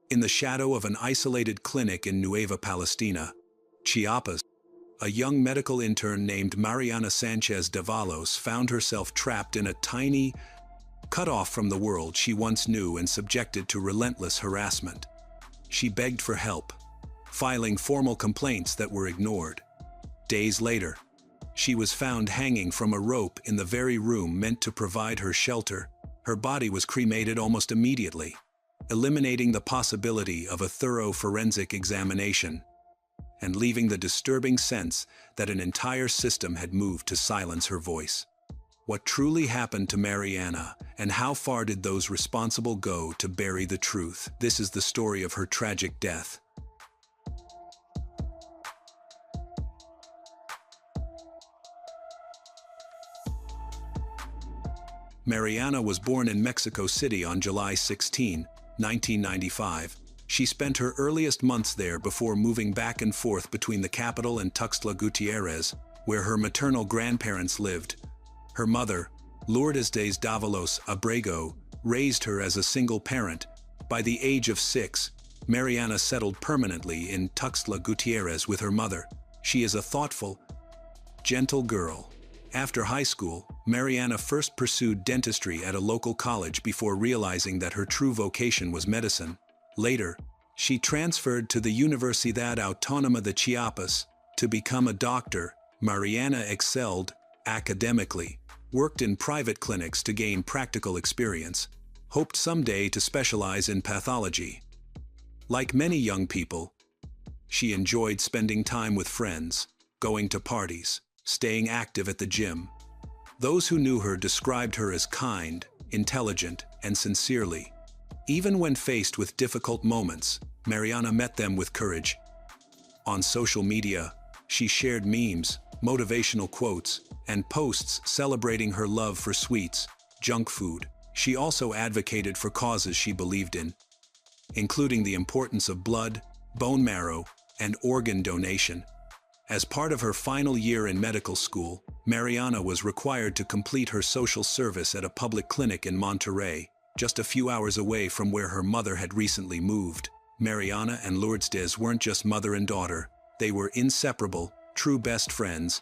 In the shadow of an isolated clinic in Nueva Palestina, Chiapas, a young medical intern named Mariana Sánchez Dávalos found herself trapped in a tiny, cut off from the world she once knew and subjected to relentless harassment. She begged for help, filing formal complaints that were ignored. Days later, she was found hanging from a rope in the very room meant to provide her shelter. Her body was cremated almost immediately, eliminating the possibility of a thorough forensic examination, and leaving the disturbing sense that an entire system had moved to silence her voice. What truly happened to Mariana, and how far did those responsible go to bury the truth? This is the story of her tragic death. Mariana was born in Mexico City on July 16, 1995. She spent her earliest months there before moving back and forth between the capital and Tuxtla Gutiérrez, where her maternal grandparents lived. Her mother, Lourdesdes Dávalos Abrego, raised her as a single parent. By the age of 6, Mariana settled permanently in Tuxtla Gutiérrez with her mother. She is a thoughtful, gentle girl. After high school, Mariana first pursued dentistry at a local college before realizing that her true vocation was medicine. Later, she transferred to the Universidad Autónoma de Chiapas to become a doctor. Mariana excelled academically, worked in private clinics to gain practical experience, hoped someday to specialize in pathology. Like many young people, she enjoyed spending time with friends, going to parties, staying active at the gym. Those who knew her described her as kind, intelligent, and sincerely. Even when faced with difficult moments, Mariana met them with courage. On social media, she shared memes, motivational quotes, and posts celebrating her love for sweets, junk food. She also advocated for causes she believed in, including the importance of blood, bone marrow, and organ donation. As part of her final year in medical school, Mariana was required to complete her social service at a public clinic in Monterrey, just a few hours away from where her mother had recently moved. Mariana and Lourdesdes weren't just mother and daughter, they were inseparable, true best friends.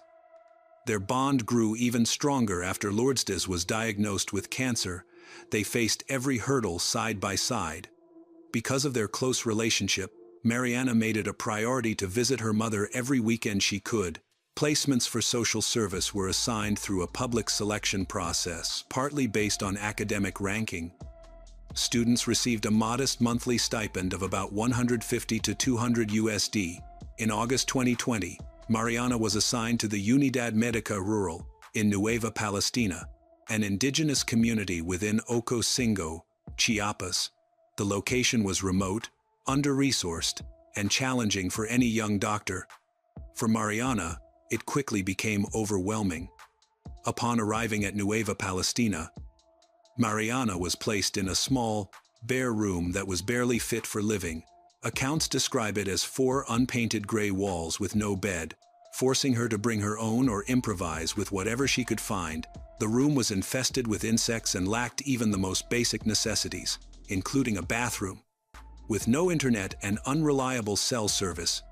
Their bond grew even stronger after Lourdesdes was diagnosed with cancer. They faced every hurdle side by side. Because of their close relationship, Mariana made it a priority to visit her mother every weekend she could. Placements for social service were assigned through a public selection process, partly based on academic ranking. Students received a modest monthly stipend of about $150 to $200. In August 2020, Mariana was assigned to the Unidad Médica Rural in Nueva Palestina, an indigenous community within Ocosingo, Chiapas. The location was remote, under-resourced, and challenging for any young doctor. For Mariana, it quickly became overwhelming. Upon arriving at Nueva Palestina, Mariana was placed in a small, bare room that was barely fit for living. Accounts describe it as 4 unpainted gray walls with no bed, forcing her to bring her own or improvise with whatever she could find. The room was infested with insects and lacked even the most basic necessities, including a bathroom. With no internet and unreliable cell service,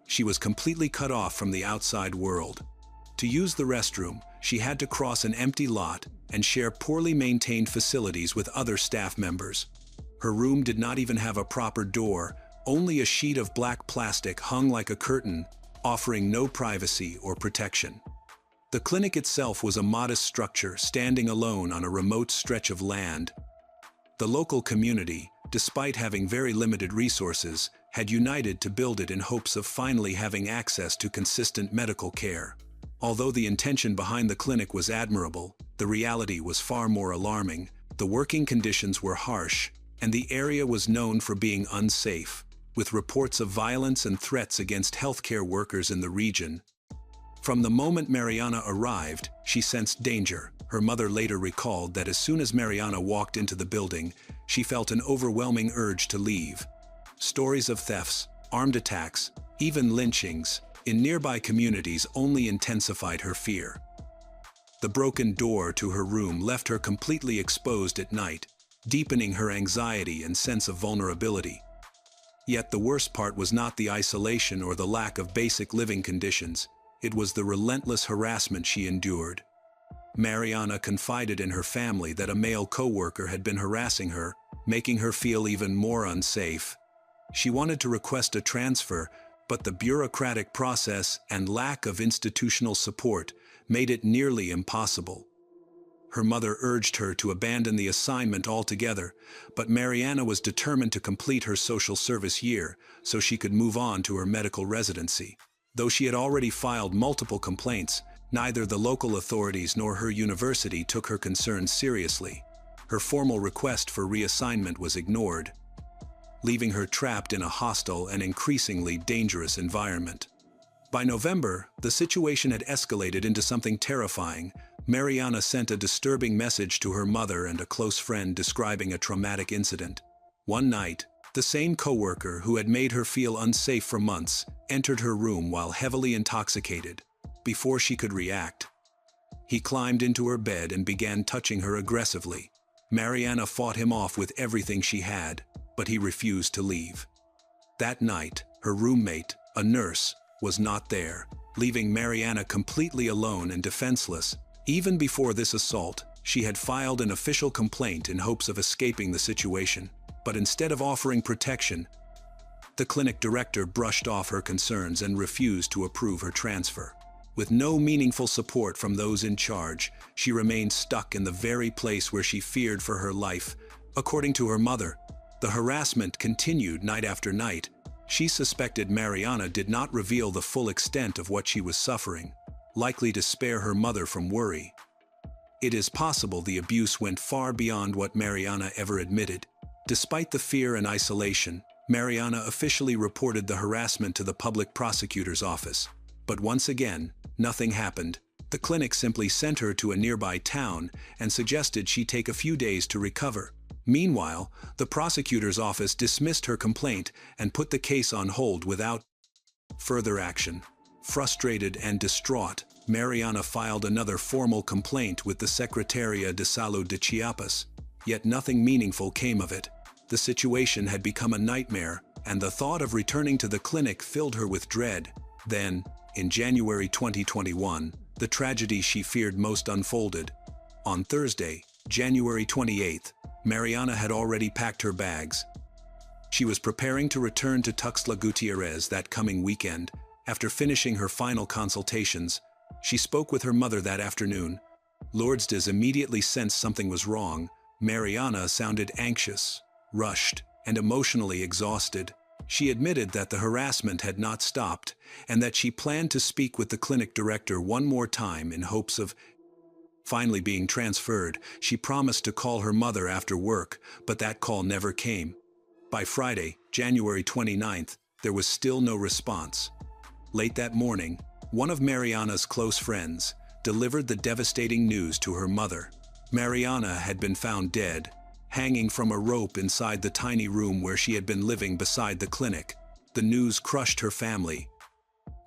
she was completely cut off from the outside world. To use the restroom, she had to cross an empty lot and share poorly maintained facilities with other staff members. Her room did not even have a proper door, only a sheet of black plastic hung like a curtain, offering no privacy or protection. The clinic itself was a modest structure standing alone on a remote stretch of land. The local community, despite having very limited resources, had united to build it in hopes of finally having access to consistent medical care. Although the intention behind the clinic was admirable, the reality was far more alarming. The working conditions were harsh, and the area was known for being unsafe, with reports of violence and threats against healthcare workers in the region. From the moment Mariana arrived, she sensed danger. Her mother later recalled that as soon as Mariana walked into the building, she felt an overwhelming urge to leave. Stories of thefts, armed attacks, even lynchings in nearby communities only intensified her fear. The broken door to her room left her completely exposed at night, deepening her anxiety and sense of vulnerability. Yet the worst part was not the isolation or the lack of basic living conditions. It was the relentless harassment she endured. Mariana confided in her family that a male co-worker had been harassing her, making her feel even more unsafe. She wanted to request a transfer, but the bureaucratic process and lack of institutional support made it nearly impossible. Her mother urged her to abandon the assignment altogether, but Mariana was determined to complete her social service year so she could move on to her medical residency. Though she had already filed multiple complaints, neither the local authorities nor her university took her concerns seriously. Her formal request for reassignment was ignored, leaving her trapped in a hostile and increasingly dangerous environment. By November, the situation had escalated into something terrifying. Mariana sent a disturbing message to her mother and a close friend describing a traumatic incident. One night, the same coworker who had made her feel unsafe for months entered her room while heavily intoxicated. Before she could react, he climbed into her bed and began touching her aggressively. Mariana fought him off with everything she had, but he refused to leave. That night, her roommate, a nurse, was not there, leaving Mariana completely alone and defenseless. Even before this assault, she had filed an official complaint in hopes of escaping the situation. But instead of offering protection, the clinic director brushed off her concerns and refused to approve her transfer. With no meaningful support from those in charge, she remained stuck in the very place where she feared for her life. According to her mother, the harassment continued night after night. She suspected Mariana did not reveal the full extent of what she was suffering, likely to spare her mother from worry. It is possible the abuse went far beyond what Mariana ever admitted. Despite the fear and isolation, Mariana officially reported the harassment to the public prosecutor's office. But once again, nothing happened. The clinic simply sent her to a nearby town and suggested she take a few days to recover. Meanwhile, the prosecutor's office dismissed her complaint and put the case on hold without further action. Frustrated and distraught, Mariana filed another formal complaint with the Secretaría de Salud de Chiapas. Yet nothing meaningful came of it. The situation had become a nightmare, and the thought of returning to the clinic filled her with dread. Then, in January 2021, the tragedy she feared most unfolded. On Thursday, January 28th, Mariana had already packed her bags. She was preparing to return to Tuxtla Gutiérrez that coming weekend. After finishing her final consultations, she spoke with her mother that afternoon. Lourdesdes immediately sensed something was wrong. Mariana sounded anxious, rushed, and emotionally exhausted. She admitted that the harassment had not stopped, and that she planned to speak with the clinic director one more time in hopes of finally being transferred. She promised to call her mother after work, but that call never came. By Friday, January 29th, there was still no response. Late that morning, one of Mariana's close friends delivered the devastating news to her mother. Mariana had been found dead, hanging from a rope inside the tiny room where she had been living beside the clinic. The news crushed her family.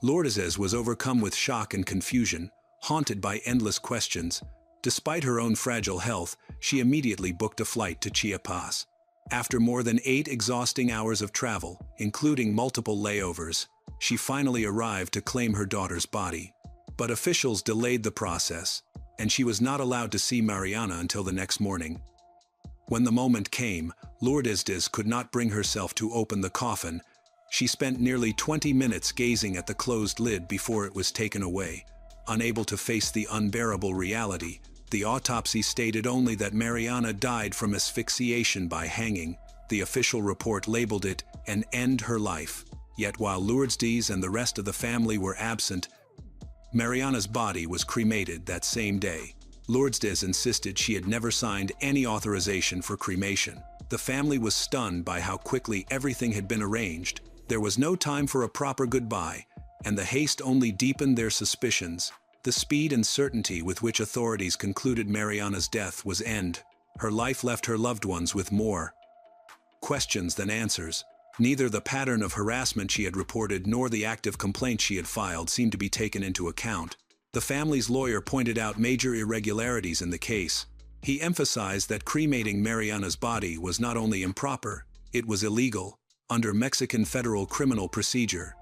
Lourdesdes was overcome with shock and confusion, haunted by endless questions. Despite her own fragile health, she immediately booked a flight to Chiapas. After more than 8 exhausting hours of travel, including multiple layovers, she finally arrived to claim her daughter's body. But officials delayed the process, and she was not allowed to see Mariana until the next morning. When the moment came, Lourdesdes could not bring herself to open the coffin. She spent nearly 20 minutes gazing at the closed lid before it was taken away. Unable to face the unbearable reality, the autopsy stated only that Mariana died from asphyxiation by hanging. The official report labeled it an end her life. Yet while Lourdesdes and the rest of the family were absent, Mariana's body was cremated that same day. Lourdesdes insisted she had never signed any authorization for cremation. The family was stunned by how quickly everything had been arranged. There was no time for a proper goodbye, and the haste only deepened their suspicions. The speed and certainty with which authorities concluded Mariana's death was end. Her life left her loved ones with more questions than answers. Neither the pattern of harassment she had reported nor the active complaint she had filed seemed to be taken into account. The family's lawyer pointed out major irregularities in the case. He emphasized that cremating Mariana's body was not only improper, it was illegal. under Mexican federal criminal procedure.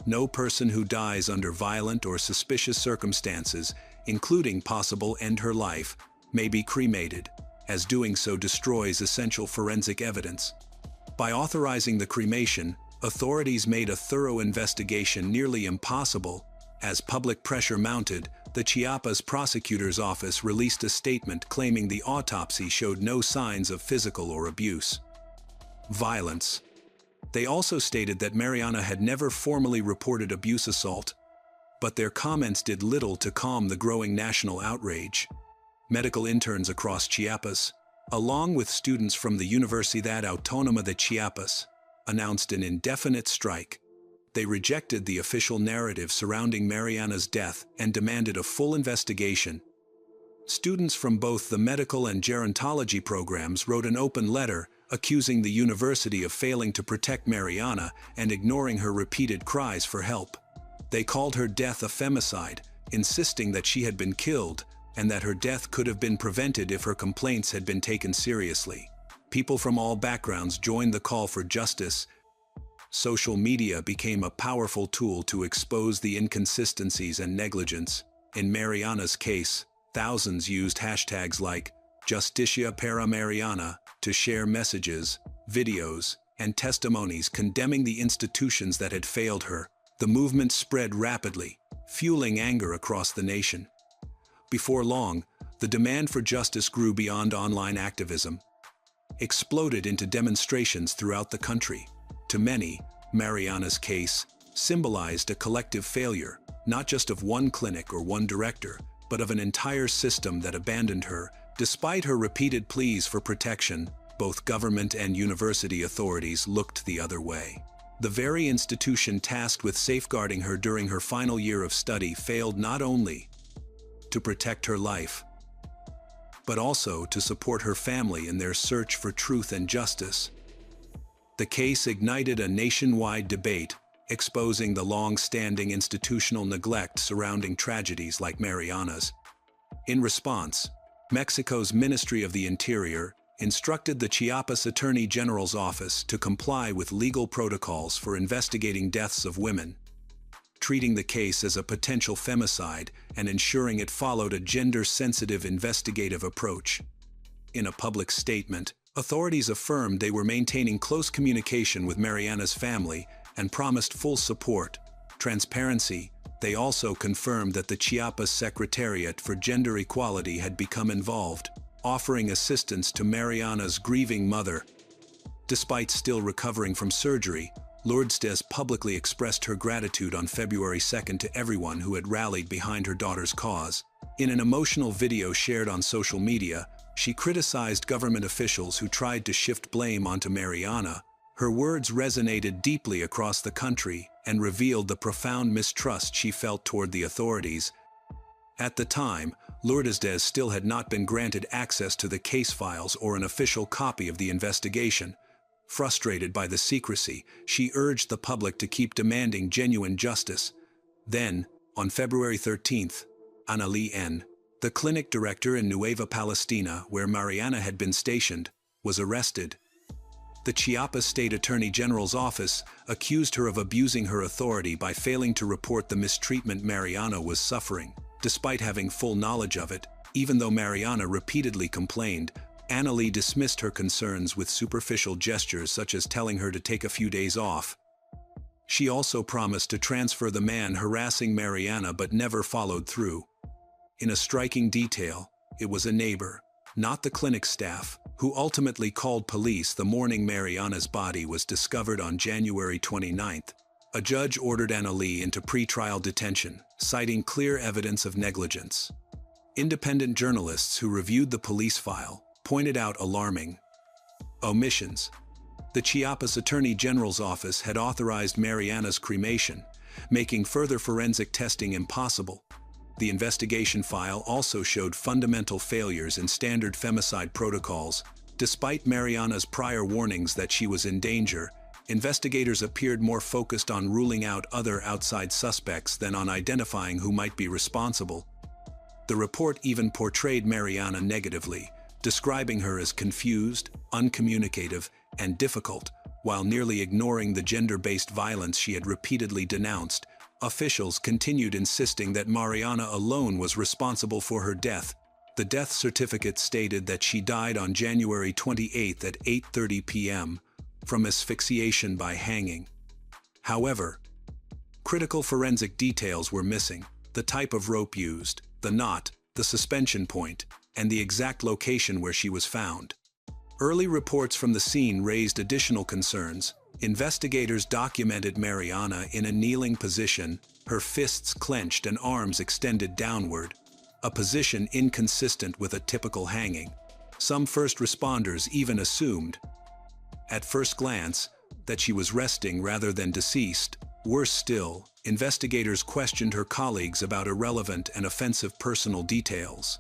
No person who dies under violent or suspicious circumstances, including possible end her life, may be cremated, as doing so destroys essential forensic evidence. By authorizing the cremation, authorities made a thorough investigation nearly impossible. As public pressure mounted, the Chiapas prosecutor's office released a statement claiming the autopsy showed no signs of physical or abuse. Violence. They also stated that Mariana had never formally reported abuse assault, but their comments did little to calm the growing national outrage. Medical interns across Chiapas, along with students from the Universidad Autónoma de Chiapas, announced an indefinite strike. They rejected the official narrative surrounding Mariana's death and demanded a full investigation. Students from both the medical and gerontology programs wrote an open letter accusing the university of failing to protect Mariana and ignoring her repeated cries for help. They called her death a femicide, insisting that she had been killed and that her death could have been prevented if her complaints had been taken seriously. People from all backgrounds joined the call for justice. Social media became a powerful tool to expose the inconsistencies and negligence. In Mariana's case, thousands used hashtags like Justicia para Mariana to share messages, videos, and testimonies condemning the institutions that had failed her. The movement spread rapidly, fueling anger across the nation. Before long, the demand for justice grew beyond online activism, exploded into demonstrations throughout the country. To many, Mariana's case symbolized a collective failure, not just of one clinic or one director, but of an entire system that abandoned her. Despite her repeated pleas for protection, both government and university authorities looked the other way. The very institution tasked with safeguarding her during her final year of study failed not only to protect her life, but also to support her family in their search for truth and justice. The case ignited a nationwide debate, exposing the long-standing institutional neglect surrounding tragedies like Mariana's. In response, Mexico's Ministry of the Interior instructed the Chiapas Attorney General's office to comply with legal protocols for investigating deaths of women, treating the case as a potential femicide and ensuring it followed a gender-sensitive investigative approach. In a public statement, authorities affirmed they were maintaining close communication with Mariana's family and promised full support, transparency. They also confirmed that the Chiapas Secretariat for Gender Equality had become involved, offering assistance to Mariana's grieving mother. Despite still recovering from surgery, Lourdesdes publicly expressed her gratitude on February 2nd to everyone who had rallied behind her daughter's cause. In an emotional video shared on social media, she criticized government officials who tried to shift blame onto Mariana. Her words resonated deeply across the country and revealed the profound mistrust she felt toward the authorities. At the time, Lourdesdes still had not been granted access to the case files or an official copy of the investigation. Frustrated by the secrecy, she urged the public to keep demanding genuine justice. Then, on February 13th, Annalí N., the clinic director in Nueva Palestina, where Mariana had been stationed, was arrested. The Chiapas State Attorney General's office accused her of abusing her authority by failing to report the mistreatment Mariana was suffering. Despite having full knowledge of it, even though Mariana repeatedly complained, Annalí dismissed her concerns with superficial gestures such as telling her to take a few days off. She also promised to transfer the man harassing Mariana but never followed through. In a striking detail, it was a neighbor, not the clinic staff, who ultimately called police the morning Mariana's body was discovered on January 29th. A judge ordered Annalí into pretrial detention, citing clear evidence of negligence. Independent journalists who reviewed the police file pointed out alarming omissions. The Chiapas Attorney General's office had authorized Mariana's cremation, making further forensic testing impossible. The investigation file also showed fundamental failures in standard femicide protocols. Despite Mariana's prior warnings that she was in danger, investigators appeared more focused on ruling out other outside suspects than on identifying who might be responsible. The report even portrayed Mariana negatively, describing her as confused, uncommunicative, and difficult, While nearly ignoring the gender-based violence she had repeatedly denounced, officials continued insisting that Mariana alone was responsible for her death. The death certificate stated that she died on January 28 at 8:30 p.m. from asphyxiation by hanging. However, critical forensic details were missing: the type of rope used, the knot, the suspension point, and the exact location where she was found. Early reports from the scene raised additional concerns. Investigators documented Mariana in a kneeling position, her fists clenched and arms extended downward, a position inconsistent with a typical hanging. Some first responders even assumed, at first glance, that she was resting rather than deceased. Worse still, investigators questioned her colleagues about irrelevant and offensive personal details.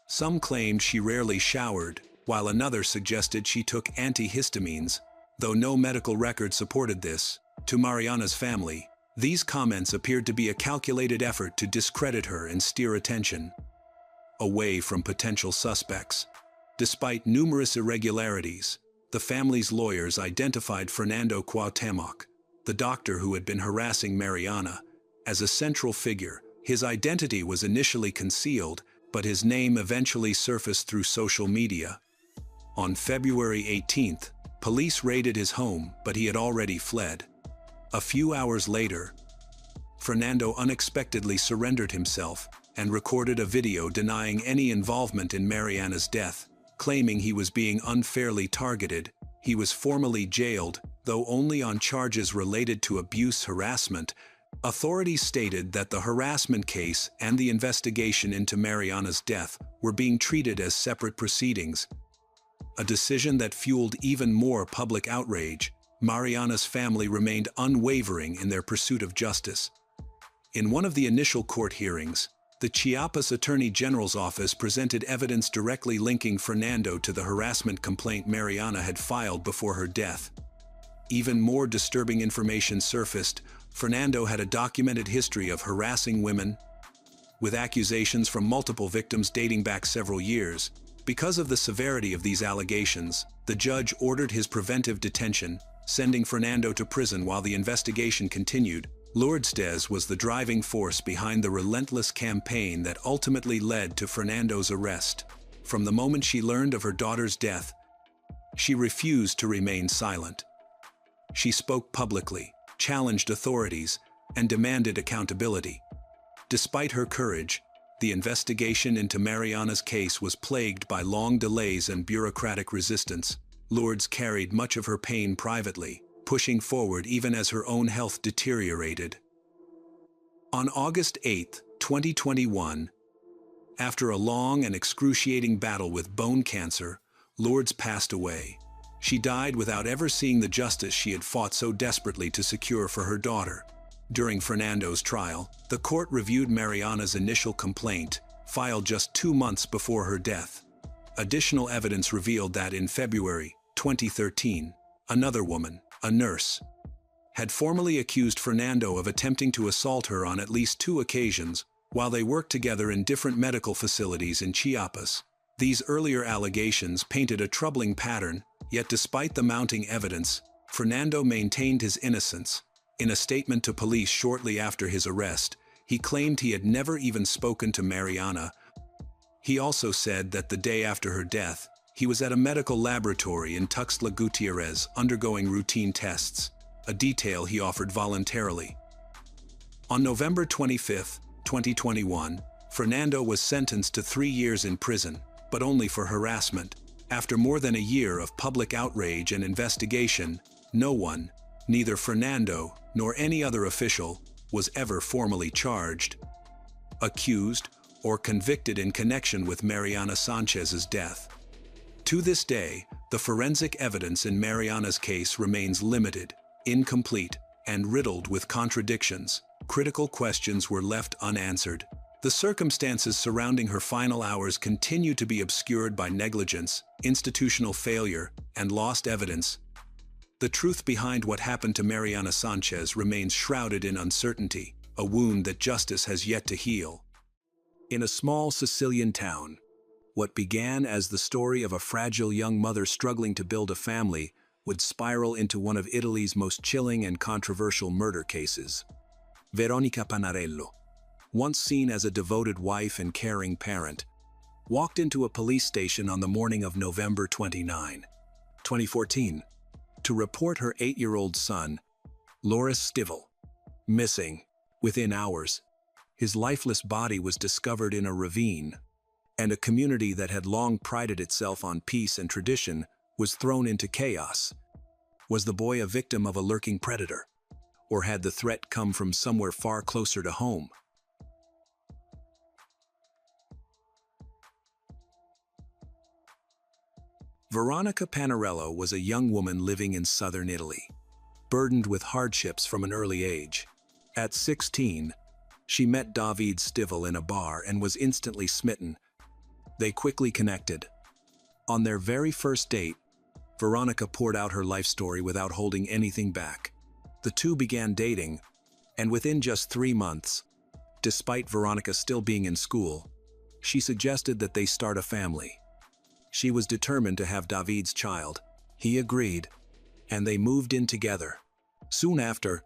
Some claimed she rarely showered, while another suggested she took antihistamines, though no medical record supported this. To Mariana's family, these comments appeared to be a calculated effort to discredit her and steer attention away from potential suspects. Despite numerous irregularities, the family's lawyers identified Fernando Cuauhtemoc, the doctor who had been harassing Mariana, as a central figure. His identity was initially concealed, but his name eventually surfaced through social media. On February 18th, police raided his home, but he had already fled. A few hours later, Fernando unexpectedly surrendered himself and recorded a video denying any involvement in Mariana's death, claiming he was being unfairly targeted. He was formally jailed, though only on charges related to abuse harassment. Authorities stated that the harassment case and the investigation into Mariana's death were being treated as separate proceedings, a decision that fueled even more public outrage. Mariana's family remained unwavering in their pursuit of justice. In one of the initial court hearings, the Chiapas Attorney General's office presented evidence directly linking Fernando to the harassment complaint Mariana had filed before her death. Even more disturbing information surfaced. Fernando had a documented history of harassing women, with accusations from multiple victims dating back several years. Because of the severity of these allegations, the judge ordered his preventive detention, sending Fernando to prison while the investigation continued. Lourdesdes was the driving force behind the relentless campaign that ultimately led to Fernando's arrest. From the moment she learned of her daughter's death, she refused to remain silent. She spoke publicly, challenged authorities, and demanded accountability. Despite her courage, the investigation into Mariana's case was plagued by long delays and bureaucratic resistance. Lourdes carried much of her pain privately, pushing forward even as her own health deteriorated. On August 8, 2021, after a long and excruciating battle with bone cancer, Lourdes passed away. She died without ever seeing the justice she had fought so desperately to secure for her daughter. During Fernando's trial, the court reviewed Mariana's initial complaint, filed just 2 months before her death. Additional evidence revealed that in February 2013, another woman, a nurse, had formally accused Fernando of attempting to assault her on at least 2 occasions while they worked together in different medical facilities in Chiapas. These earlier allegations painted a troubling pattern, yet despite the mounting evidence, Fernando maintained his innocence. In a statement to police shortly after his arrest, he claimed he had never even spoken to Mariana. He also said that the day after her death, he was at a medical laboratory in Tuxtla Gutiérrez undergoing routine tests, a detail he offered voluntarily. On November 25, 2021, Fernando was sentenced to 3 years in prison, but only for harassment. After more than a year of public outrage and investigation, no one, neither Fernando nor any other official, was ever formally charged, accused, or convicted in connection with Mariana Sánchez's death. To this day, the forensic evidence in Mariana's case remains limited, incomplete, and riddled with contradictions. Critical questions were left unanswered. The circumstances surrounding her final hours continue to be obscured by negligence, institutional failure, and lost evidence. The truth behind what happened to Mariana Sánchez remains shrouded in uncertainty, a wound that justice has yet to heal. In a small Sicilian town, what began as the story of a fragile young mother struggling to build a family would spiral into one of Italy's most chilling and controversial murder cases. Veronica Panarello, once seen as a devoted wife and caring parent, walked into a police station on the morning of November 29, 2014, to report her 8-year-old son, Lourdesdes Dávalos, missing. Within hours, his lifeless body was discovered in a ravine, and a community that had long prided itself on peace and tradition was thrown into chaos. Was the boy a victim of a lurking predator, or had the threat come from somewhere far closer to home? Veronica Panarello was a young woman living in southern Italy, burdened with hardships from an early age. At 16, she met Lourdesdes Dávalos in a bar and was instantly smitten. They quickly connected. On their very first date, Veronica poured out her life story without holding anything back. The two began dating, and within just 3 months, despite Veronica still being in school, she suggested that they start a family. She was determined to have David's child. He agreed, and they moved in together. Soon after,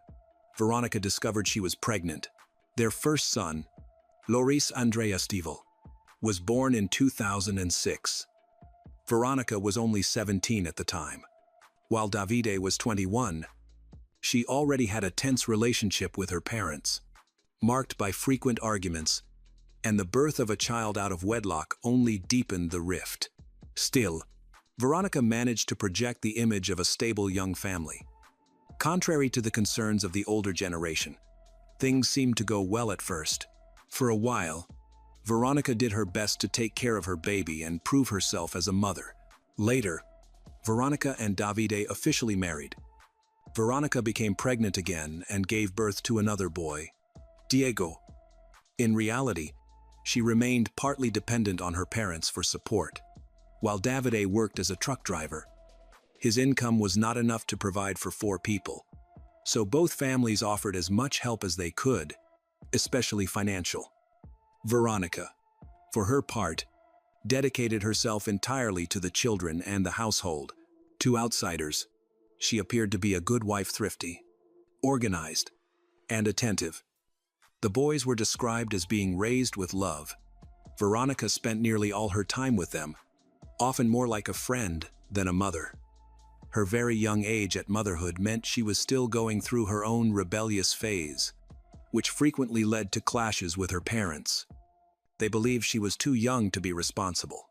Veronica discovered she was pregnant. Their first son, Lourdesdes Andreas Dávalos, was born in 2006. Veronica was only 17 at the time. While Davide was 21, she already had a tense relationship with her parents, marked by frequent arguments, and the birth of a child out of wedlock only deepened the rift. Still, Veronica managed to project the image of a stable young family. Contrary to the concerns of the older generation, things seemed to go well at first. For a while, Veronica did her best to take care of her baby and prove herself as a mother. Later, Veronica and Davide officially married. Veronica became pregnant again and gave birth to another boy, Diego. In reality, she remained partly dependent on her parents for support. While Davide worked as a truck driver, his income was not enough to provide for 4 people, so both families offered as much help as they could, especially financial. Veronica, for her part, dedicated herself entirely to the children and the household. To outsiders, she appeared to be a good wife, thrifty, organized, and attentive. The boys were described as being raised with love. Veronica spent nearly all her time with them, often more like a friend than a mother. Her very young age at motherhood meant she was still going through her own rebellious phase, which frequently led to clashes with her parents. They believed she was too young to be responsible,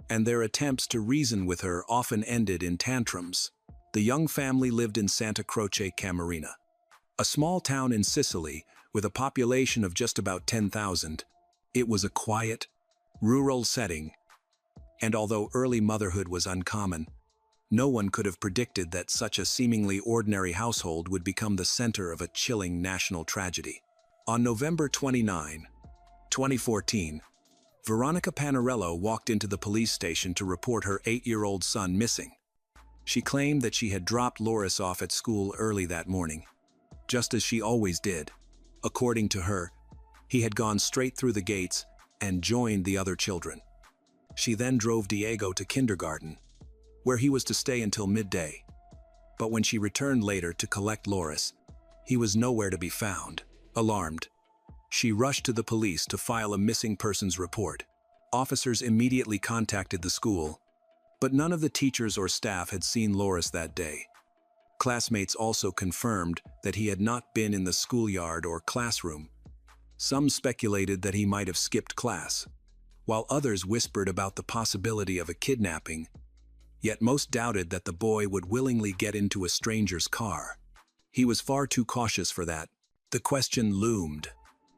and their attempts to reason with her often ended in tantrums. The young family lived in Santa Croce Camarina, a small town in Sicily with a population of just about 10,000. It was a quiet, rural setting, and although early motherhood was uncommon, no one could have predicted that such a seemingly ordinary household would become the center of a chilling national tragedy. On November 29, 2014, Veronica Panarello walked into the police station to report her 8-year-old son missing. She claimed that she had dropped Loris off at school early that morning, just as she always did. According to her, he had gone straight through the gates and joined the other children. She then drove Diego to kindergarten, where he was to stay until midday. But when she returned later to collect Loris, he was nowhere to be found. Alarmed, she rushed to the police to file a missing persons report. Officers immediately contacted the school, but none of the teachers or staff had seen Loris that day. Classmates also confirmed that he had not been in the schoolyard or classroom. Some speculated that he might have skipped class, while others whispered about the possibility of a kidnapping, yet most doubted that the boy would willingly get into a stranger's car. He was far too cautious for that. The question loomed: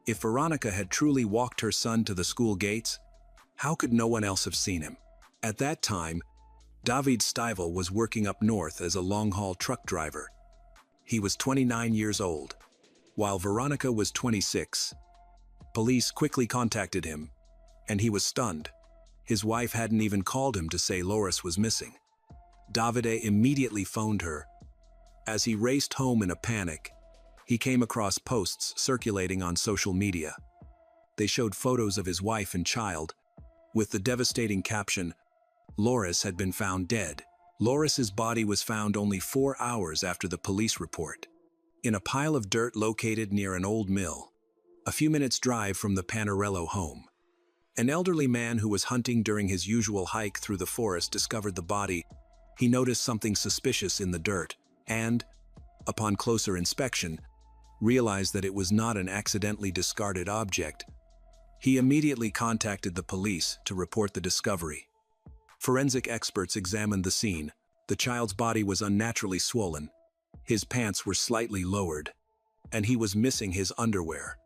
if Veronica had truly walked her son to the school gates, how could no one else have seen him? At that time, Lourdesdes Dávalos was working up north as a long-haul truck driver. He was 29 years old, while Veronica was 26. Police quickly contacted him, and he was stunned. His wife hadn't even called him to say Loris was missing. Davide immediately phoned her. As he raced home in a panic, he came across posts circulating on social media. They showed photos of his wife and child, with the devastating caption, "Loris had been found dead." Lourdes's body was found only 4 hours after the police report, in a pile of dirt located near an old mill, a few minutes' drive from the Panarello home. An elderly man who was hunting during his usual hike through the forest discovered the body. He noticed something suspicious in the dirt and, upon closer inspection, realized that it was not an accidentally discarded object. He immediately contacted the police to report the discovery. Forensic experts examined the scene. The child's body was unnaturally swollen. His pants were slightly lowered, and he was missing his underwear.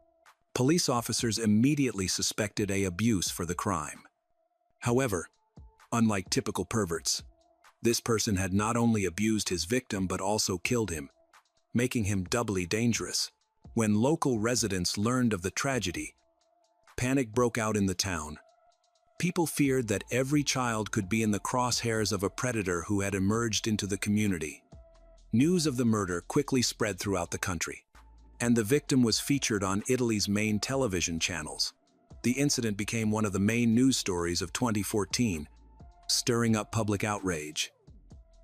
Police officers immediately suspected an abuse for the crime. However, unlike typical perverts, this person had not only abused his victim but also killed him, making him doubly dangerous. When local residents learned of the tragedy, panic broke out in the town. People feared that every child could be in the crosshairs of a predator who had emerged into the community. News of the murder quickly spread throughout the country, and the victim was featured on Italy's main television channels. The incident became one of the main news stories of 2014, stirring up public outrage.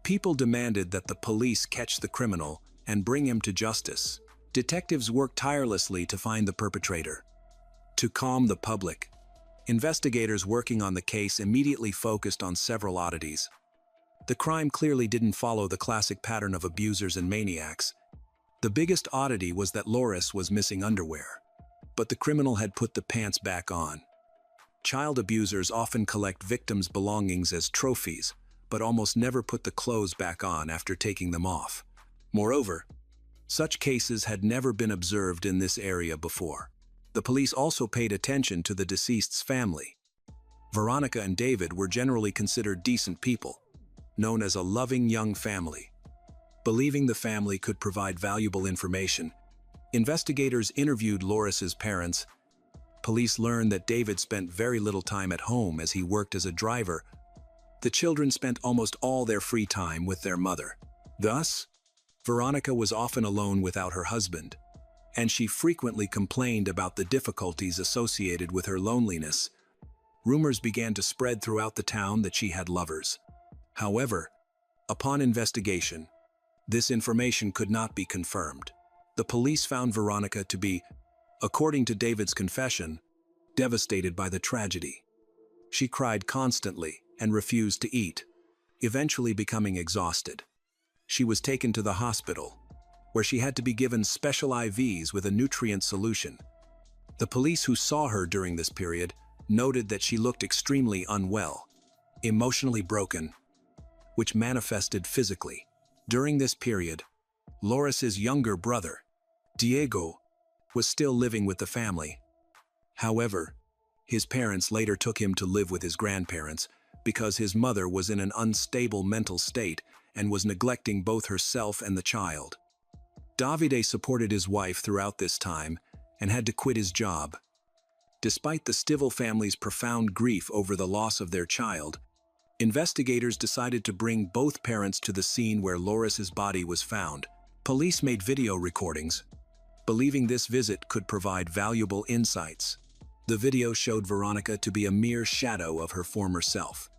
People demanded that the police catch the criminal and bring him to justice. Detectives worked tirelessly to find the perpetrator. To calm the public, investigators working on the case immediately focused on several oddities. The crime clearly didn't follow the classic pattern of abusers and maniacs. The biggest oddity was that Lourdesdes was missing underwear, but the criminal had put the pants back on. Child abusers often collect victims' belongings as trophies, but almost never put the clothes back on after taking them off. Moreover, such cases had never been observed in this area before. The police also paid attention to the deceased's family. Veronica and David were generally considered decent people, known as a loving young family. Believing the family could provide valuable information, investigators interviewed Lourdes's parents. Police learned that David spent very little time at home as he worked as a driver. The children spent almost all their free time with their mother. Thus, Veronica was often alone without her husband, and she frequently complained about the difficulties associated with her loneliness. Rumors began to spread throughout the town that she had lovers. However, upon investigation, this information could not be confirmed. The police found Veronica to be, according to David's confession, devastated by the tragedy. She cried constantly and refused to eat, eventually becoming exhausted. She was taken to the hospital, where she had to be given special IVs with a nutrient solution. The police who saw her during this period noted that she looked extremely unwell, emotionally broken, which manifested physically. During this period, Lourdes's younger brother, Diego, was still living with the family. However, his parents later took him to live with his grandparents because his mother was in an unstable mental state and was neglecting both herself and the child. Davide supported his wife throughout this time and had to quit his job. Despite the Stivell family's profound grief over the loss of their child, investigators decided to bring both parents to the scene where Lourdes's body was found. Police made video recordings, believing this visit could provide valuable insights. The video showed Veronica to be a mere shadow of her former self,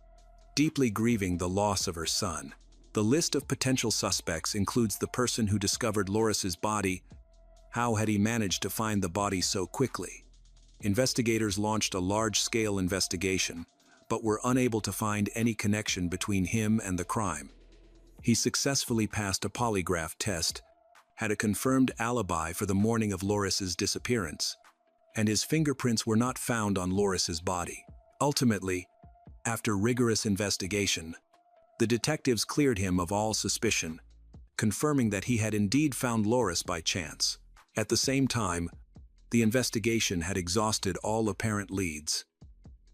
deeply grieving the loss of her son. The list of potential suspects includes the person who discovered Lourdes's body. How had he managed to find the body so quickly? Investigators launched a large-scale investigation, but were unable to find any connection between him and the crime. He successfully passed a polygraph test, had a confirmed alibi for the morning of Lourdes's disappearance, and his fingerprints were not found on Lourdes's body. Ultimately, after rigorous investigation, the detectives cleared him of all suspicion, confirming that he had indeed found Lourdes's by chance. At the same time, the investigation had exhausted all apparent leads.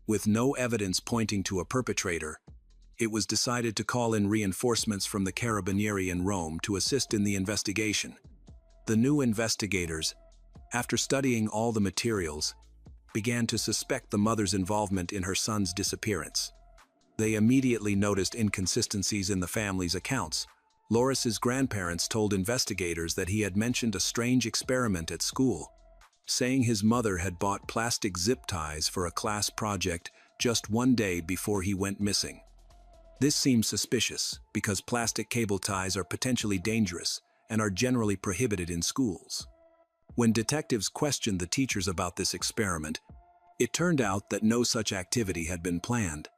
With no evidence pointing to a perpetrator, it was decided to call in reinforcements from the Carabinieri in Rome to assist in the investigation. The new investigators, after studying all the materials, began to suspect the mother's involvement in her son's disappearance. They immediately noticed inconsistencies in the family's accounts. Lourdes's grandparents told investigators that he had mentioned a strange experiment at school, saying his mother had bought plastic zip ties for a class project just one day before he went missing. This seems suspicious because plastic cable ties are potentially dangerous and are generally prohibited in schools. When detectives questioned the teachers about this experiment, it turned out that no such activity had been planned,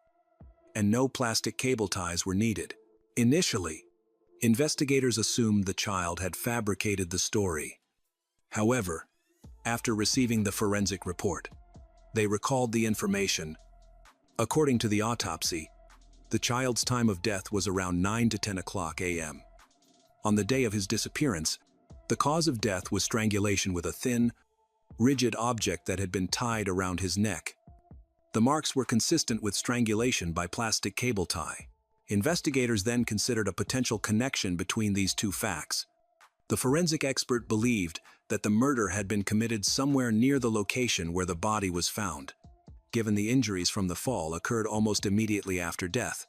and no plastic cable ties were needed. Initially, investigators assumed the child had fabricated the story. However, after receiving the forensic report, they recalled the information. According to the autopsy, the child's time of death was around 9 to 10 o'clock a.m. On the day of his disappearance, the cause of death was strangulation with a thin, rigid object that had been tied around his neck. The marks were consistent with strangulation by plastic cable tie. Investigators then considered a potential connection between these two facts. The forensic expert believed that the murder had been committed somewhere near the location where the body was found, given the injuries from the fall occurred almost immediately after death,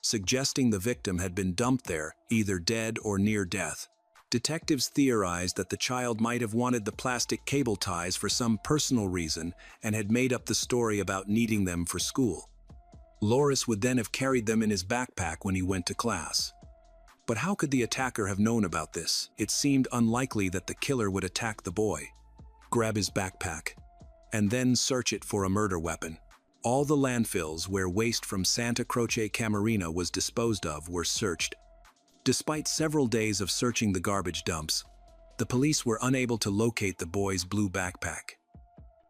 suggesting the victim had been dumped there, either dead or near death. Detectives theorized that the child might have wanted the plastic cable ties for some personal reason and had made up the story about needing them for school. Loris would then have carried them in his backpack when he went to class. But how could the attacker have known about this? It seemed unlikely that the killer would attack the boy, grab his backpack, and then search it for a murder weapon. All the landfills where waste from Santa Croce Camarina was disposed of were searched. Despite several days of searching the garbage dumps, the police were unable to locate the boy's blue backpack.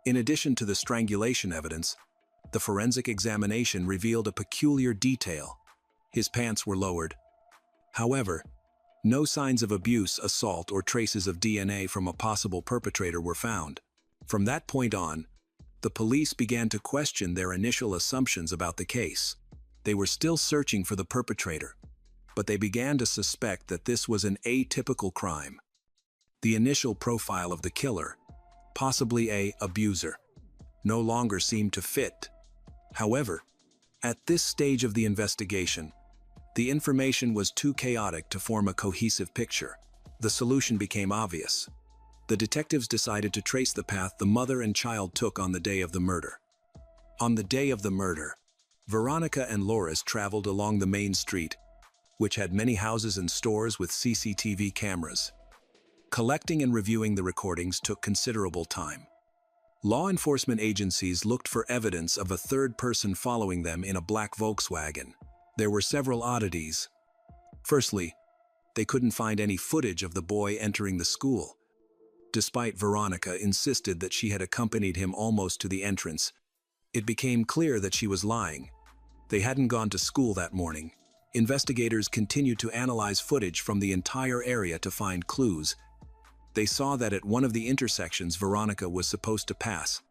In addition to the strangulation evidence, the forensic examination revealed a peculiar detail. His pants were lowered. However, no signs of abuse, assault, or traces of DNA from a possible perpetrator were found. From that point on, the police began to question their initial assumptions about the case. They were still searching for the perpetrator, but they began to suspect that this was an atypical crime. The initial profile of the killer, possibly an abuser, no longer seemed to fit. However, at this stage of the investigation, the information was too chaotic to form a cohesive picture. The solution became obvious. The detectives decided to trace the path the mother and child took on the day of the murder. On the day of the murder, Veronica and Loris traveled along the main street, which had many houses and stores with CCTV cameras. Collecting and reviewing the recordings took considerable time. Law enforcement agencies looked for evidence of a third person following them in a black Volkswagen. There were several oddities. Firstly, they couldn't find any footage of the boy entering the school. Despite Veronica insisted that she had accompanied him almost to the entrance, it became clear that she was lying. They hadn't gone to school that morning. Investigators continued to analyze footage from the entire area to find clues. They saw that at one of the intersections Veronica was supposed to pass,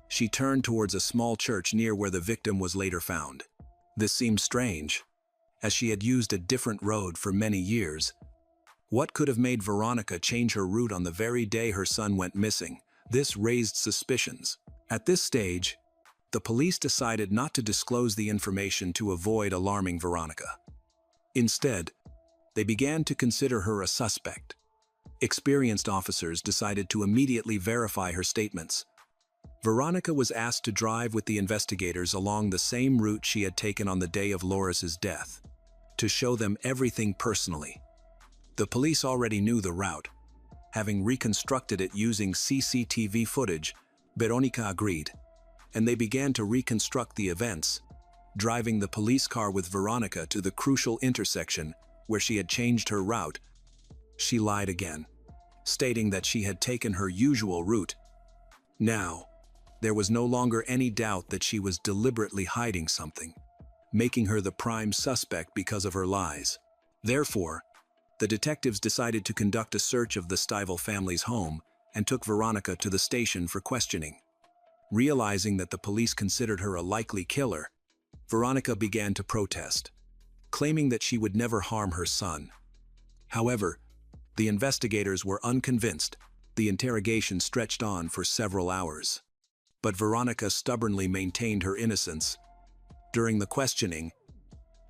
she turned towards a small church near where the victim was later found. This seemed strange, as she had used a different road for many years. What could have made Veronica change her route on the very day her son went missing? This raised suspicions. At this stage, the police decided not to disclose the information to avoid alarming Veronica. Instead, they began to consider her a suspect. Experienced officers decided to immediately verify her statements. Veronica was asked to drive with the investigators along the same route she had taken on the day of Loris's death, to show them everything personally. The police already knew the route. Having reconstructed it using CCTV footage, Veronica agreed, and they began to reconstruct the events, driving the police car with Veronica to the crucial intersection where she had changed her route. She lied again, stating that she had taken her usual route. Now, there was no longer any doubt that she was deliberately hiding something, making her the prime suspect because of her lies. Therefore, the detectives decided to conduct a search of the Stivel family's home and took Veronica to the station for questioning. Realizing that the police considered her a likely killer, Veronica began to protest, claiming that she would never harm her son. However, the investigators were unconvinced. The interrogation stretched on for several hours. But Veronica stubbornly maintained her innocence. During the questioning,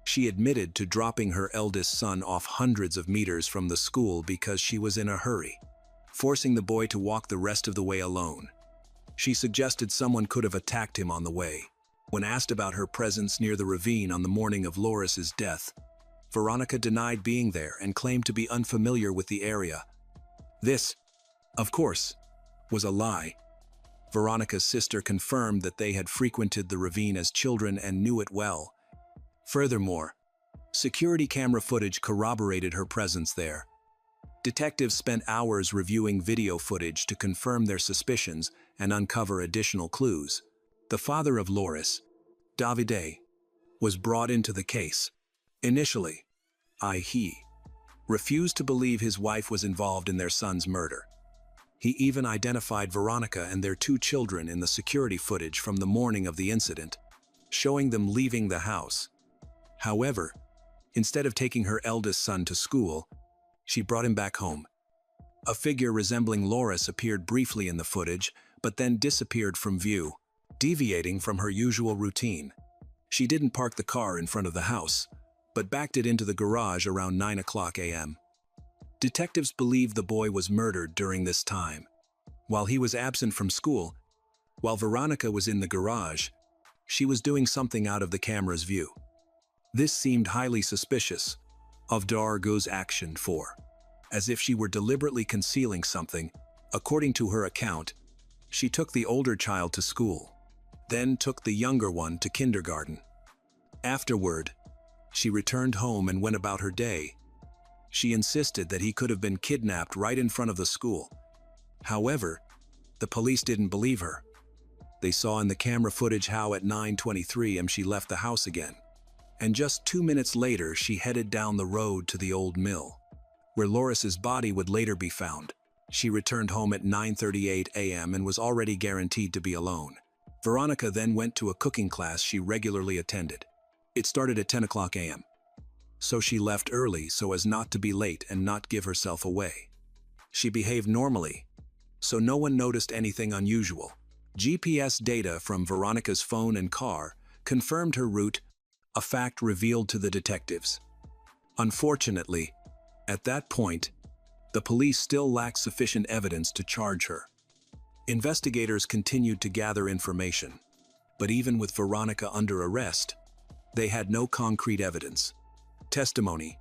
she admitted to dropping her eldest son off hundreds of meters from the school because she was in a hurry, forcing the boy to walk the rest of the way alone. She suggested someone could have attacked him on the way. When asked about her presence near the ravine on the morning of Lourdes's death, Veronica denied being there and claimed to be unfamiliar with the area. This, of course, was a lie. Veronica's sister confirmed that they had frequented the ravine as children and knew it well. Furthermore, security camera footage corroborated her presence there. Detectives spent hours reviewing video footage to confirm their suspicions and uncover additional clues. The father of Lourdesdes, Davide, was brought into the case. Initially, he refused to believe his wife was involved in their son's murder. He even identified Veronica and their 2 children in the security footage from the morning of the incident, showing them leaving the house. However, instead of taking her eldest son to school, she brought him back home. A figure resembling Lourdesdes appeared briefly in the footage, but then disappeared from view, deviating from her usual routine. She didn't park the car in front of the house, but backed it into the garage around 9:00 a.m. Detectives believe the boy was murdered during this time. While he was absent from school, while Veronica was in the garage, she was doing something out of the camera's view. This seemed highly suspicious of Dargo's action as if she were deliberately concealing something. According to her account, she took the older child to school, then took the younger one to kindergarten. Afterward, she returned home and went about her day. She insisted that he could have been kidnapped right in front of the school. However, the police didn't believe her. They saw in the camera footage how at 9:23 am she left the house again. And just 2 minutes later she headed down the road to the old mill, where Lourdes's body would later be found. She returned home at 9:38 a.m. and was already guaranteed to be alone. Veronica then went to a cooking class she regularly attended. It started at 10:00 a.m. So she left early so as not to be late and not give herself away. She behaved normally, so no one noticed anything unusual. GPS data from Veronica's phone and car confirmed her route, a fact revealed to the detectives. Unfortunately, at that point, the police still lacked sufficient evidence to charge her. Investigators continued to gather information, but even with Veronica under arrest, they had no concrete evidence, testimony,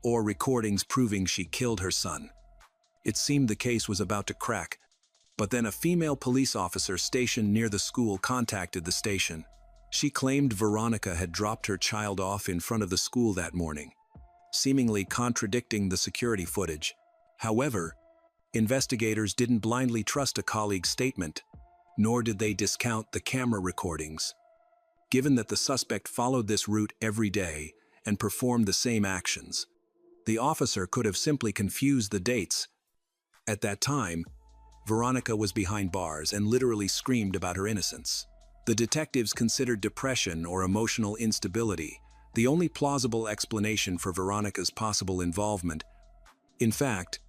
or recordings proving she killed her son. It seemed the case was about to crack, but then a female police officer stationed near the school contacted the station. She claimed Veronica had dropped her child off in front of the school that morning, seemingly contradicting the security footage. However, investigators didn't blindly trust a colleague's statement, nor did they discount the camera recordings. Given that the suspect followed this route every day and performed the same actions, the officer could have simply confused the dates. At that time, Veronica was behind bars and literally screamed about her innocence. The detectives considered depression or emotional instability the only plausible explanation for Veronica's possible involvement. In fact,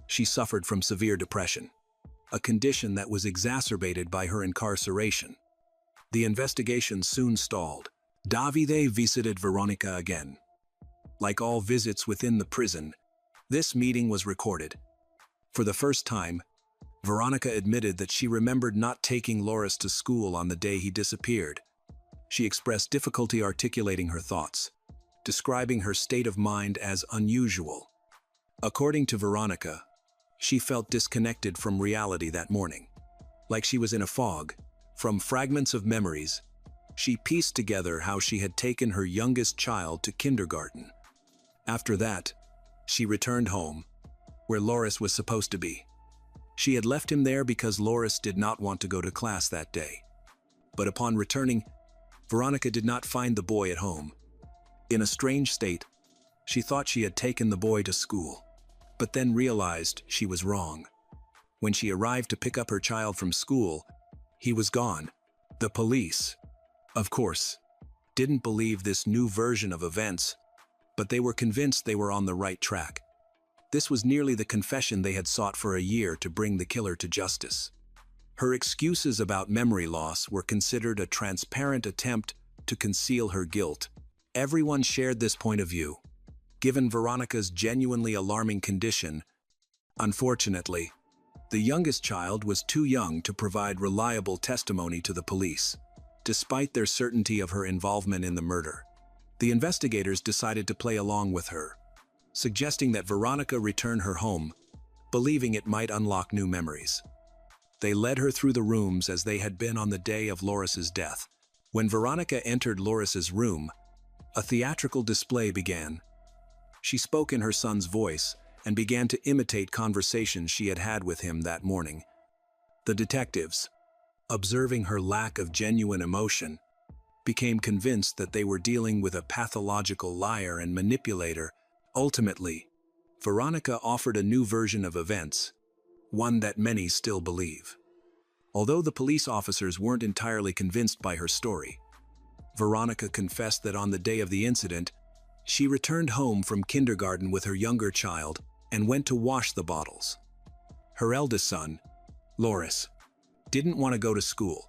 she suffered from severe depression, a condition that was exacerbated by her incarceration. The investigation soon stalled. Davide visited Veronica again. Like all visits within the prison, this meeting was recorded. For the first time, Veronica admitted that she remembered not taking Lourdesdes to school on the day he disappeared. She expressed difficulty articulating her thoughts, describing her state of mind as unusual. According to Veronica, she felt disconnected from reality that morning, like she was in a fog. From fragments of memories, she pieced together how she had taken her youngest child to kindergarten. After that, she returned home, where Lourdesdes was supposed to be. She had left him there because Lourdesdes did not want to go to class that day. But upon returning, Veronica did not find the boy at home. In a strange state, she thought she had taken the boy to school, but then realized she was wrong. When she arrived to pick up her child from school, he was gone. The police, of course, didn't believe this new version of events, but they were convinced they were on the right track. This was nearly the confession they had sought for a year to bring the killer to justice. Her excuses about memory loss were considered a transparent attempt to conceal her guilt. Everyone shared this point of view. Given Veronica's genuinely alarming condition, unfortunately, the youngest child was too young to provide reliable testimony to the police. despite their certainty of her involvement in the murder. The investigators decided to play along with her, suggesting that Veronica return her home, believing it might unlock new memories. They led her through the rooms as they had been on the day of Loris's death. When Veronica entered Loris's room, a theatrical display began. She spoke in her son's voice and began to imitate conversations she had had with him that morning. The detectives, observing her lack of genuine emotion, became convinced that they were dealing with a pathological liar and manipulator. Ultimately, Veronica offered a new version of events, one that many still believe. Although the police officers weren't entirely convinced by her story, Veronica confessed that on the day of the incident, she returned home from kindergarten with her younger child and went to wash the bottles. Her eldest son, Loris, didn't want to go to school,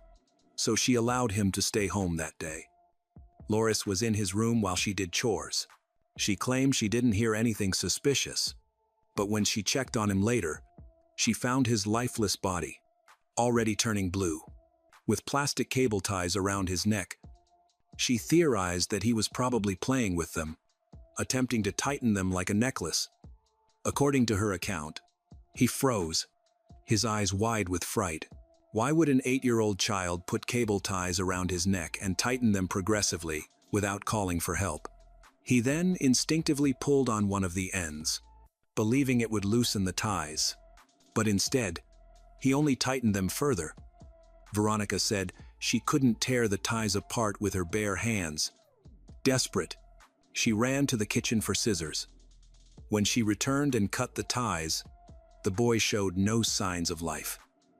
so she allowed him to stay home that day. Loris was in his room while she did chores. She claimed she didn't hear anything suspicious, but when she checked on him later, she found his lifeless body, already turning blue, with plastic cable ties around his neck. She theorized that he was probably playing with them, attempting to tighten them like a necklace. According to her account, he froze, his eyes wide with fright. Why would an 8-year-old child put cable ties around his neck and tighten them progressively without calling for help? He then instinctively pulled on one of the ends, believing it would loosen the ties. But instead, he only tightened them further. Veronica said she couldn't tear the ties apart with her bare hands. Desperate, she ran to the kitchen for scissors. When she returned and cut the ties, the boy showed no signs of life.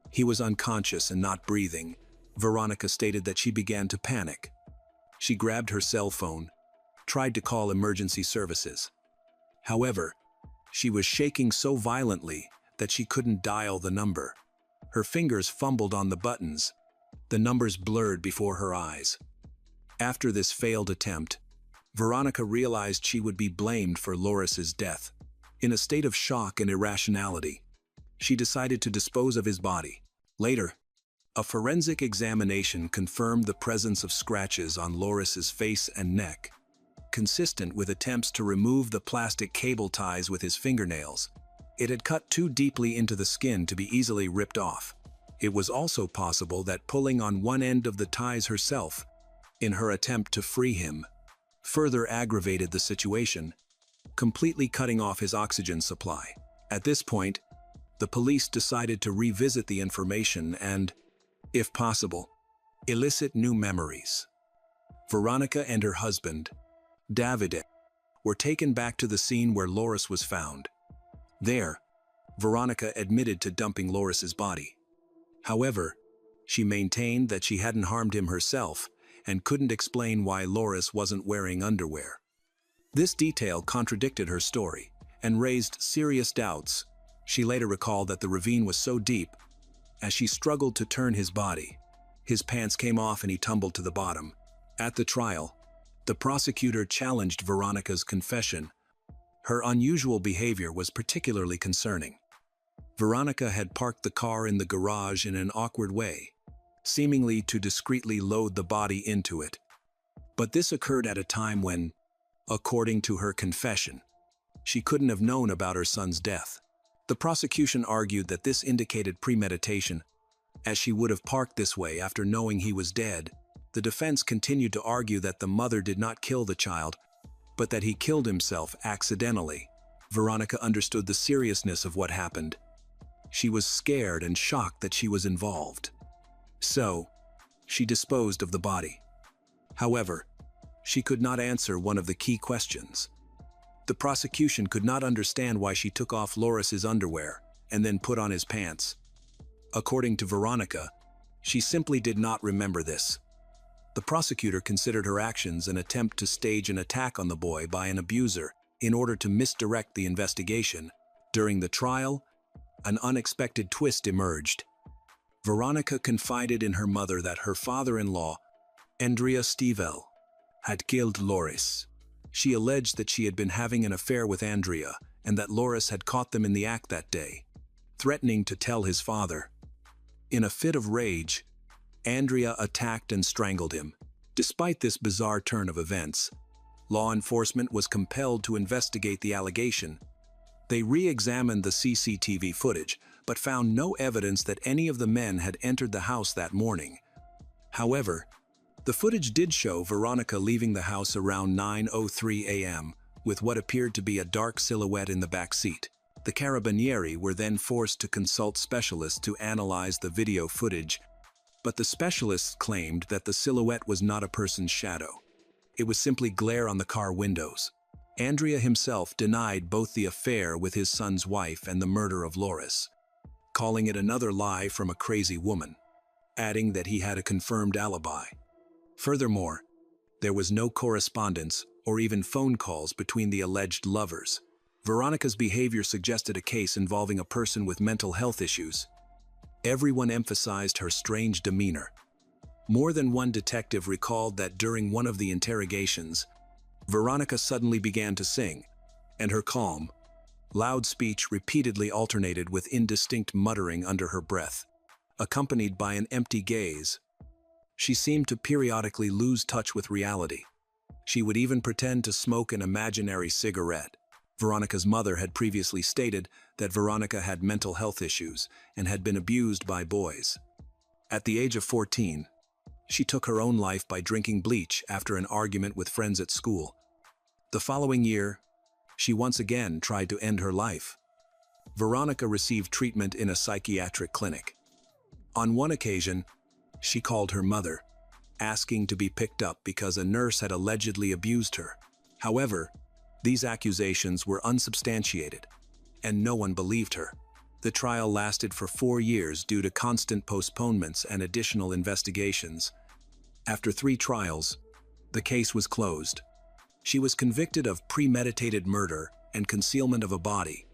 He was unconscious and not breathing. Veronica stated that she began to panic. She grabbed her cell phone, tried to call emergency services. However, she was shaking so violently that she couldn't dial the number. Her fingers fumbled on the buttons. The numbers blurred before her eyes. After this failed attempt, Veronica realized she would be blamed for Loris's death. In a state of shock and irrationality, she decided to dispose of his body. Later, a forensic examination confirmed the presence of scratches on Loris's face and neck, consistent with attempts to remove the plastic cable ties with his fingernails. It had cut too deeply into the skin to be easily ripped off. It was also possible that pulling on one end of the ties herself, in her attempt to free him, further aggravated the situation, completely cutting off his oxygen supply. At this point, the police decided to revisit the information and, if possible, elicit new memories. Veronica and her husband, Davide, were taken back to the scene where Loris was found. There, Veronica admitted to dumping Loris's body. However, she maintained that she hadn't harmed him herself and couldn't explain why Loris wasn't wearing underwear. This detail contradicted her story and raised serious doubts. She later recalled that the ravine was so deep, as she struggled to turn his body, his pants came off and he tumbled to the bottom. At the trial, the prosecutor challenged Veronica's confession. Her unusual behavior was particularly concerning. Veronica had parked the car in the garage in an awkward way, seemingly to discreetly load the body into it. But this occurred at a time when, according to her confession, she couldn't have known about her son's death. The prosecution argued that this indicated premeditation, as she would have parked this way after knowing he was dead. The defense continued to argue that the mother did not kill the child, but that he killed himself accidentally. Veronica understood the seriousness of what happened. She was scared and shocked that she was involved. So, she disposed of the body. However, she could not answer one of the key questions. The prosecution could not understand why she took off Loris's underwear and then put on his pants. According to Veronica, she simply did not remember this. The prosecutor considered her actions an attempt to stage an attack on the boy by an abuser in order to misdirect the investigation. During the trial, an unexpected twist emerged. Veronica confided in her mother that her father-in-law, Andrea Stivel, had killed Loris. She alleged that she had been having an affair with Andrea and that Loris had caught them in the act that day, threatening to tell his father. In a fit of rage, Andrea attacked and strangled him. Despite this bizarre turn of events, law enforcement was compelled to investigate the allegation. They re-examined the CCTV footage, but found no evidence that any of the men had entered the house that morning. However, the footage did show Veronica leaving the house around 9:03 a.m., with what appeared to be a dark silhouette in the back seat. The Carabinieri were then forced to consult specialists to analyze the video footage, but the specialists claimed that the silhouette was not a person's shadow. It was simply glare on the car windows. Andrea himself denied both the affair with his son's wife and the murder of Loris, calling it another lie from a crazy woman, adding that he had a confirmed alibi. Furthermore, there was no correspondence or even phone calls between the alleged lovers. Veronica's behavior suggested a case involving a person with mental health issues. Everyone emphasized her strange demeanor. More than one detective recalled that during one of the interrogations, Veronica suddenly began to sing, and her calm, loud speech repeatedly alternated with indistinct muttering under her breath, accompanied by an empty gaze. She seemed to periodically lose touch with reality. She would even pretend to smoke an imaginary cigarette. Veronica's mother had previously stated that Veronica had mental health issues and had been abused by boys. At the age of 14, she took her own life by drinking bleach after an argument with friends at school. The following year, she once again tried to end her life. Veronica received treatment in a psychiatric clinic. On one occasion, she called her mother, asking to be picked up because a nurse had allegedly abused her. However, these accusations were unsubstantiated, and no one believed her. The trial lasted for 4 years due to constant postponements and additional investigations. After 3 trials, the case was closed. She was convicted of premeditated murder and concealment of a body.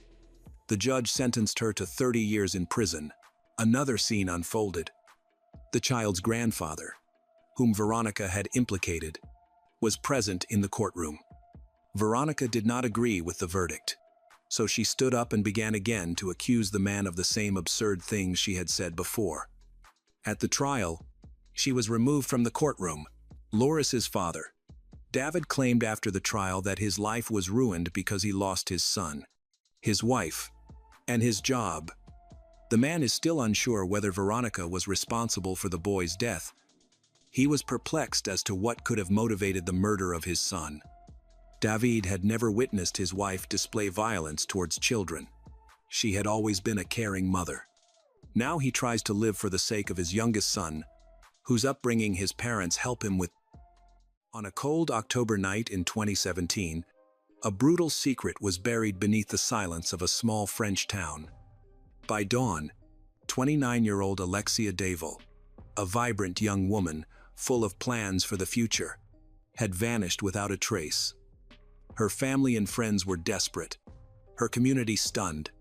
The judge sentenced her to 30 years in prison. Another scene unfolded. The child's grandfather, whom Veronica had implicated, was present in the courtroom. Veronica did not agree with the verdict, so she stood up and began again to accuse the man of the same absurd things she had said before. At the trial, she was removed from the courtroom. Loris's father, David, claimed after the trial that his life was ruined because he lost his son, his wife, and his job. The man is still unsure whether Veronica was responsible for the boy's death. He was perplexed as to what could have motivated the murder of his son. David had never witnessed his wife display violence towards children. She had always been a caring mother. Now he tries to live for the sake of his youngest son, whose upbringing his parents help him with. On a cold October night in 2017, a brutal secret was buried beneath the silence of a small French town. By dawn, 29-year-old Alexia Daval, a vibrant young woman full of plans for the future, had vanished without a trace. Her family and friends were desperate, her community stunned.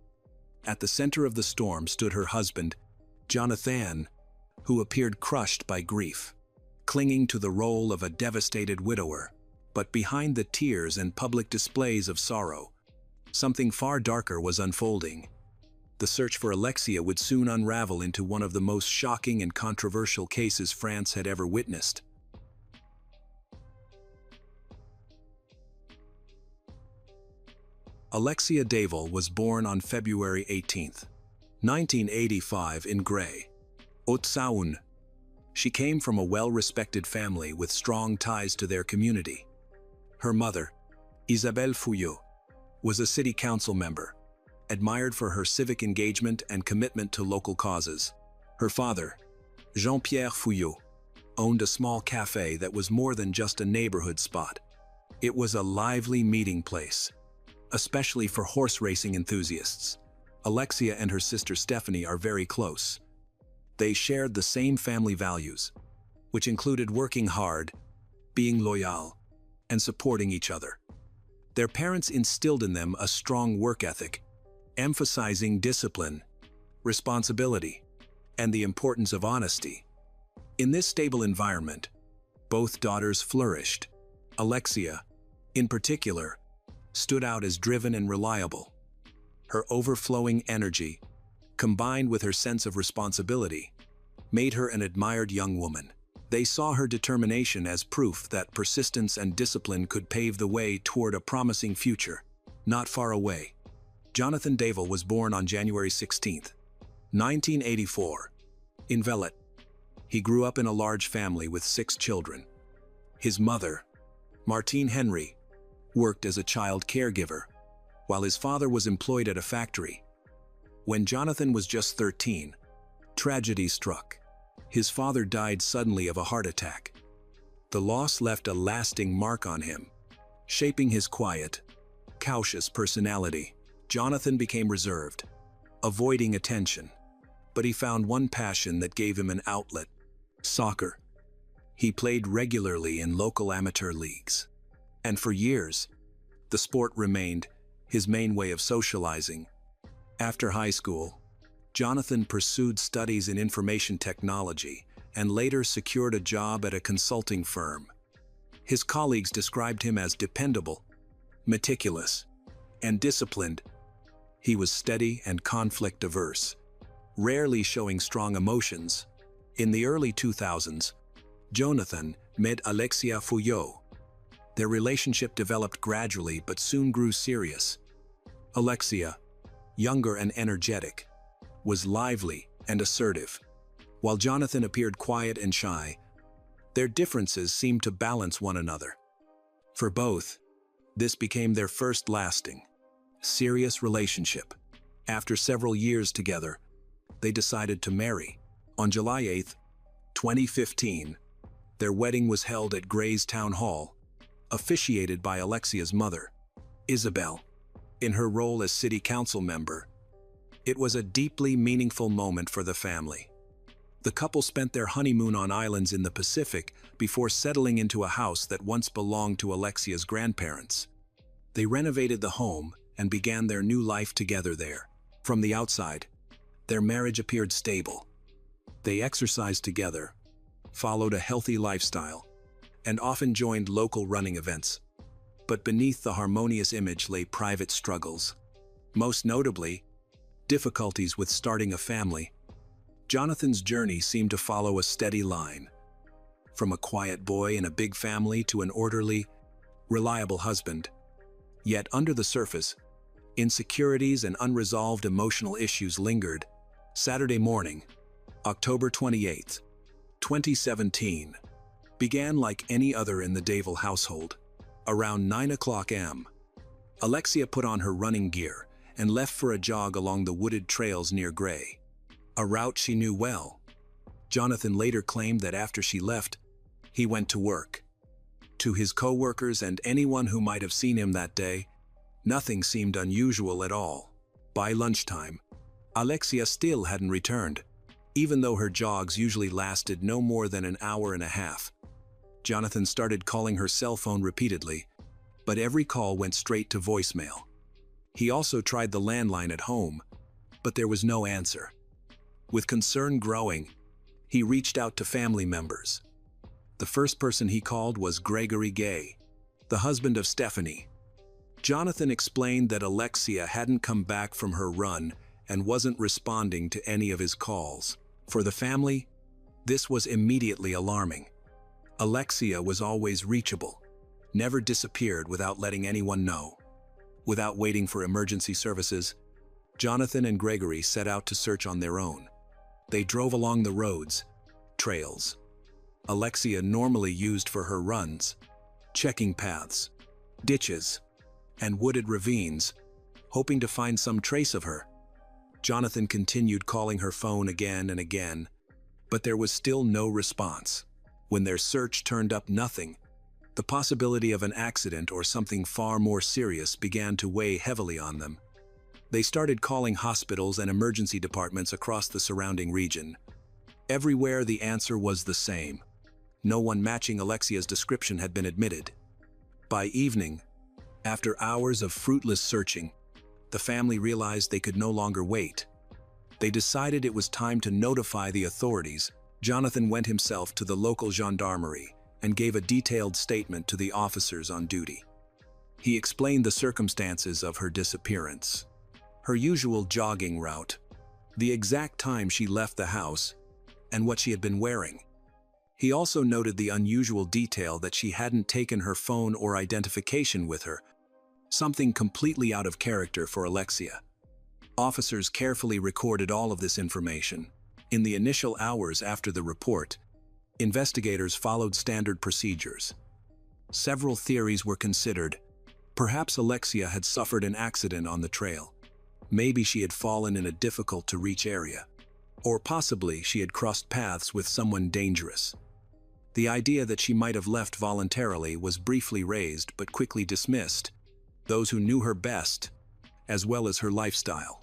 At the center of the storm stood her husband, Jonathan, who appeared crushed by grief, clinging to the role of a devastated widower. But behind the tears and public displays of sorrow, something far darker was unfolding. The search for Alexia would soon unravel into one of the most shocking and controversial cases France had ever witnessed. Alexia Daval was born on February 18, 1985 in Gray, Haute-Saône. She came from a well-respected family with strong ties to their community. Her mother, Isabelle Fouillot, was a city council member, admired for her civic engagement and commitment to local causes. Her father, Jean-Pierre Fouillot, owned a small cafe that was more than just a neighborhood spot. It was a lively meeting place, especially for horse racing enthusiasts. Alexia and her sister Stephanie are very close. They shared the same family values, which included working hard, being loyal, and supporting each other. Their parents instilled in them a strong work ethic, emphasizing discipline, responsibility, and the importance of honesty. In this stable environment, both daughters flourished. Alexia, in particular, stood out as driven and reliable. Her overflowing energy, combined with her sense of responsibility, made her an admired young woman. They saw her determination as proof that persistence and discipline could pave the way toward a promising future. Not far away, Jonathan Dávalos was born on January 16, 1984, in Vellet. He grew up in a large family with 6 children. His mother, Martine Henry, worked as a child caregiver, while his father was employed at a factory. When Jonathan was just 13, tragedy struck. His father died suddenly of a heart attack. The loss left a lasting mark on him, shaping his quiet, cautious personality. Jonathan became reserved, avoiding attention, but he found one passion that gave him an outlet: soccer. He played regularly in local amateur leagues, and for years, the sport remained his main way of socializing. After high school, Jonathan pursued studies in information technology and later secured a job at a consulting firm. His colleagues described him as dependable, meticulous, and disciplined. He was steady and conflict-averse, rarely showing strong emotions. In the early 2000s, Jonathan met Alexia Fouillot. Their relationship developed gradually but soon grew serious. Alexia, younger and energetic, was lively and assertive, while Jonathan appeared quiet and shy. Their differences seemed to balance one another. For both, this became their first lasting, serious relationship. After several years together, they decided to marry. On July 8, 2015, their wedding was held at Gray's Town Hall, officiated by Alexia's mother, Isabel, in her role as city council member. It was a deeply meaningful moment for the family. The couple spent their honeymoon on islands in the Pacific before settling into a house that once belonged to Alexia's grandparents. They renovated the home and began their new life together there. From the outside, their marriage appeared stable. They exercised together, followed a healthy lifestyle, and often joined local running events. But beneath the harmonious image lay private struggles. Most notably, difficulties with starting a family. Jonathan's journey seemed to follow a steady line. From a quiet boy in a big family to an orderly, reliable husband. Yet under the surface, insecurities and unresolved emotional issues lingered. Saturday morning, October 28, 2017, began like any other in the Dávalos household. Around 9 o'clock a.m., Alexia put on her running gear and left for a jog along the wooded trails near Gray, a route she knew well. Jonathan later claimed that after she left, he went to work. To his co-workers and anyone who might have seen him that day, nothing seemed unusual at all. By lunchtime, Alexia still hadn't returned, even though her jogs usually lasted no more than an hour and a half. Jonathan started calling her cell phone repeatedly, but every call went straight to voicemail. He also tried the landline at home, but there was no answer. With concern growing, he reached out to family members. The first person he called was Gregory Gay, the husband of Stephanie. Jonathan explained that Alexia hadn't come back from her run and wasn't responding to any of his calls. For the family, this was immediately alarming. Alexia was always reachable, never disappeared without letting anyone know. Without waiting for emergency services, Jonathan and Gregory set out to search on their own. They drove along the roads, trails Alexia normally used for her runs, checking paths, ditches, and wooded ravines, hoping to find some trace of her. Jonathan continued calling her phone again and again, but there was still no response. When their search turned up nothing, the possibility of an accident or something far more serious began to weigh heavily on them. They started calling hospitals and emergency departments across the surrounding region. Everywhere the answer was the same. No one matching Alexia's description had been admitted. By evening, after hours of fruitless searching, the family realized they could no longer wait. They decided it was time to notify the authorities. Jonathan went himself to the local gendarmerie and gave a detailed statement to the officers on duty. He explained the circumstances of her disappearance, her usual jogging route, the exact time she left the house, and what she had been wearing. He also noted the unusual detail that she hadn't taken her phone or identification with her, something completely out of character for Alexia. Officers carefully recorded all of this information. In the initial hours after the report, investigators followed standard procedures. Several theories were considered. Perhaps Alexia had suffered an accident on the trail. Maybe she had fallen in a difficult-to-reach area. Or possibly she had crossed paths with someone dangerous. The idea that she might have left voluntarily was briefly raised but quickly dismissed. Those who knew her best, as well as her lifestyle,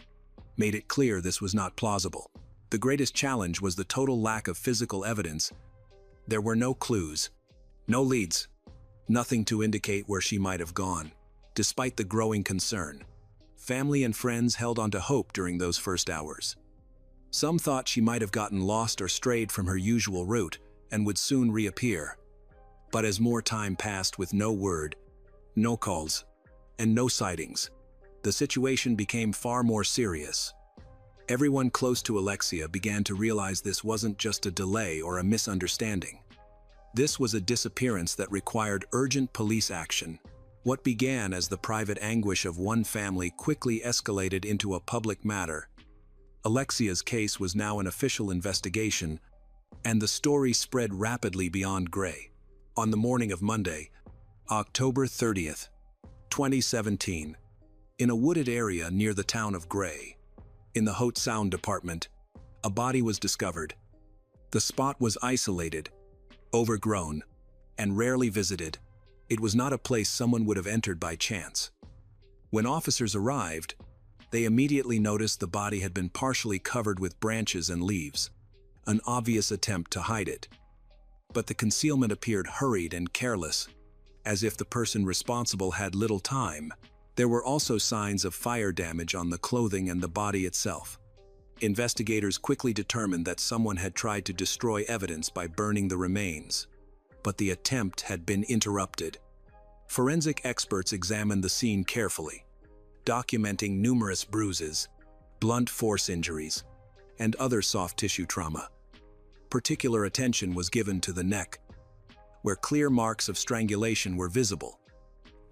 made it clear this was not plausible. The greatest challenge was the total lack of physical evidence. There were no clues, no leads, nothing to indicate where she might have gone. Despite the growing concern, family and friends held on to hope during those first hours. Some thought she might have gotten lost or strayed from her usual route and would soon reappear. But as more time passed with no word, no calls, and no sightings, the situation became far more serious. Everyone close to Alexia began to realize this wasn't just a delay or a misunderstanding. This was a disappearance that required urgent police action. What began as the private anguish of one family quickly escalated into a public matter. Alexia's case was now an official investigation, and the story spread rapidly beyond Gray. On the morning of Monday, October 30th, 2017, in a wooded area near the town of Gray, in the Haute Sound department, a body was discovered. The spot was isolated, overgrown, and rarely visited. It was not a place someone would have entered by chance. When officers arrived, they immediately noticed the body had been partially covered with branches and leaves, an obvious attempt to hide it. But the concealment appeared hurried and careless, as if the person responsible had little time. There were also signs of fire damage on the clothing and the body itself. Investigators quickly determined that someone had tried to destroy evidence by burning the remains, but the attempt had been interrupted. Forensic experts examined the scene carefully, documenting numerous bruises, blunt force injuries, and other soft tissue trauma. Particular attention was given to the neck, where clear marks of strangulation were visible.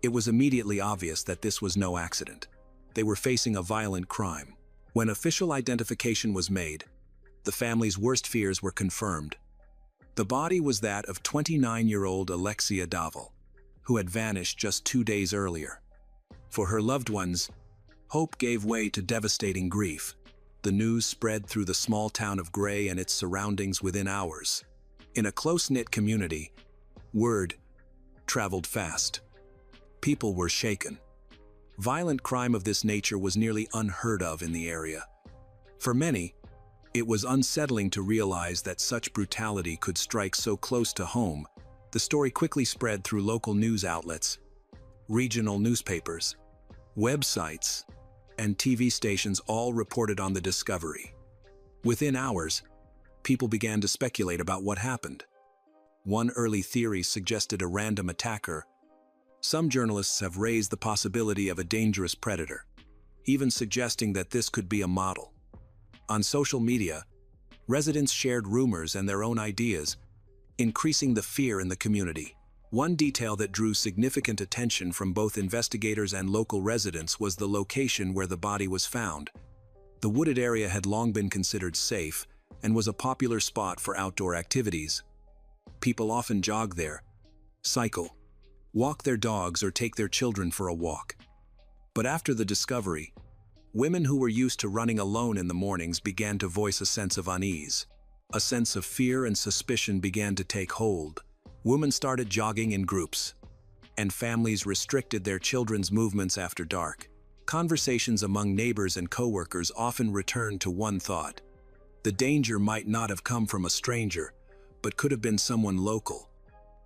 It was immediately obvious that this was no accident. They were facing a violent crime. When official identification was made, the family's worst fears were confirmed. The body was that of 29-year-old Alexia Dávalos, who had vanished just 2 days earlier. For her loved ones, hope gave way to devastating grief. The news spread through the small town of Gray and its surroundings within hours. In a close-knit community, word traveled fast. People were shaken. Violent crime of this nature was nearly unheard of in the area. For many, it was unsettling to realize that such brutality could strike so close to home. The story quickly spread through local news outlets, regional newspapers, websites, and TV stations all reported on the discovery. Within hours, people began to speculate about what happened. One early theory suggested a random attacker. Some journalists have raised the possibility of a dangerous predator, even suggesting that this could be a model. On social media, residents shared rumors and their own ideas, increasing the fear in the community. One detail that drew significant attention from both investigators and local residents was the location where the body was found. The wooded area had long been considered safe and was a popular spot for outdoor activities. People often jog there, cycle, walk their dogs, or take their children for a walk. But after the discovery, women who were used to running alone in the mornings began to voice a sense of unease. A sense of fear and suspicion began to take hold. Women started jogging in groups, and families restricted their children's movements after dark. Conversations among neighbors and coworkers often returned to one thought. The danger might not have come from a stranger, but could have been someone local.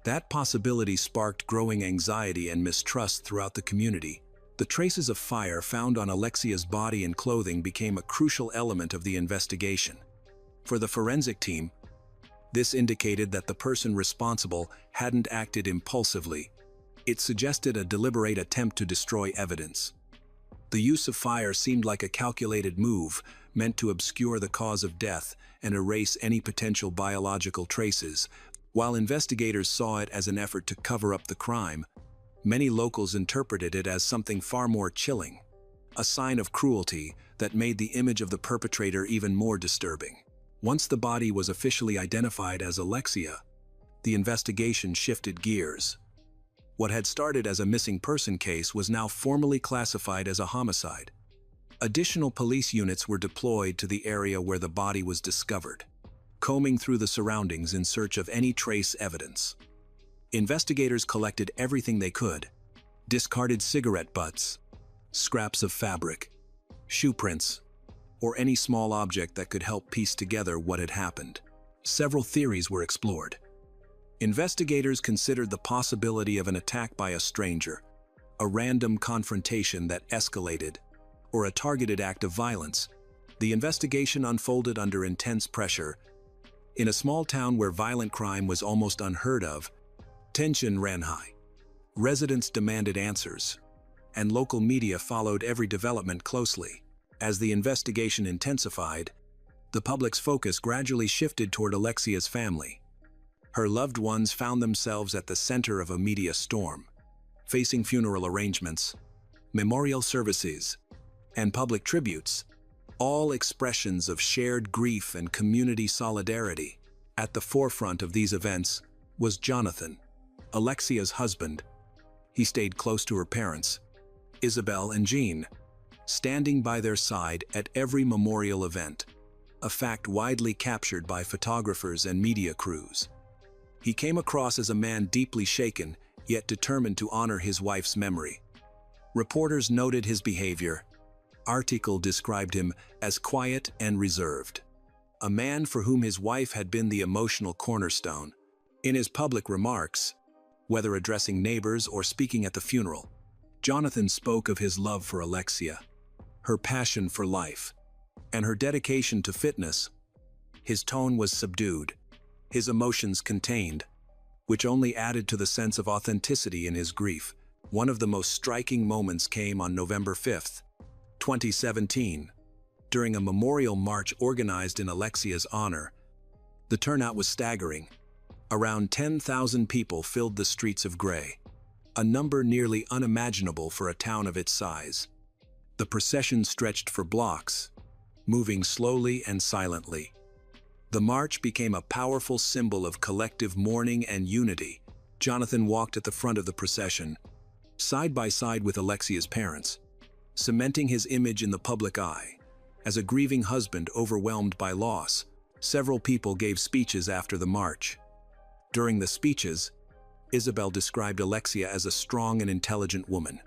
That possibility sparked growing anxiety and mistrust throughout the community. The traces of fire found on Alexia's body and clothing became a crucial element of the investigation. For the forensic team, this indicated that the person responsible hadn't acted impulsively. It suggested a deliberate attempt to destroy evidence. The use of fire seemed like a calculated move, meant to obscure the cause of death and erase any potential biological traces. While investigators saw it as an effort to cover up the crime, many locals interpreted it as something far more chilling, a sign of cruelty that made the image of the perpetrator even more disturbing. Once the body was officially identified as Alexia, the investigation shifted gears. What had started as a missing person case was now formally classified as a homicide. Additional police units were deployed to the area where the body was discovered, combing through the surroundings in search of any trace evidence. Investigators collected everything they could: discarded cigarette butts, scraps of fabric, shoe prints, or any small object that could help piece together what had happened. Several theories were explored. Investigators considered the possibility of an attack by a stranger, a random confrontation that escalated, or a targeted act of violence. The investigation unfolded under intense pressure. In a small town where violent crime was almost unheard of, tension ran high. Residents demanded answers, and local media followed every development closely. As the investigation intensified, the public's focus gradually shifted toward Alexia's family. Her loved ones found themselves at the center of a media storm, facing funeral arrangements, memorial services, and public tributes, all expressions of shared grief and community solidarity. At the forefront of these events was Jonathan, Alexia's husband. He stayed close to her parents, Isabel and Jean, standing by their side at every memorial event, a fact widely captured by photographers and media crews. He came across as a man deeply shaken, yet determined to honor his wife's memory. Reporters noted his behavior. Article described him as quiet and reserved, a man for whom his wife had been the emotional cornerstone. In his public remarks, whether addressing neighbors or speaking at the funeral, Jonathan spoke of his love for Alexia, her passion for life, and her dedication to fitness. His tone was subdued, his emotions contained, which only added to the sense of authenticity in his grief. One of the most striking moments came on November 5, 2017, during a memorial march organized in Alexia's honor. The turnout was staggering. Around 10,000 people filled the streets of Gray, a number nearly unimaginable for a town of its size. The procession stretched for blocks, moving slowly and silently. The march became a powerful symbol of collective mourning and unity. Jonathan walked at the front of the procession, side by side with Alexia's parents, cementing his image in the public eye. As a grieving husband overwhelmed by loss, several people gave speeches after the march. During the speeches, Isabel described Alexia as a strong and intelligent woman.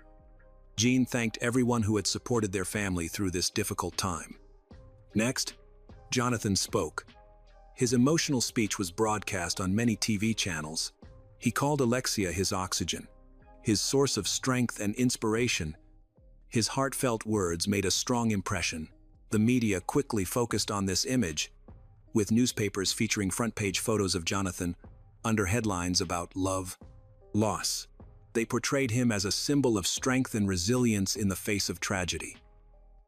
Jean thanked everyone who had supported their family through this difficult time. Next, Jonathan spoke. His emotional speech was broadcast on many TV channels. He called Alexia his oxygen, his source of strength and inspiration. His heartfelt words made a strong impression. The media quickly focused on this image, with newspapers featuring front-page photos of Jonathan under headlines about love, loss. They portrayed him as a symbol of strength and resilience in the face of tragedy.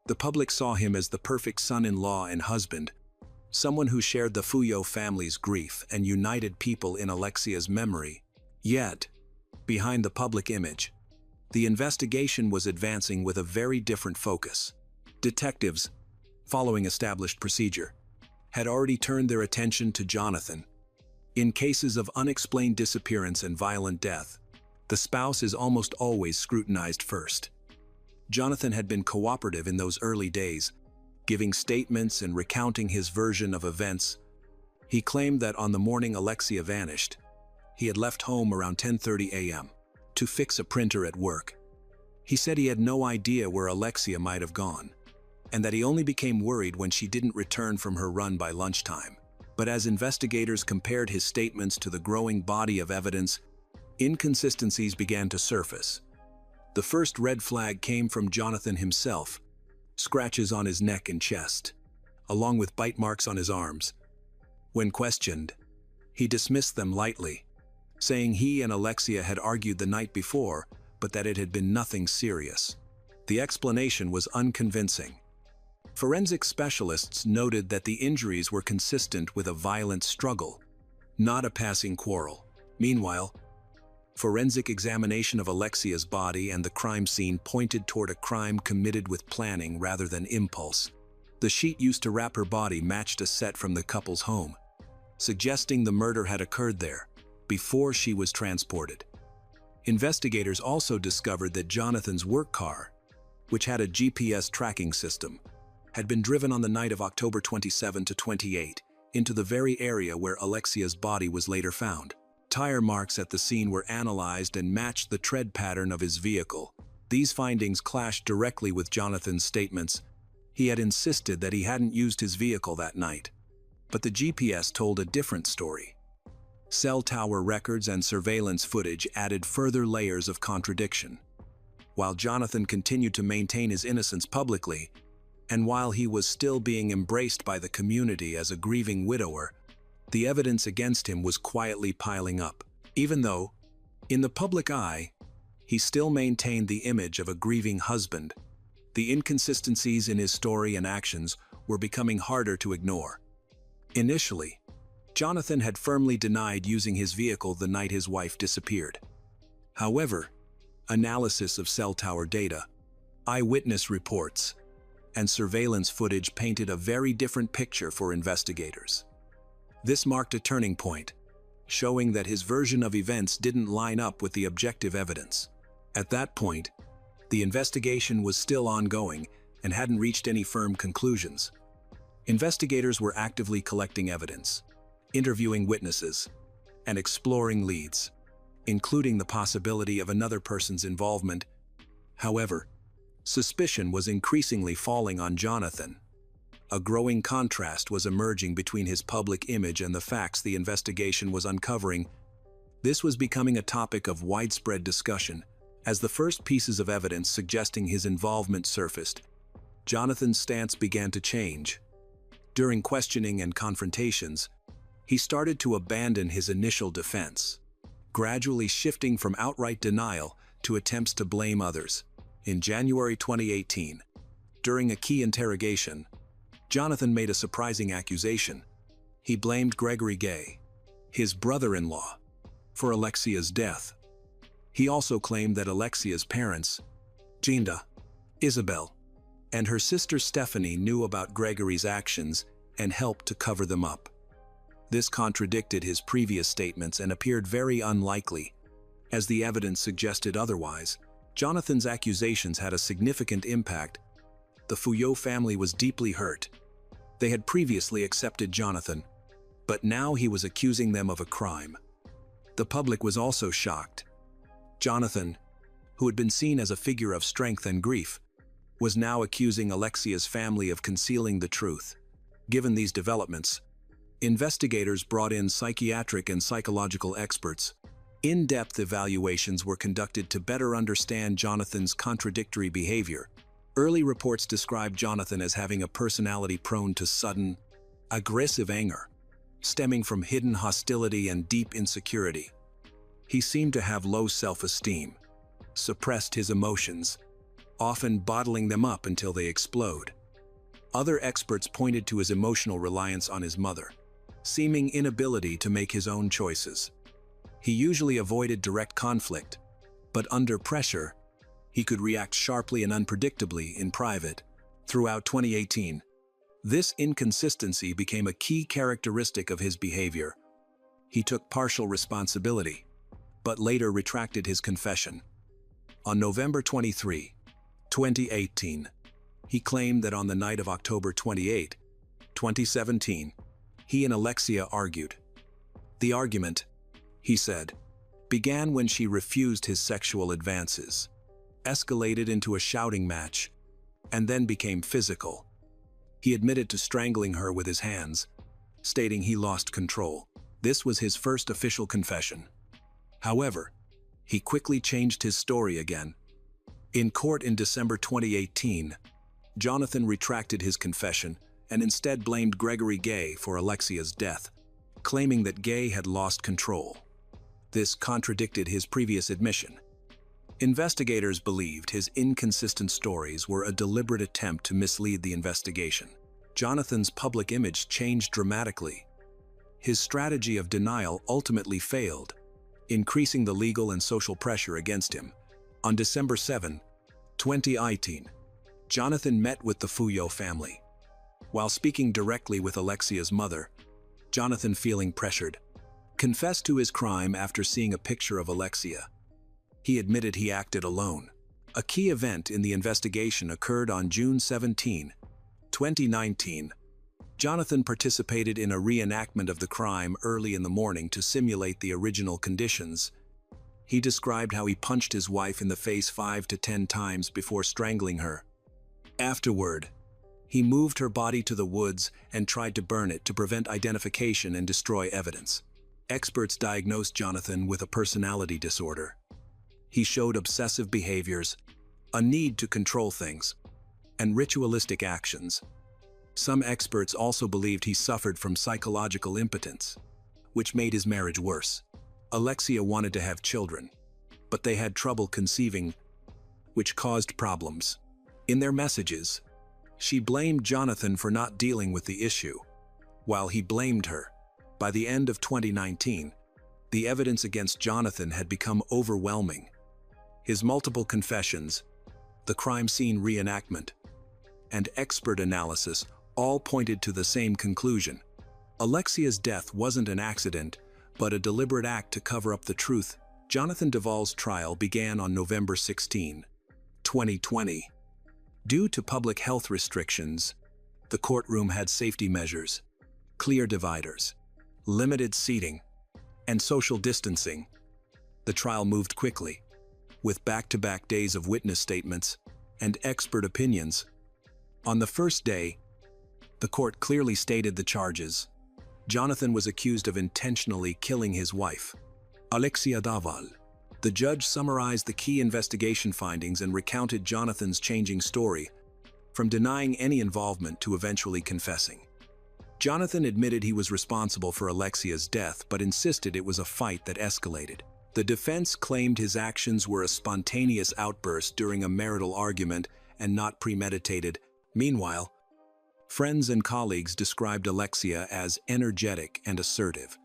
The public saw him as the perfect son-in-law and husband, someone who shared the Fuyo family's grief and united people in Alexia's memory. Yet, behind the public image, the investigation was advancing with a very different focus. Detectives, following established procedure, had already turned their attention to Jonathan. In cases of unexplained disappearance and violent death, the spouse is almost always scrutinized first. Jonathan had been cooperative in those early days, giving statements and recounting his version of events. He claimed that on the morning Alexia vanished, he had left home around 10:30 a.m. to fix a printer at work. He said he had no idea where Alexia might have gone, and that he only became worried when she didn't return from her run by lunchtime. But as investigators compared his statements to the growing body of evidence, inconsistencies began to surface. The first red flag came from Jonathan himself: scratches on his neck and chest, along with bite marks on his arms. When questioned, he dismissed them lightly, saying he and Alexia had argued the night before, but that it had been nothing serious. The explanation was unconvincing. Forensic specialists noted that the injuries were consistent with a violent struggle, not a passing quarrel. Meanwhile, forensic examination of Alexia's body and the crime scene pointed toward a crime committed with planning rather than impulse. The sheet used to wrap her body matched a set from the couple's home, suggesting the murder had occurred there, before she was transported. Investigators also discovered that Jonathan's work car, which had a GPS tracking system, had been driven on the night of October 27 to 28 into the very area where Alexia's body was later found. Tire marks at the scene were analyzed and matched the tread pattern of his vehicle. These findings clashed directly with Jonathan's statements. He had insisted that he hadn't used his vehicle that night. But the GPS told a different story. Cell tower records and surveillance footage added further layers of contradiction. While Jonathan continued to maintain his innocence publicly, and while he was still being embraced by the community as a grieving widower, the evidence against him was quietly piling up. Even though, in the public eye, he still maintained the image of a grieving husband, the inconsistencies in his story and actions were becoming harder to ignore. Initially, Jonathan had firmly denied using his vehicle the night his wife disappeared. However, analysis of cell tower data, eyewitness reports, and surveillance footage painted a very different picture for investigators. This marked a turning point, showing that his version of events didn't line up with the objective evidence. At that point, the investigation was still ongoing and hadn't reached any firm conclusions. Investigators were actively collecting evidence, interviewing witnesses, and exploring leads, including the possibility of another person's involvement. However, suspicion was increasingly falling on Jonathan. A growing contrast was emerging between his public image and the facts the investigation was uncovering. This was becoming a topic of widespread discussion. As the first pieces of evidence suggesting his involvement surfaced, Jonathan's stance began to change. During questioning and confrontations, he started to abandon his initial defense, gradually shifting from outright denial to attempts to blame others. In January 2018, during a key interrogation, Jonathan made a surprising accusation. He blamed Gregory Gay, his brother-in-law, for Alexia's death. He also claimed that Alexia's parents, Gina, Isabel, and her sister Stephanie knew about Gregory's actions and helped to cover them up. This contradicted his previous statements and appeared very unlikely, as the evidence suggested otherwise. Jonathan's accusations had a significant impact. The Fouillot family was deeply hurt. They had previously accepted Jonathan, but now he was accusing them of a crime. The public was also shocked. Jonathan, who had been seen as a figure of strength and grief, was now accusing Alexia's family of concealing the truth. Given these developments, investigators brought in psychiatric and psychological experts. In-depth evaluations were conducted to better understand Jonathan's contradictory behavior. Early reports described Jonathan as having a personality prone to sudden, aggressive anger, stemming from hidden hostility and deep insecurity. He seemed to have low self-esteem, suppressed his emotions, often bottling them up until they explode. Other experts pointed to his emotional reliance on his mother, seeming inability to make his own choices. He usually avoided direct conflict, but under pressure, he could react sharply and unpredictably in private. Throughout 2018, this inconsistency became a key characteristic of his behavior. He took partial responsibility, but later retracted his confession. On November 23, 2018, he claimed that on the night of October 28, 2017, he and Alexia argued. The argument, he said, began when she refused his sexual advances, escalated into a shouting match, and then became physical. He admitted to strangling her with his hands, stating he lost control. This was his first official confession. However, he quickly changed his story again. In court in December 2018, Jonathan retracted his confession and instead blamed Gregory Gay for Alexia's death, claiming that Gay had lost control. This contradicted his previous admission. Investigators believed his inconsistent stories were a deliberate attempt to mislead the investigation. Jonathan's public image changed dramatically. His strategy of denial ultimately failed, increasing the legal and social pressure against him. On December 7, 2018, Jonathan met with the Fouillot family. While speaking directly with Alexia's mother, Jonathan, feeling pressured, confessed to his crime after seeing a picture of Alexia. He admitted he acted alone. A key event in the investigation occurred on June 17, 2019. Jonathan participated in a reenactment of the crime early in the morning to simulate the original conditions. He described how he punched his wife in the face 5 to 10 times before strangling her. Afterward, he moved her body to the woods and tried to burn it to prevent identification and destroy evidence. Experts diagnosed Jonathan with a personality disorder. He showed obsessive behaviors, a need to control things, and ritualistic actions. Some experts also believed he suffered from psychological impotence, which made his marriage worse. Alexia wanted to have children, but they had trouble conceiving, which caused problems. In their messages, she blamed Jonathan for not dealing with the issue, while he blamed her. By the end of 2019, the evidence against Jonathan had become overwhelming. His multiple confessions, the crime scene reenactment, and expert analysis all pointed to the same conclusion. Alexia's death wasn't an accident, but a deliberate act to cover up the truth. Jonathan Dávalos's trial began on November 16, 2020. Due to public health restrictions, the courtroom had safety measures, clear dividers, limited seating, and social distancing. The trial moved quickly, with back-to-back days of witness statements and expert opinions. On the first day, the court clearly stated the charges. Jonathan was accused of intentionally killing his wife, Alexia Dávalos. The judge summarized the key investigation findings and recounted Jonathan's changing story, from denying any involvement to eventually confessing. Jonathan admitted he was responsible for Alexia's death, but insisted it was a fight that escalated. The defense claimed his actions were a spontaneous outburst during a marital argument and not premeditated. Meanwhile, friends and colleagues described Alexia as energetic and assertive.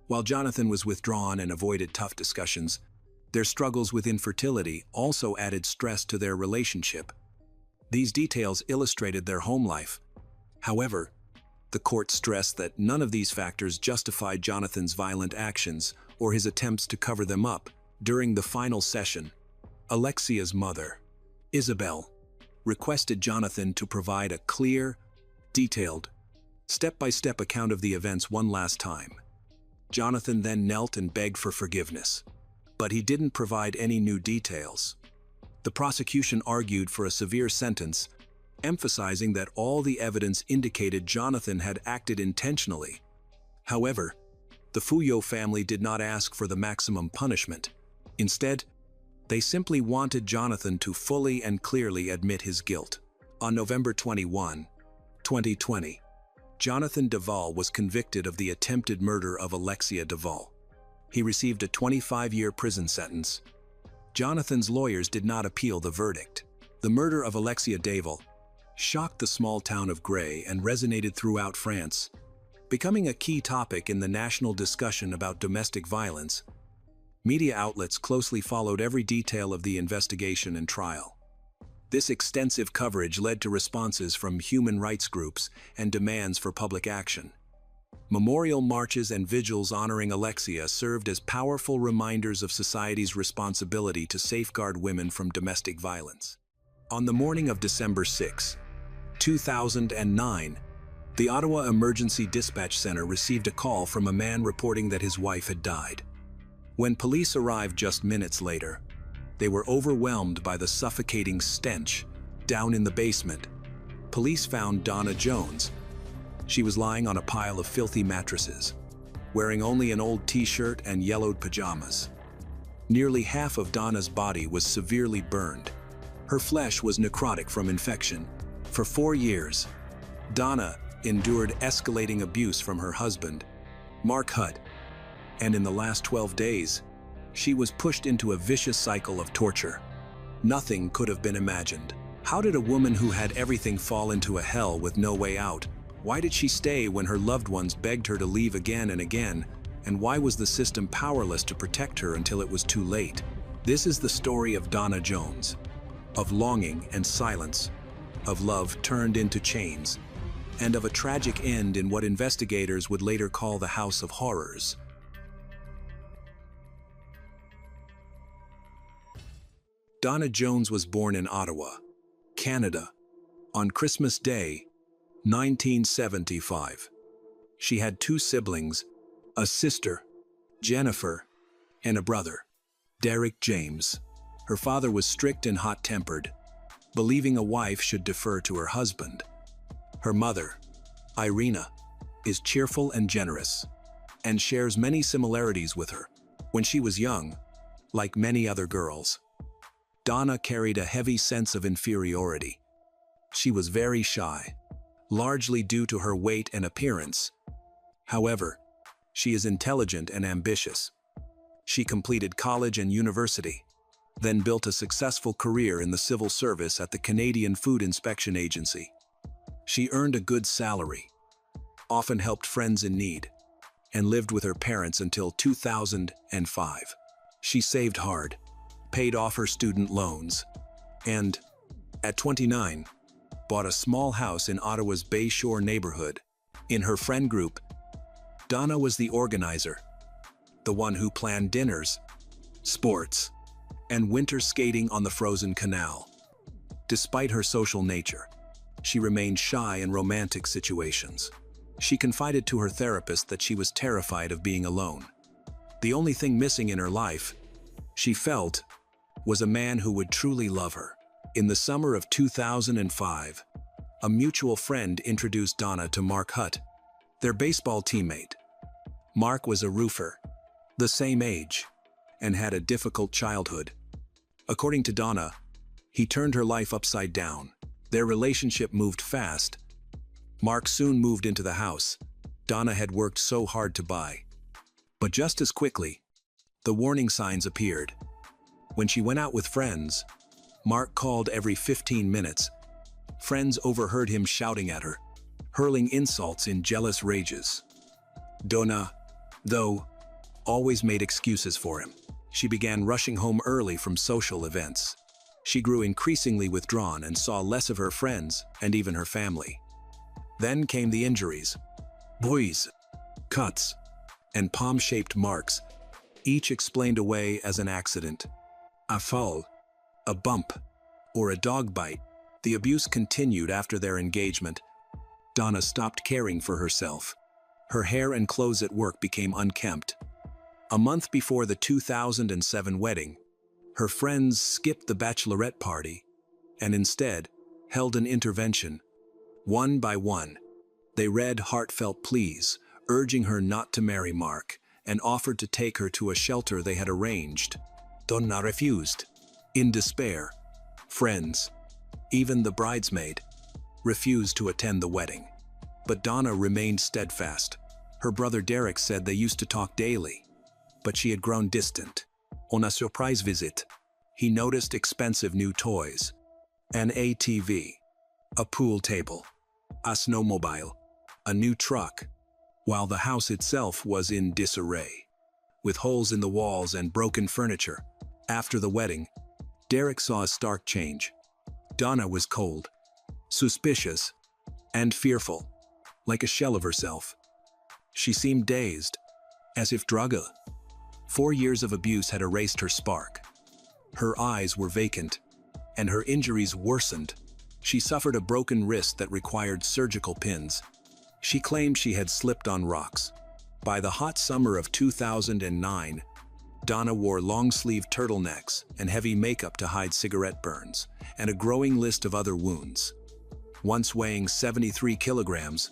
While Jonathan was withdrawn and avoided tough discussions, their struggles with infertility also added stress to their relationship. These details illustrated their home life. However, the court stressed that none of these factors justified Jonathan's violent actions or his attempts to cover them up. During the final session, Alexia's mother, Isabel, requested Jonathan to provide a clear, detailed, step-by-step account of the events one last time. Jonathan then knelt and begged for forgiveness, but he didn't provide any new details. The prosecution argued for a severe sentence, emphasizing that all the evidence indicated Jonathan had acted intentionally. However, the Fouillot family did not ask for the maximum punishment. Instead, they simply wanted Jonathan to fully and clearly admit his guilt. On November 21, 2020, Jonathan Dávalos was convicted of the attempted murder of Alexia Dávalos. He received a 25-year prison sentence. Jonathan's lawyers did not appeal the verdict. The murder of Alexia Dávalos shocked the small town of Gray and resonated throughout France, becoming a key topic in the national discussion about domestic violence. Media outlets closely followed every detail of the investigation and trial. This extensive coverage led to responses from human rights groups and demands for public action. Memorial marches and vigils honoring Alexia served as powerful reminders of society's responsibility to safeguard women from domestic violence. On the morning of December 6, 2009, the Ottawa Emergency Dispatch Center received a call from a man reporting that his wife had died. When police arrived just minutes later, they were overwhelmed by the suffocating stench. Down in the basement, police found Donna Jones. She was lying on a pile of filthy mattresses, wearing only an old t-shirt and yellowed pajamas. Nearly half of Donna's body was severely burned. Her flesh was necrotic from infection. For 4 years, Donna endured escalating abuse from her husband, Mark Hutt, and in the last 12 days, She was pushed into a vicious cycle of torture. Nothing could have been imagined. How did a woman who had everything fall into a hell with no way out? Why did she stay when her loved ones begged her to leave again and again? And why was the system powerless to protect her until it was too late? This is the story of Donna Jones, of longing and silence, of love turned into chains, and of a tragic end in what investigators would later call the House of Horrors. Donna Jones was born in Ottawa, Canada, on Christmas Day, 1975. She had two siblings, a sister, Jennifer, and a brother, Derek James. Her father was strict and hot-tempered, believing a wife should defer to her husband. Her mother, Irina, is cheerful and generous, and shares many similarities with her. When she was young, like many other girls, Donna carried a heavy sense of inferiority. She was very shy, largely due to her weight and appearance. However, she is intelligent and ambitious. She completed college and university, then built a successful career in the civil service at the Canadian Food Inspection Agency. She earned a good salary, often helped friends in need, and lived with her parents until 2005. She saved hard, paid off her student loans, and, at 29, bought a small house in Ottawa's Bayshore neighborhood. In her friend group, Donna was the organizer, the one who planned dinners, sports, and winter skating on the frozen canal. Despite her social nature, she remained shy in romantic situations. She confided to her therapist that she was terrified of being alone. The only thing missing in her life, she felt, was a man who would truly love her. In the summer of 2005, a mutual friend introduced Donna to Mark Hutt, their baseball teammate. Mark was a roofer, the same age, and had a difficult childhood. According to Donna, he turned her life upside down. Their relationship moved fast. Mark soon moved into the house Donna had worked so hard to buy. But just as quickly, the warning signs appeared. When she went out with friends, Mark called every 15 minutes. Friends overheard him shouting at her, hurling insults in jealous rages. Donna, though, always made excuses for him. She began rushing home early from social events. She grew increasingly withdrawn and saw less of her friends and even her family. Then came the injuries. Bruises, cuts, and palm-shaped marks, each explained away as an accident. A fall, a bump, or a dog bite. The abuse continued after their engagement. Donna stopped caring for herself. Her hair and clothes at work became unkempt. A month before the 2007 wedding, her friends skipped the bachelorette party and instead held an intervention. One by one, they read heartfelt pleas, urging her not to marry Mark, and offered to take her to a shelter they had arranged. Donna refused. In despair, friends, even the bridesmaid, refused to attend the wedding. But Donna remained steadfast. Her brother Derek said they used to talk daily, but she had grown distant. On a surprise visit, he noticed expensive new toys, an ATV, a pool table, a snowmobile, a new truck, while the house itself was in disarray, with holes in the walls and broken furniture. After the wedding, Derek saw a stark change. Donna was cold, suspicious, and fearful, like a shell of herself. She seemed dazed, as if drugged. 4 years of abuse had erased her spark. Her eyes were vacant, and her injuries worsened. She suffered a broken wrist that required surgical pins. She claimed she had slipped on rocks. By the hot summer of 2009, Donna wore long-sleeved turtlenecks and heavy makeup to hide cigarette burns, and a growing list of other wounds. Once weighing 73 kilograms,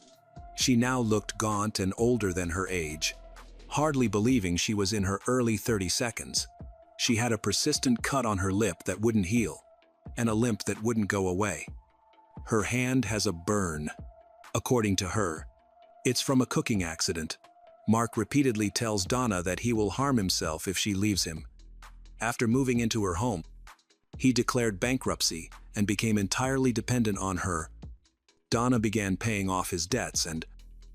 she now looked gaunt and older than her age, hardly believing she was in her early 30s. She had a persistent cut on her lip that wouldn't heal, and a limp that wouldn't go away. Her hand has a burn. According to her, it's from a cooking accident. Mark repeatedly tells Donna that he will harm himself if she leaves him, After moving into her home, he declared bankruptcy and became entirely dependent on her. Donna began paying off his debts and,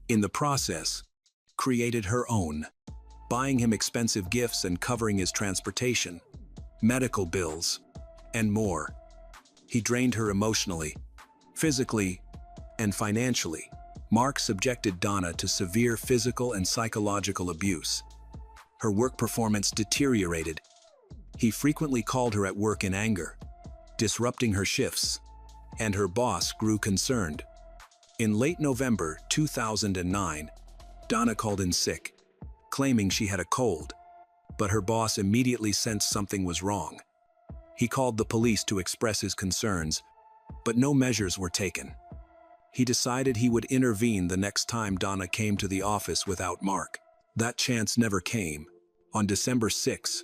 in the process, created her own, buying him expensive gifts and covering his transportation, medical bills, and more. He drained her emotionally, physically, and financially. Mark subjected Donna to severe physical and psychological abuse. Her work performance deteriorated. He frequently called her at work in anger, disrupting her shifts, and her boss grew concerned. In late November 2009, Donna called in sick, claiming she had a cold, but her boss immediately sensed something was wrong. He called the police to express his concerns, but no measures were taken. He decided he would intervene the next time Donna came to the office without Mark. That chance never came. On December 6,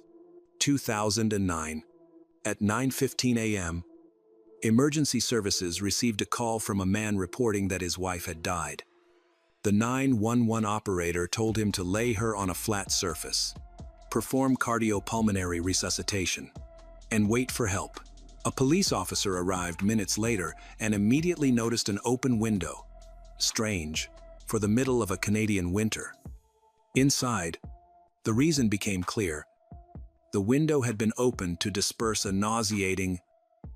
2009, at 9:15 a.m., emergency services received a call from a man reporting that his wife had died. The 911 operator told him to lay her on a flat surface, perform cardiopulmonary resuscitation, and wait for help. A police officer arrived minutes later and immediately noticed an open window. Strange, for the middle of a Canadian winter. Inside, the reason became clear. The window had been opened to disperse a nauseating,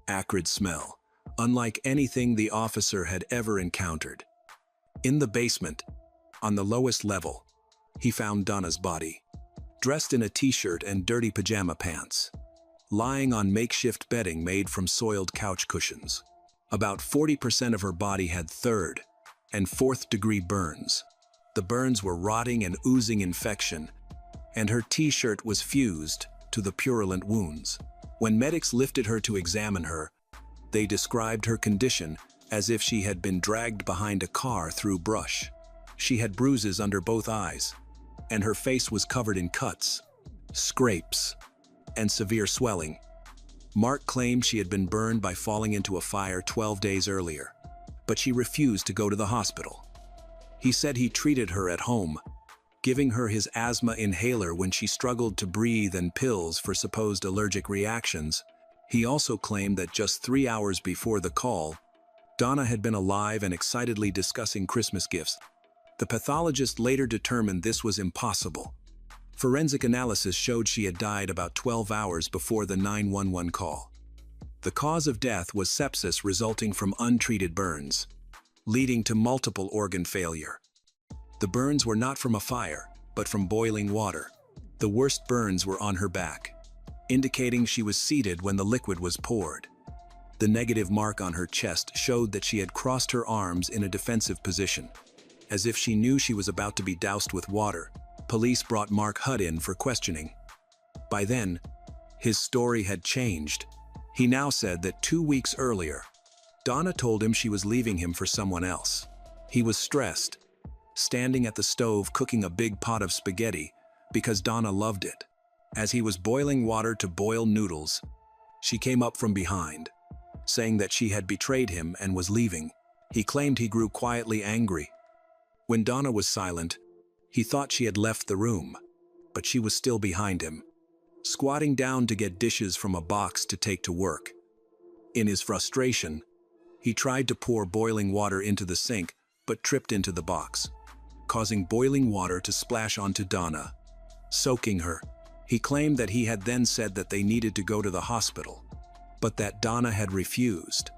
acrid smell, unlike anything the officer had ever encountered. In the basement, on the lowest level, he found Donna's body, dressed in a t-shirt and dirty pajama pants, lying on makeshift bedding made from soiled couch cushions. About 40% of her body had third and fourth degree burns. The burns were rotting and oozing infection, and her t-shirt was fused to the purulent wounds. When medics lifted her to examine her, they described her condition as if she had been dragged behind a car through brush. She had bruises under both eyes, and her face was covered in cuts, scrapes, and severe swelling. Mark claimed she had been burned by falling into a fire 12 days earlier, but she refused to go to the hospital. He said he treated her at home, giving her his asthma inhaler when she struggled to breathe and pills for supposed allergic reactions. He also claimed that just 3 hours before the call, Donna had been alive and excitedly discussing Christmas gifts. The pathologist later determined this was impossible. Forensic analysis showed she had died about 12 hours before the 911 call. The cause of death was sepsis resulting from untreated burns, leading to multiple organ failure. The burns were not from a fire, but from boiling water. The worst burns were on her back, indicating she was seated when the liquid was poured. The negative mark on her chest showed that she had crossed her arms in a defensive position, as if she knew she was about to be doused with water. Police brought Mark Hudd in for questioning. By then, his story had changed. He now said that 2 weeks earlier, Donna told him she was leaving him for someone else. He was stressed, standing at the stove cooking a big pot of spaghetti because Donna loved it. As he was boiling water to boil noodles, she came up from behind, saying that she had betrayed him and was leaving. He claimed he grew quietly angry. When Donna was silent, he thought she had left the room, but she was still behind him, squatting down to get dishes from a box to take to work. In his frustration, he tried to pour boiling water into the sink, but tripped into the box, causing boiling water to splash onto Donna, soaking her. He claimed that he had then said that they needed to go to the hospital, but that Donna had refused,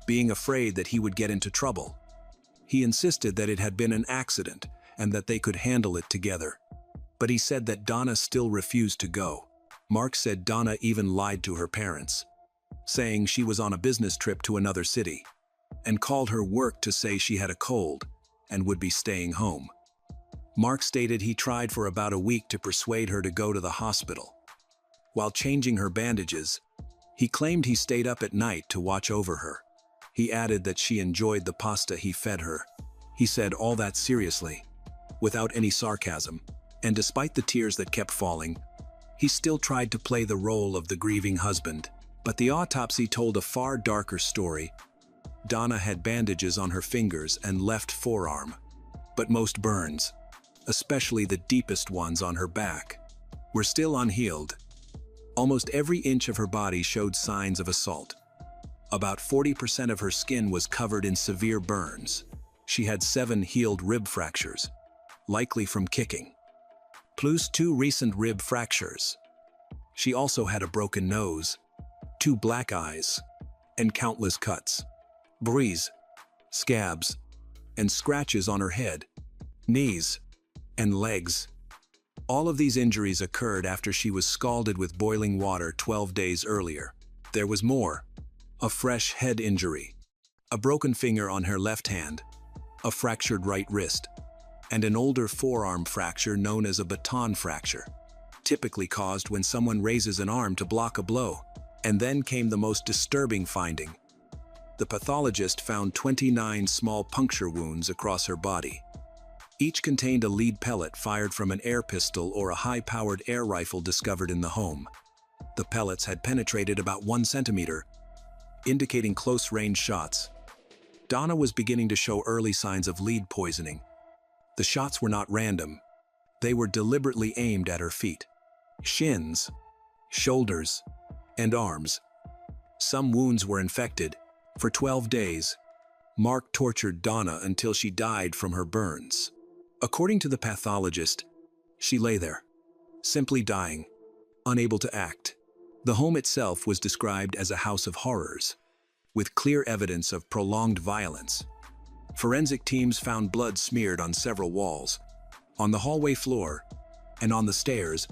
being afraid that he would get into trouble. He insisted that it had been an accident and that they could handle it together, but he said that Donna still refused to go. Mark said Donna even lied to her parents, saying she was on a business trip to another city, and called her work to say she had a cold and would be staying home. Mark stated he tried for about a week to persuade her to go to the hospital. While changing her bandages, he claimed he stayed up at night to watch over her. He added that she enjoyed the pasta he fed her. He said all that seriously, without any sarcasm, and despite the tears that kept falling, he still tried to play the role of the grieving husband. But the autopsy told a far darker story. Donna had bandages on her fingers and left forearm, but most burns, especially the deepest ones on her back, were still unhealed. Almost every inch of her body showed signs of assault. About 40% of her skin was covered in severe burns. She had 7 healed rib fractures, likely from kicking, plus 2 recent rib fractures. She also had a broken nose, 2 black eyes, and countless cuts, bruises, scabs, and scratches on her head, knees, and legs. All of these injuries occurred after she was scalded with boiling water 12 days earlier. There was more: a fresh head injury, a broken finger on her left hand, a fractured right wrist, and an older forearm fracture known as a baton fracture, typically caused when someone raises an arm to block a blow. And then came the most disturbing finding. The pathologist found 29 small puncture wounds across her body. Each contained a lead pellet fired from an air pistol or a high-powered air rifle discovered in the home. The pellets had penetrated about 1 centimeter, indicating close-range shots. Donna was beginning to show early signs of lead poisoning. The shots were not random. They were deliberately aimed at her feet, shins, shoulders, and arms. Some wounds were infected. For 12 days, Mark tortured Donna until she died from her burns. According to the pathologist, she lay there, simply dying, unable to act. The home itself was described as a house of horrors, with clear evidence of prolonged violence. Forensic teams found blood smeared on several walls, on the hallway floor, and on the stairs.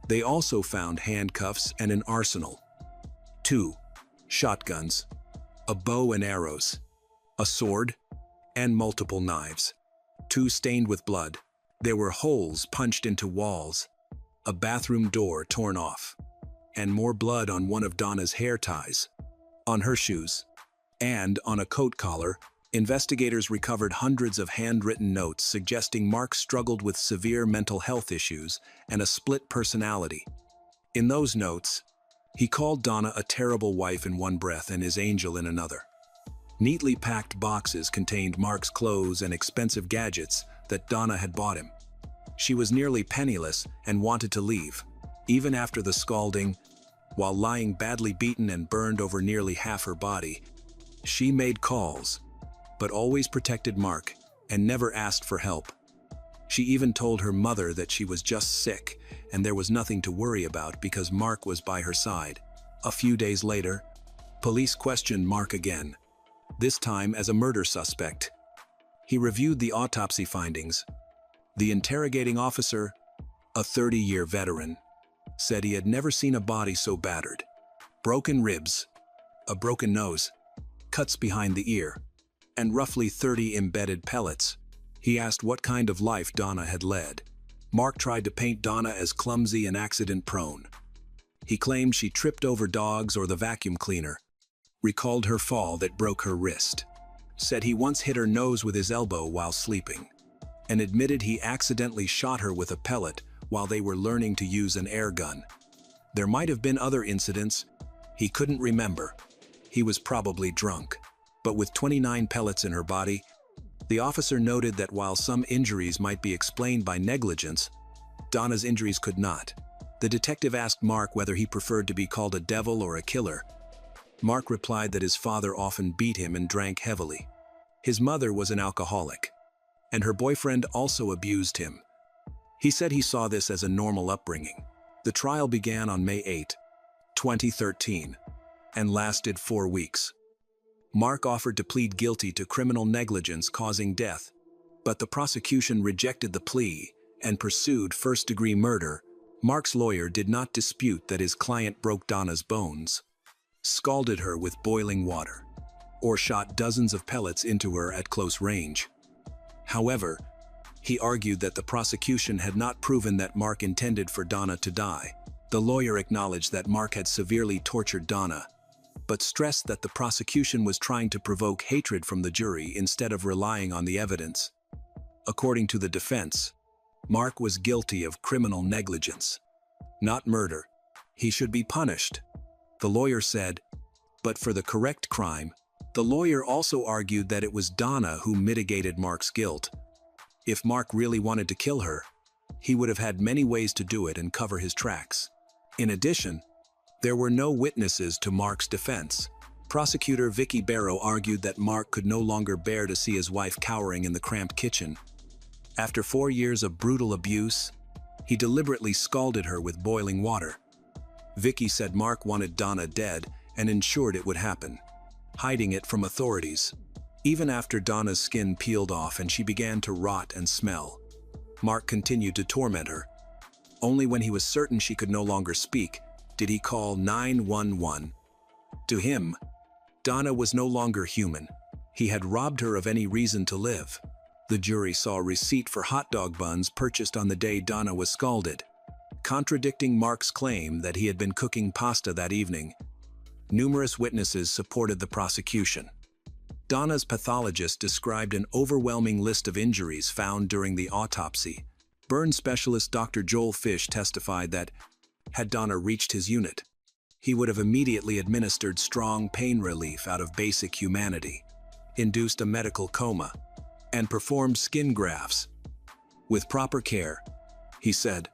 They also found handcuffs and an arsenal: 2 shotguns, a bow and arrows, a sword, and multiple knives, 2 stained with blood. There were holes punched into walls, a bathroom door torn off, and more blood on one of Donna's hair ties, on her shoes, and on a coat collar. Investigators recovered hundreds of handwritten notes suggesting Mark struggled with severe mental health issues and a split personality. In those notes, he called Donna a terrible wife in one breath and his angel in another. Neatly packed boxes contained Mark's clothes and expensive gadgets that Donna had bought him. She was nearly penniless and wanted to leave. Even after the scalding, while lying badly beaten and burned over nearly half her body, she made calls, but always protected Mark and never asked for help. She even told her mother that she was just sick and there was nothing to worry about because Mark was by her side. A few days later, police questioned Mark again, this time as a murder suspect. He reviewed the autopsy findings. The interrogating officer, a 30-year veteran, said he had never seen a body so battered. Broken ribs, a broken nose, cuts behind the ear, and roughly 30 embedded pellets. He asked what kind of life Donna had led. Mark tried to paint Donna as clumsy and accident-prone. He claimed she tripped over dogs or the vacuum cleaner, recalled her fall that broke her wrist, said he once hit her nose with his elbow while sleeping, and admitted he accidentally shot her with a pellet while they were learning to use an air gun. There might have been other incidents. He couldn't remember. He was probably drunk. But with 29 pellets in her body, the officer noted that while some injuries might be explained by negligence, Donna's injuries could not. The detective asked Mark whether he preferred to be called a devil or a killer. Mark replied that his father often beat him and drank heavily. His mother was an alcoholic, and her boyfriend also abused him. He said he saw this as a normal upbringing. The trial began on May 8, 2013, and lasted 4 weeks. Mark offered to plead guilty to criminal negligence causing death, but the prosecution rejected the plea and pursued first-degree murder. Mark's lawyer did not dispute that his client broke Donna's bones, scalded her with boiling water, or shot dozens of pellets into her at close range. However, he argued that the prosecution had not proven that Mark intended for Donna to die. The lawyer acknowledged that Mark had severely tortured Donna, but stressed that the prosecution was trying to provoke hatred from the jury instead of relying on the evidence. According to the defense, Mark was guilty of criminal negligence, not murder. He should be punished, the lawyer said, but for the correct crime. The lawyer also argued that it was Donna who mitigated Mark's guilt. If Mark really wanted to kill her, he would have had many ways to do it and cover his tracks. In addition, there were no witnesses to Mark's defense. Prosecutor Vicky Barrow argued that Mark could no longer bear to see his wife cowering in the cramped kitchen. After 4 years of brutal abuse, he deliberately scalded her with boiling water. Vicky said Mark wanted Donna dead and ensured it would happen, hiding it from authorities. Even after Donna's skin peeled off and she began to rot and smell, Mark continued to torment her. Only when he was certain she could no longer speak did he call 911. To him, Donna was no longer human. He had robbed her of any reason to live. The jury saw a receipt for hot dog buns purchased on the day Donna was scalded, contradicting Mark's claim that he had been cooking pasta that evening. Numerous witnesses supported the prosecution. Donna's pathologist described an overwhelming list of injuries found during the autopsy. Burn specialist Dr. Joel Fish testified that, had Donna reached his unit, he would have immediately administered strong pain relief out of basic humanity, induced a medical coma, and performed skin grafts. With proper care, he said,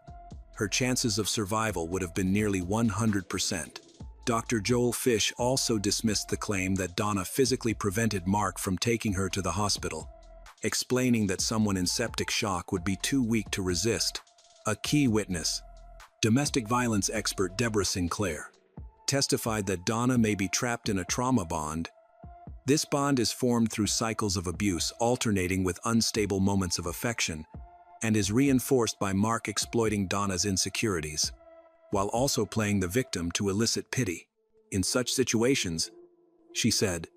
her chances of survival would have been nearly 100%. Dr. Joel Fish also dismissed the claim that Donna physically prevented Mark from taking her to the hospital, explaining that someone in septic shock would be too weak to resist. A key witness, domestic violence expert Deborah Sinclair, testified that Donna may be trapped in a trauma bond. This bond is formed through cycles of abuse alternating with unstable moments of affection, and is reinforced by Mark exploiting Donna's insecurities, while also playing the victim to elicit pity. In such situations, she said,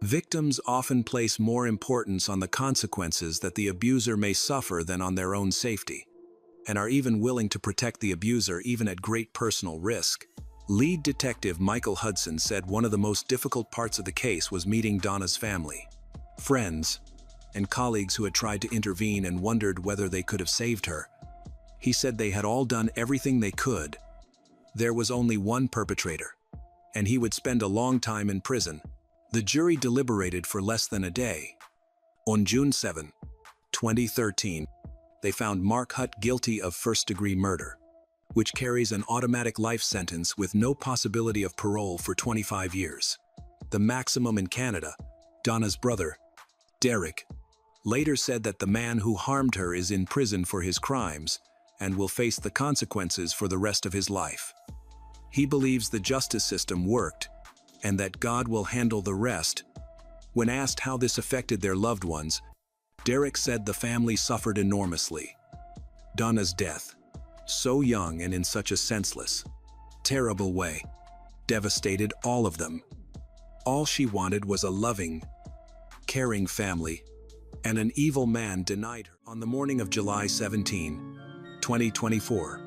victims often place more importance on the consequences that the abuser may suffer than on their own safety, and are even willing to protect the abuser even at great personal risk. Lead detective Michael Hudson said one of the most difficult parts of the case was meeting Donna's family, friends, and colleagues who had tried to intervene and wondered whether they could have saved her. He said they had all done everything they could. There was only one perpetrator, and he would spend a long time in prison. The jury deliberated for less than a day. On June 7, 2013, they found Mark Hutt guilty of first-degree murder, which carries an automatic life sentence with no possibility of parole for 25 years. The maximum in Canada. Donna's brother, Derek, later said that the man who harmed her is in prison for his crimes and will face the consequences for the rest of his life. He believes the justice system worked and that God will handle the rest. When asked how this affected their loved ones, Derek said the family suffered enormously. Donna's death, so young and in such a senseless, terrible way, devastated all of them. All she wanted was a loving, caring family, and an evil man denied her. On the morning of July 17, 2024,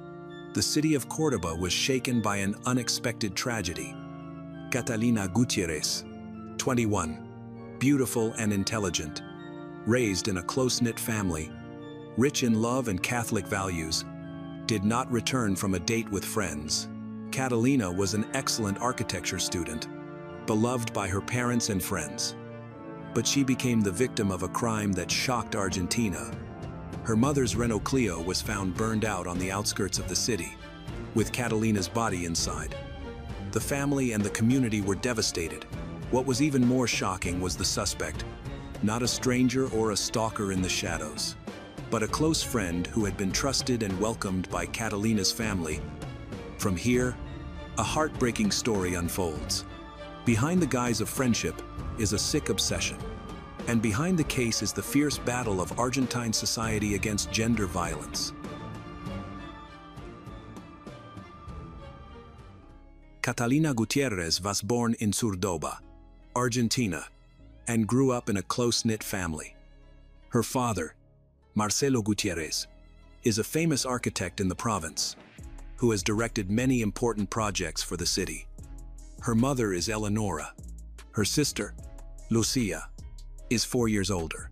the city of Córdoba was shaken by an unexpected tragedy. Catalina Gutiérrez, 21, beautiful and intelligent, raised in a close-knit family, rich in love and Catholic values, did not return from a date with friends. Catalina was an excellent architecture student, beloved by her parents and friends. But she became the victim of a crime that shocked Argentina. Her mother's Renault Clio was found burned out on the outskirts of the city, with Catalina's body inside. The family and the community were devastated. What was even more shocking was the suspect, not a stranger or a stalker in the shadows, but a close friend who had been trusted and welcomed by Catalina's family. From here, a heartbreaking story unfolds. Behind the guise of friendship is a sick obsession, and behind the case is the fierce battle of Argentine society against gender violence. Catalina Gutiérrez was born in Córdoba, Argentina, and grew up in a close-knit family. Her father, Marcelo Gutiérrez, is a famous architect in the province, who has directed many important projects for the city. Her mother is Eleonora. Her sister, Lucia, is 4 years older.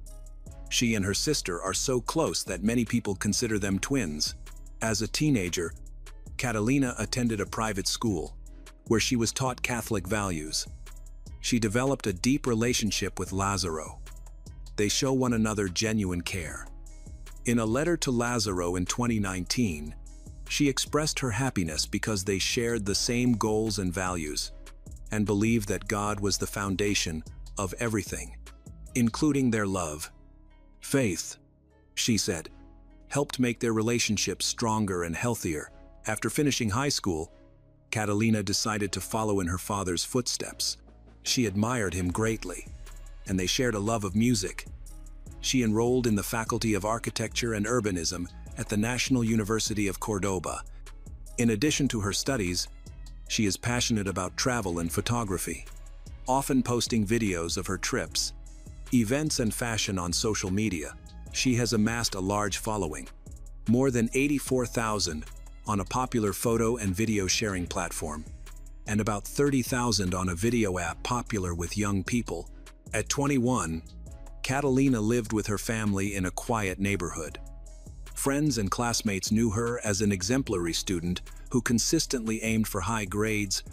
She and her sister are so close that many people consider them twins. As a teenager, Catalina attended a private school, where she was taught Catholic values. She developed a deep relationship with Lázaro. They show one another genuine care. In a letter to Lázaro in 2019, She expressed her happiness because they shared the same goals and values, and believed that God was the foundation of everything, including their love. Faith, she said, helped make their relationship stronger and healthier. After finishing high school, Catalina decided to follow in her father's footsteps. She admired him greatly, and they shared a love of music. She enrolled in the Faculty of Architecture and Urbanism at the National University of Cordoba. In addition to her studies, she is passionate about travel and photography, often posting videos of her trips, events, and fashion on social media. She has amassed a large following, more than 84,000 on a popular photo and video sharing platform, and about 30,000 on a video app popular with young people. At 21, Catalina lived with her family in a quiet neighborhood. Friends and classmates knew her as an exemplary student who consistently aimed for high grades.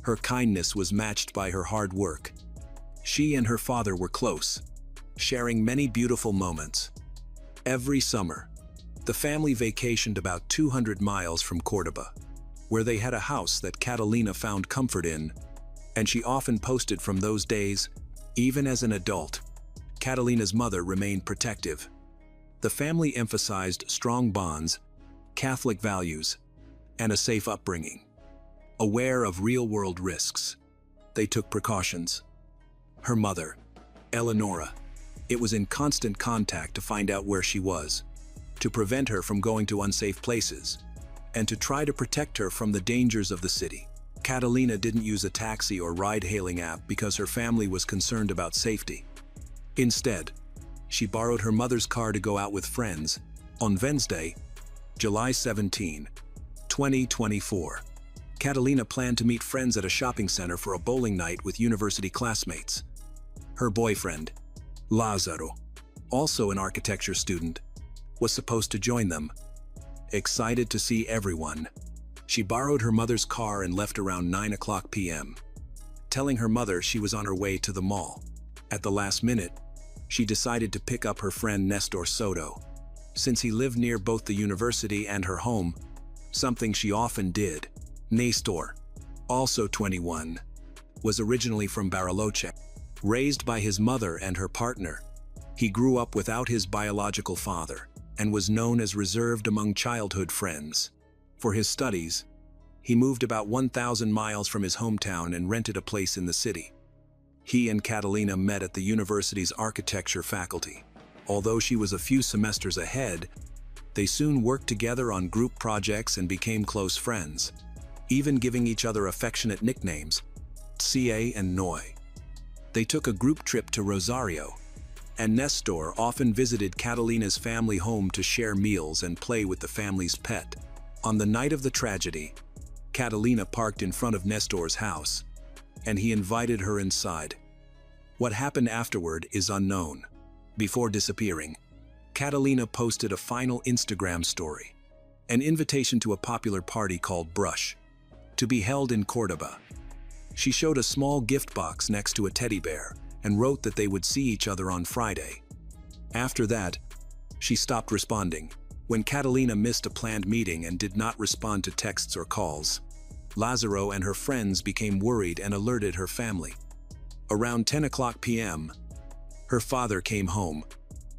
Her kindness was matched by her hard work. She and her father were close, sharing many beautiful moments. Every summer, the family vacationed about 200 miles from Cordoba, where they had a house that Catalina found comfort in, and she often posted from those days. Even as an adult, Catalina's mother remained protective. The family emphasized strong bonds, Catholic values, and a safe upbringing. Aware of real-world risks, they took precautions. Her mother, Eleonora, was in constant contact to find out where she was, to prevent her from going to unsafe places, and to try to protect her from the dangers of the city. Catalina didn't use a taxi or ride-hailing app because her family was concerned about safety. Instead, she borrowed her mother's car to go out with friends. On Wednesday, July 17, 2024, Catalina planned to meet friends at a shopping center for a bowling night with university classmates. Her boyfriend, Lázaro, also an architecture student, was supposed to join them. Excited to see everyone, she borrowed her mother's car and left around 9 p.m., telling her mother she was on her way to the mall. At the last minute, she decided to pick up her friend Nestor Soto, since he lived near both the university and her home, something she often did. Nestor, also 21, was originally from Bariloche. Raised by his mother and her partner, he grew up without his biological father and was known as reserved among childhood friends. For his studies, he moved about 1,000 miles from his hometown and rented a place in the city. He and Catalina met at the university's architecture faculty. Although she was a few semesters ahead, they soon worked together on group projects and became close friends, even giving each other affectionate nicknames, Ca and Noi. They took a group trip to Rosario, and Nestor often visited Catalina's family home to share meals and play with the family's pet. On the night of the tragedy, Catalina parked in front of Nestor's house, and he invited her inside. What happened afterward is unknown. Before disappearing, Catalina posted a final Instagram story, an invitation to a popular party called Brush, to be held in Cordoba. She showed a small gift box next to a teddy bear and wrote that they would see each other on Friday. After that, she stopped responding. When Catalina missed a planned meeting and did not respond to texts or calls, Lázaro and her friends became worried and alerted her family. Around 10 p.m., her father came home,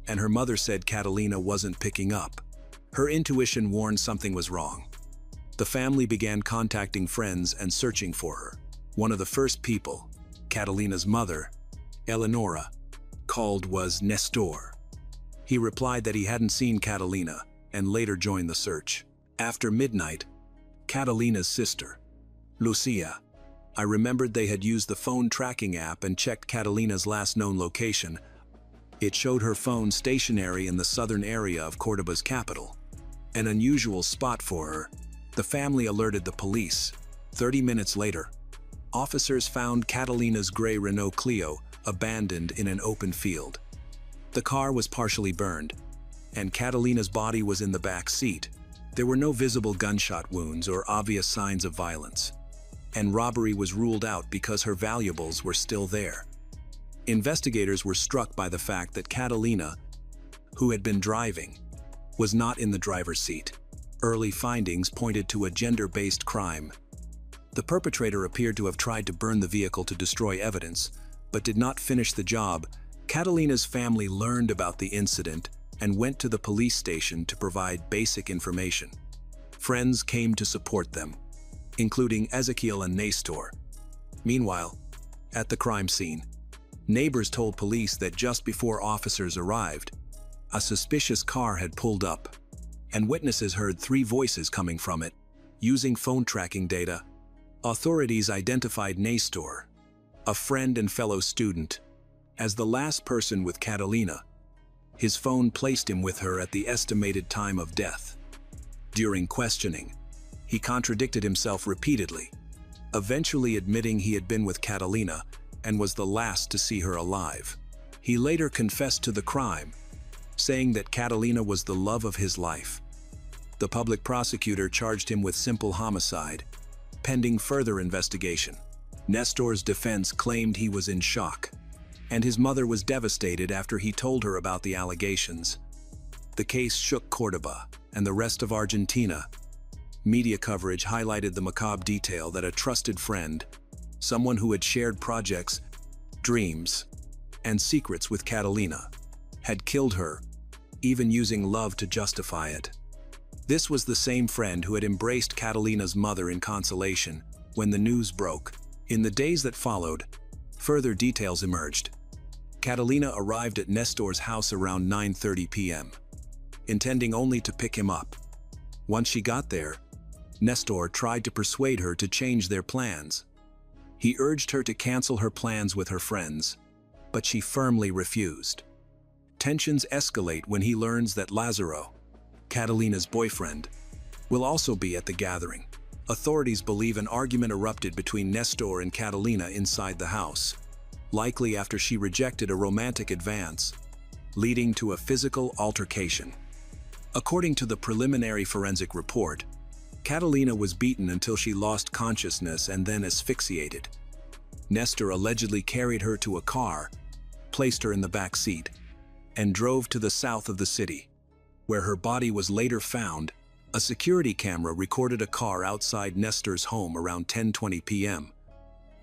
and her mother said Catalina wasn't picking up. Her intuition warned something was wrong. The family began contacting friends and searching for her. One of the first people Catalina's mother, Eleonora, called was Nestor. He replied that he hadn't seen Catalina and later joined the search. After midnight, Catalina's sister, Lucia, I remembered they had used the phone tracking app and checked Catalina's last known location. It showed her phone stationary in the southern area of Cordoba's capital, an unusual spot for her. The family alerted the police. 30 minutes later, officers found Catalina's gray Renault Clio abandoned in an open field. The car was partially burned, and Catalina's body was in the back seat. There were no visible gunshot wounds or obvious signs of violence, and robbery was ruled out because her valuables were still there. Investigators were struck by the fact that Catalina, who had been driving, was not in the driver's seat. Early findings pointed to a gender-based crime. The perpetrator appeared to have tried to burn the vehicle to destroy evidence, but did not finish the job. Catalina's family learned about the incident and went to the police station to provide basic information. Friends came to support them, including Ezekiel and Nestor. Meanwhile, at the crime scene, neighbors told police that just before officers arrived, a suspicious car had pulled up, and witnesses heard 3 voices coming from it. Using phone tracking data, authorities identified Nestor, a friend and fellow student, as the last person with Catalina. His phone placed him with her at the estimated time of death. During questioning, he contradicted himself repeatedly, eventually admitting he had been with Catalina and was the last to see her alive. He later confessed to the crime, saying that Catalina was the love of his life. The public prosecutor charged him with simple homicide, pending further investigation. Nestor's defense claimed he was in shock, and his mother was devastated after he told her about the allegations. The case shook Córdoba and the rest of Argentina. Media coverage highlighted the macabre detail that a trusted friend, someone who had shared projects, dreams, and secrets with Catalina, had killed her, even using love to justify it. This was the same friend who had embraced Catalina's mother in consolation when the news broke. In the days that followed, further details emerged. Catalina arrived at Nestor's house around 9:30 p.m., intending only to pick him up. Once she got there, Nestor tried to persuade her to change their plans. He urged her to cancel her plans with her friends, but she firmly refused. Tensions escalate when he learns that Lázaro, Catalina's boyfriend, will also be at the gathering. Authorities believe an argument erupted between Nestor and Catalina inside the house, likely after she rejected a romantic advance, leading to a physical altercation. According to the preliminary forensic report, Catalina was beaten until she lost consciousness and then asphyxiated. Nestor allegedly carried her to a car, placed her in the back seat, and drove to the south of the city, where her body was later found. A security camera recorded a car outside Nestor's home around 10:20 p.m.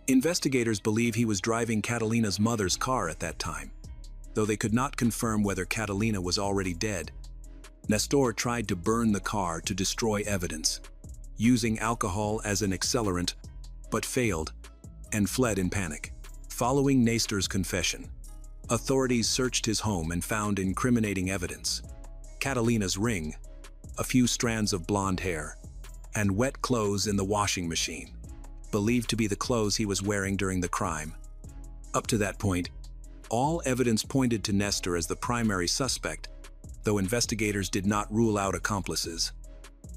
Investigators believe he was driving Catalina's mother's car at that time, though they could not confirm whether Catalina was already dead. Nestor tried to burn the car to destroy evidence, using alcohol as an accelerant, but failed and fled in panic. Following Nestor's confession, authorities searched his home and found incriminating evidence: Catalina's ring, a few strands of blonde hair, and wet clothes in the washing machine, believed to be the clothes he was wearing during the crime. Up to that point, all evidence pointed to Nestor as the primary suspect, though investigators did not rule out accomplices.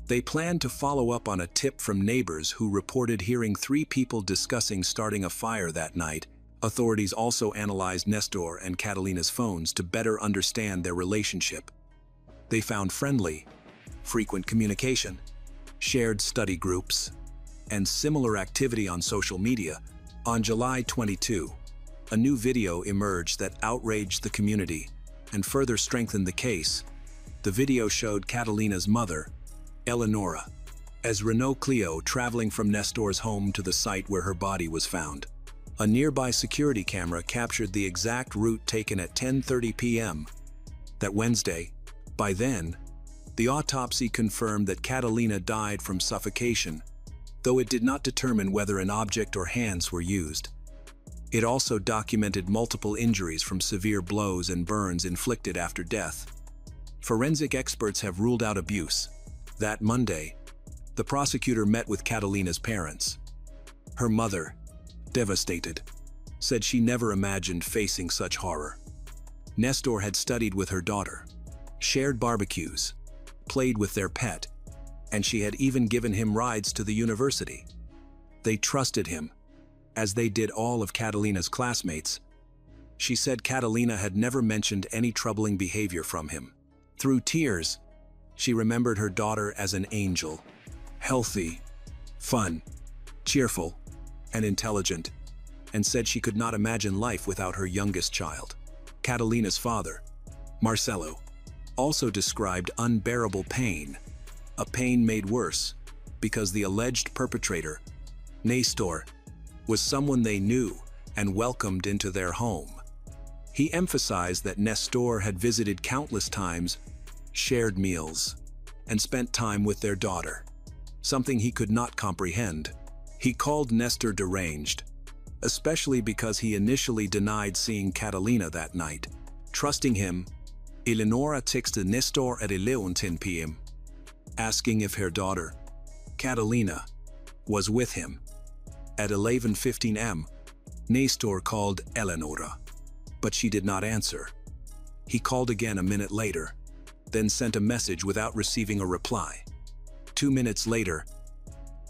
They planned to follow up on a tip from neighbors who reported hearing 3 people discussing starting a fire that night. Authorities also analyzed Nestor and Catalina's phones to better understand their relationship. They found friendly, frequent communication, shared study groups, and similar activity on social media. On July 22, a new video emerged that outraged the community and further strengthened the case. The video showed Catalina's mother, Eleonora, as Renault Clio traveling from Nestor's home to the site where her body was found. A nearby security camera captured the exact route taken at 10:30 p.m. that Wednesday. By then, the autopsy confirmed that Catalina died from suffocation, though it did not determine whether an object or hands were used. It also documented multiple injuries from severe blows and burns inflicted after death. Forensic experts have ruled out abuse. That Monday, the prosecutor met with Catalina's parents. Her mother, devastated, said she never imagined facing such horror. Nestor had studied with her daughter, shared barbecues, played with their pet, and she had even given him rides to the university. They trusted him, as they did all of Catalina's classmates. She said Catalina had never mentioned any troubling behavior from him. Through tears, she remembered her daughter as an angel, healthy, fun, cheerful, and intelligent, and said she could not imagine life without her youngest child. Catalina's father, Marcelo, also described unbearable pain a pain made worse because the alleged perpetrator, Nestor, was someone they knew and welcomed into their home. He emphasized that Nestor had visited countless times, shared meals, and spent time with their daughter, something he could not comprehend. He called Nestor deranged, especially because he initially denied seeing Catalina that night. Trusting him, Eleonora texted Nestor at 11:10 p.m., asking if her daughter, Catalina, was with him. At 11:15 am, Nestor called Eleonora, but she did not answer. He called again a minute later, then sent a message without receiving a reply. 2 minutes later,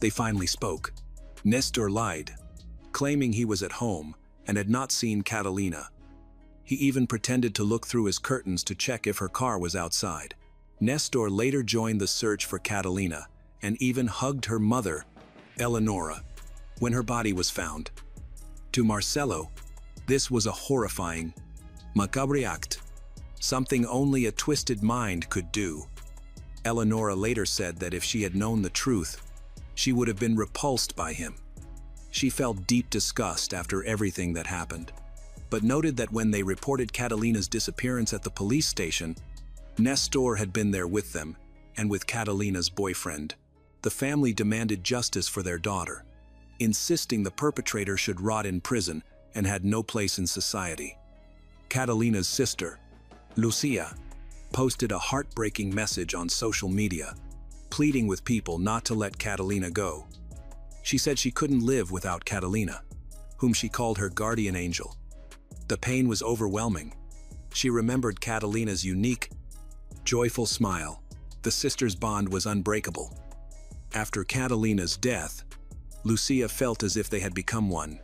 they finally spoke. Nestor lied, claiming he was at home and had not seen Catalina. He even pretended to look through his curtains to check if her car was outside. Nestor later joined the search for Catalina and even hugged her mother, Eleonora, when her body was found. To Marcelo, this was a horrifying, macabre act, something only a twisted mind could do. Eleonora later said that if she had known the truth, she would have been repulsed by him. She felt deep disgust after everything that happened, but noted that when they reported Catalina's disappearance at the police station, Nestor had been there with them and with Catalina's boyfriend. The family demanded justice for their daughter, insisting the perpetrator should rot in prison and had no place in society. Catalina's sister, Lucia, posted a heartbreaking message on social media, pleading with people not to let Catalina go. She said she couldn't live without Catalina, whom she called her guardian angel. The pain was overwhelming. She remembered Catalina's unique, joyful smile. The sisters' bond was unbreakable. After Catalina's death, Lucia felt as if they had become one.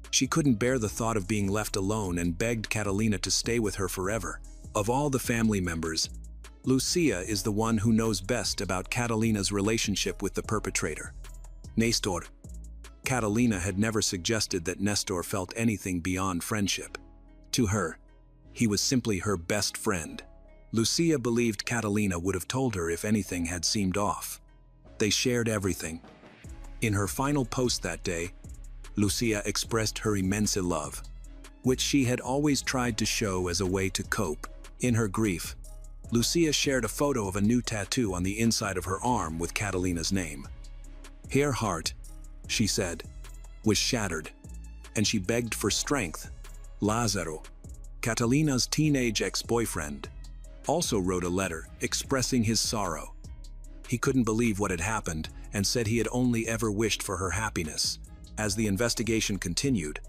She couldn't bear the thought of being left alone and begged Catalina to stay with her forever. Of all the family members, Lucia is the one who knows best about Catalina's relationship with the perpetrator, Nestor. Catalina had never suggested that Nestor felt anything beyond friendship. To her, he was simply her best friend. Lucia believed Catalina would have told her if anything had seemed off. They shared everything. In her final post that day, Lucia expressed her immense love, which she had always tried to show as a way to cope. In her grief, Lucia shared a photo of a new tattoo on the inside of her arm with Catalina's name. Her heart, she said, was shattered, and she begged for strength. Lázaro, Catalina's teenage ex-boyfriend, also wrote a letter expressing his sorrow. He couldn't believe what had happened and said he had only ever wished for her happiness. As the investigation continued,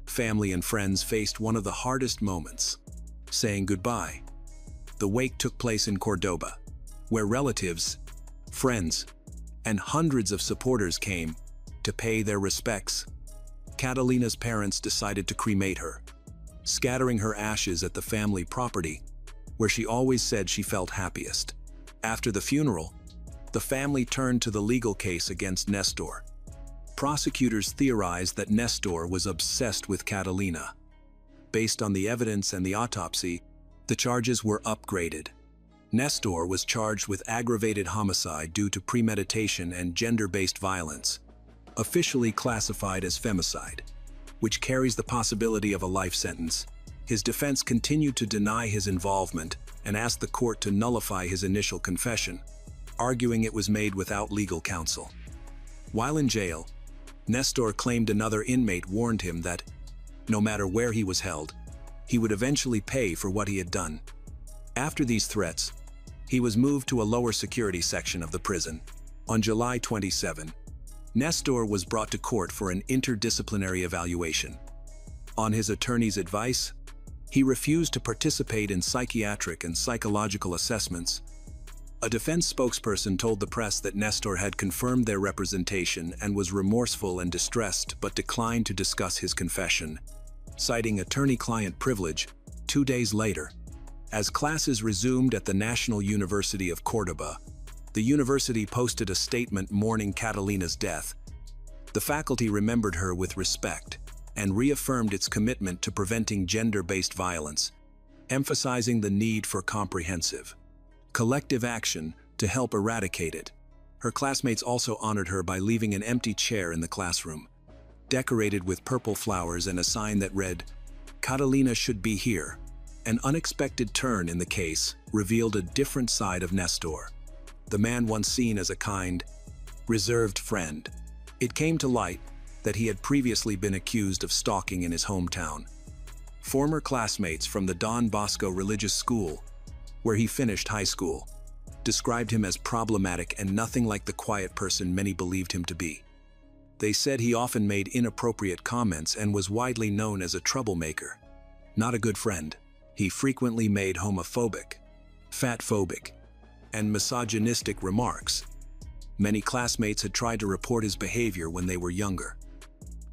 family and friends faced one of the hardest moments, saying goodbye. The wake took place in Cordoba, where relatives, friends, and hundreds of supporters came to pay their respects. Catalina's parents decided to cremate her, scattering her ashes at the family property, where she always said she felt happiest. After the funeral, the family turned to the legal case against Nestor. Prosecutors theorized that Nestor was obsessed with Catalina. Based on the evidence and the autopsy, the charges were upgraded. Nestor was charged with aggravated homicide due to premeditation and gender-based violence, officially classified as femicide, which carries the possibility of a life sentence. His defense continued to deny his involvement and asked the court to nullify his initial confession, arguing it was made without legal counsel. While in jail, Nestor claimed another inmate warned him that, no matter where he was held, he would eventually pay for what he had done. After these threats, he was moved to a lower security section of the prison. On July 27, Nestor was brought to court for an interdisciplinary evaluation. On his attorney's advice, he refused to participate in psychiatric and psychological assessments. A defense spokesperson told the press that Nestor had confirmed their representation and was remorseful and distressed but declined to discuss his confession, citing attorney-client privilege. 2 days later, as classes resumed at the National University of Cordoba, the university posted a statement mourning Catalina's death. The faculty remembered her with respect and reaffirmed its commitment to preventing gender-based violence, emphasizing the need for comprehensive, collective action to help eradicate it. Her classmates also honored her by leaving an empty chair in the classroom, decorated with purple flowers and a sign that read, "Catalina should be here." An unexpected turn in the case revealed a different side of Nestor, the man once seen as a kind, reserved friend. It came to light that he had previously been accused of stalking in his hometown. Former classmates from the Don Bosco Religious School, where he finished high school, described him as problematic and nothing like the quiet person many believed him to be. They said he often made inappropriate comments and was widely known as a troublemaker. Not a good friend. He frequently made homophobic, fatphobic, and misogynistic remarks. Many classmates had tried to report his behavior when they were younger,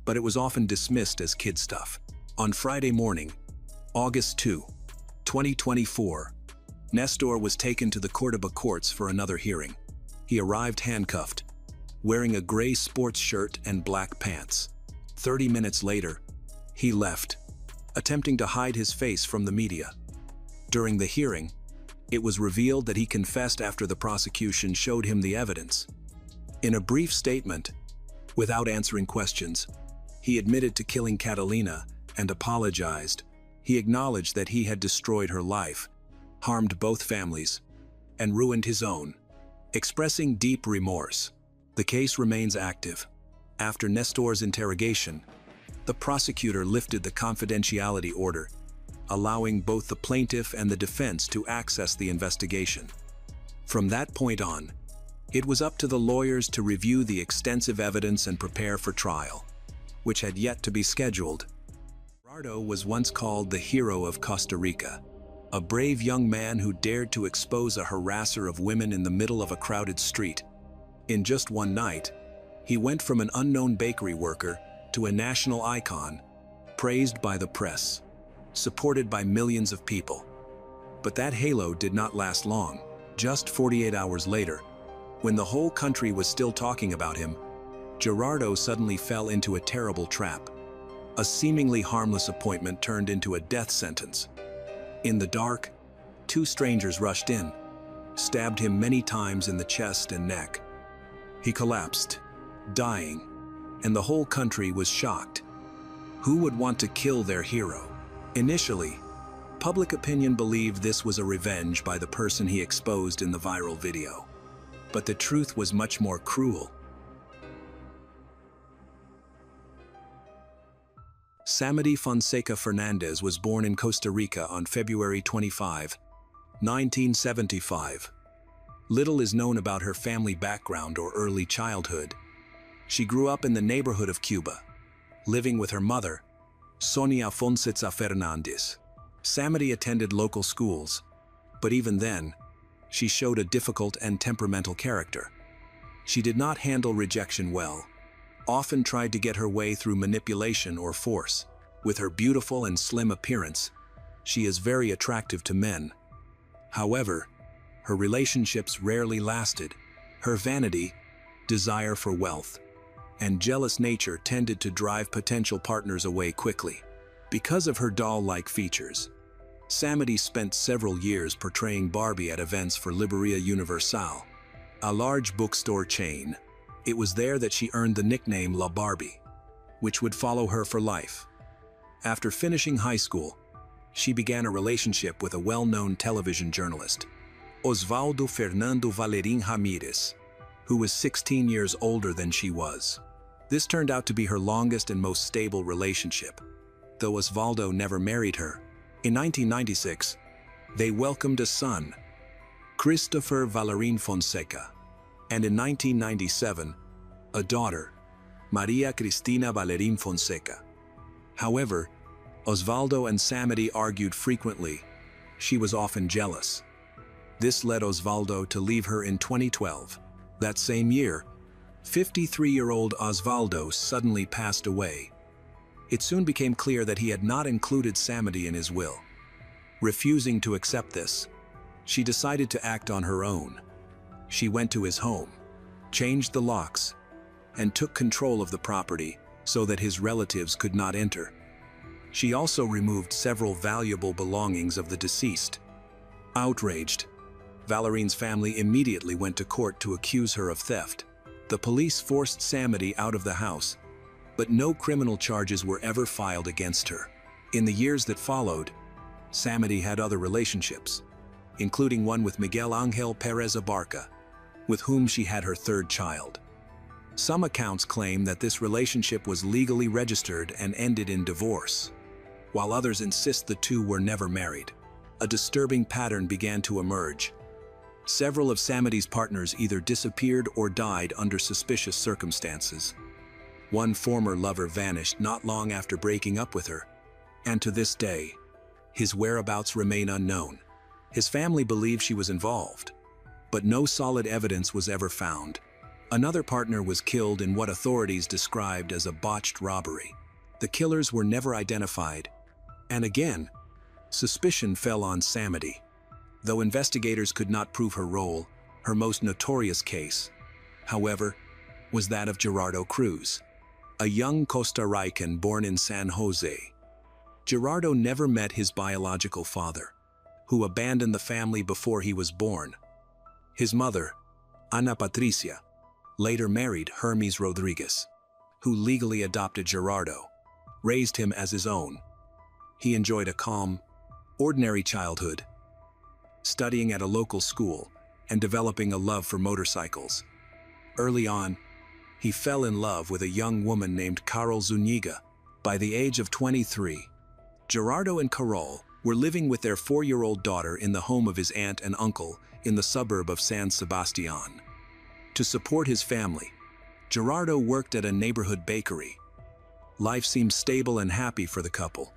but it was often dismissed as kid stuff. On Friday morning, August 2, 2024, Nestor was taken to the Cordoba courts for another hearing. He arrived handcuffed, wearing a gray sports shirt and black pants. 30 minutes later, he left, attempting to hide his face from the media. During the hearing, it was revealed that he confessed after the prosecution showed him the evidence. In a brief statement, without answering questions, he admitted to killing Catalina and apologized. He acknowledged that he had destroyed her life, harmed both families, and ruined his own, expressing deep remorse. The case remains active. After Nestor's interrogation, the prosecutor lifted the confidentiality order, allowing both the plaintiff and the defense to access the investigation. From that point on, it was up to the lawyers to review the extensive evidence and prepare for trial, which had yet to be scheduled. Gerardo was once called the hero of Costa Rica, a brave young man who dared to expose a harasser of women in the middle of a crowded street. In just one night, he went from an unknown bakery worker to a national icon, praised by the press, supported by millions of people. But that halo did not last long. Just 48 hours later, when the whole country was still talking about him, Gerardo suddenly fell into a terrible trap. A seemingly harmless appointment turned into a death sentence. In the dark, two strangers rushed in, stabbed him many times in the chest and neck. He collapsed, dying, and the whole country was shocked. Who would want to kill their hero? Initially, public opinion believed this was a revenge by the person he exposed in the viral video. But the truth was much more cruel. Samedi Fonseca Fernandez was born in Costa Rica on February 25, 1975. Little is known about her family background or early childhood. She grew up in the neighborhood of Cuba, living with her mother, Sonia Fonseca Fernandez. Samedi attended local schools, but even then, she showed a difficult and temperamental character. She did not handle rejection well, often tried to get her way through manipulation or force. With her beautiful and slim appearance, she is very attractive to men. However, her relationships rarely lasted. Her vanity, desire for wealth, and jealous nature tended to drive potential partners away quickly. Because of her doll-like features, Samedi spent several years portraying Barbie at events for Libreria Universal, a large bookstore chain. It was there that she earned the nickname La Barbie, which would follow her for life. After finishing high school, she began a relationship with a well-known television journalist, Osvaldo Fernando Valerim Ramírez, who was 16 years older than she was. This turned out to be her longest and most stable relationship, though Osvaldo never married her. In 1996, they welcomed a son, Christopher Valerim Fonseca, and in 1997, a daughter, Maria Cristina Valerim Fonseca. However, Osvaldo and Samedi argued frequently. She was often jealous. This led Osvaldo to leave her in 2012. That same year, 53-year-old Osvaldo suddenly passed away. It soon became clear that he had not included Samedi in his will. Refusing to accept this, she decided to act on her own. She went to his home, changed the locks, and took control of the property so that his relatives could not enter. She also removed several valuable belongings of the deceased. Outraged, Valerine's family immediately went to court to accuse her of theft. The police forced Samedi out of the house, but no criminal charges were ever filed against her. In the years that followed, Samedi had other relationships, including one with Miguel Ángel Pérez Abarca, with whom she had her third child. Some accounts claim that this relationship was legally registered and ended in divorce, while others insist the two were never married. A disturbing pattern began to emerge. Several of Samedi's partners either disappeared or died under suspicious circumstances. One former lover vanished not long after breaking up with her, and to this day, his whereabouts remain unknown. His family believed she was involved, but no solid evidence was ever found. Another partner was killed in what authorities described as a botched robbery. The killers were never identified, and again, suspicion fell on Samedi. Though investigators could not prove her role, her most notorious case, however, was that of Gerardo Cruz, a young Costa Rican born in San Jose. Gerardo never met his biological father, who abandoned the family before he was born. His mother, Ana Patricia, later married Hermes Rodriguez, who legally adopted Gerardo, raised him as his own. He enjoyed a calm, ordinary childhood, studying at a local school and developing a love for motorcycles. Early on, he fell in love with a young woman named Carol Zuniga. By the age of 23, Gerardo and Carol were living with their 4-year-old daughter in the home of his aunt and uncle in the suburb of San Sebastián. To support his family, Gerardo worked at a neighborhood bakery. Life seemed stable and happy for the couple.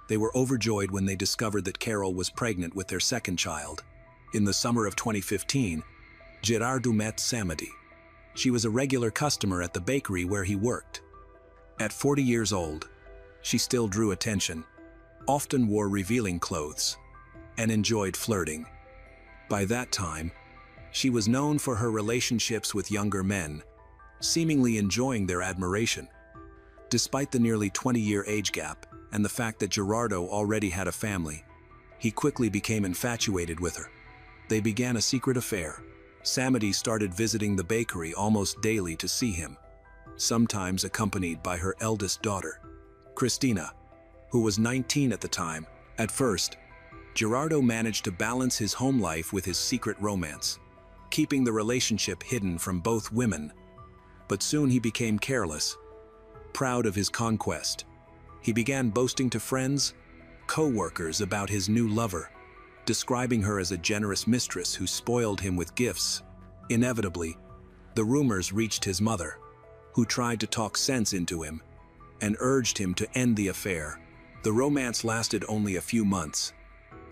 They were overjoyed when they discovered that Carol was pregnant with their second child. In the summer of 2015, Gerardo met Samedi. She was a regular customer at the bakery where he worked. At 40 years old, she still drew attention, often wore revealing clothes, and enjoyed flirting. By that time, she was known for her relationships with younger men, seemingly enjoying their admiration. Despite the nearly 20-year age gap and the fact that Gerardo already had a family, he quickly became infatuated with her. They began a secret affair. Samedi started visiting the bakery almost daily to see him, sometimes accompanied by her eldest daughter, Cristina, who was 19 at the time. At first, Gerardo managed to balance his home life with his secret romance, keeping the relationship hidden from both women. But soon he became careless, proud of his conquest. He began boasting to friends, co-workers about his new lover, describing her as a generous mistress who spoiled him with gifts. Inevitably, the rumors reached his mother, who tried to talk sense into him and urged him to end the affair. The romance lasted only a few months,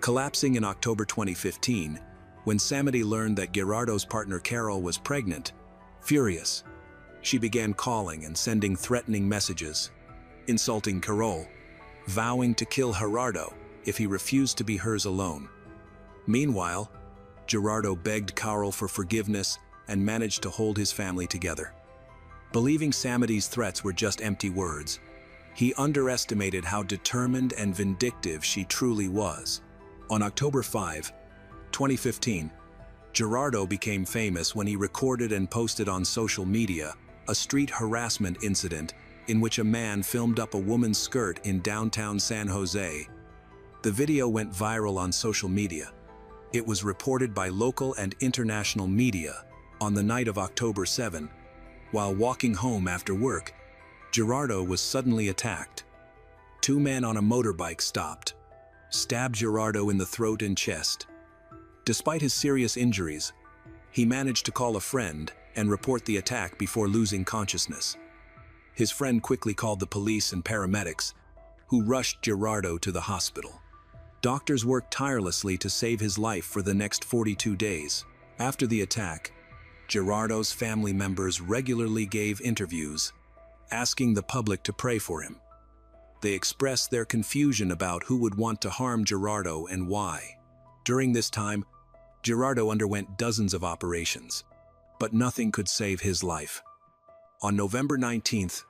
collapsing in October 2015, when Samedi learned that Gerardo's partner Carol was pregnant. Furious, she began calling and sending threatening messages, insulting Carol, vowing to kill Gerardo if he refused to be hers alone. Meanwhile, Gerardo begged Carol for forgiveness and managed to hold his family together. Believing Samedi's threats were just empty words, he underestimated how determined and vindictive she truly was. On October 5, 2015, Gerardo became famous when he recorded and posted on social media a street harassment incident in which a man filmed up a woman's skirt in downtown San Jose. The video went viral on social media. It was reported by local and international media. On the night of October 7, while walking home after work, Gerardo was suddenly attacked. 2 men on a motorbike stopped, stabbed Gerardo in the throat and chest. Despite his serious injuries, he managed to call a friend and report the attack before losing consciousness. His friend quickly called the police and paramedics, who rushed Gerardo to the hospital. Doctors worked tirelessly to save his life for the next 42 days. After the attack, Gerardo's family members regularly gave interviews, asking the public to pray for him. They expressed their confusion about who would want to harm Gerardo and why. During this time, Gerardo underwent dozens of operations, but nothing could save his life. On November 19th,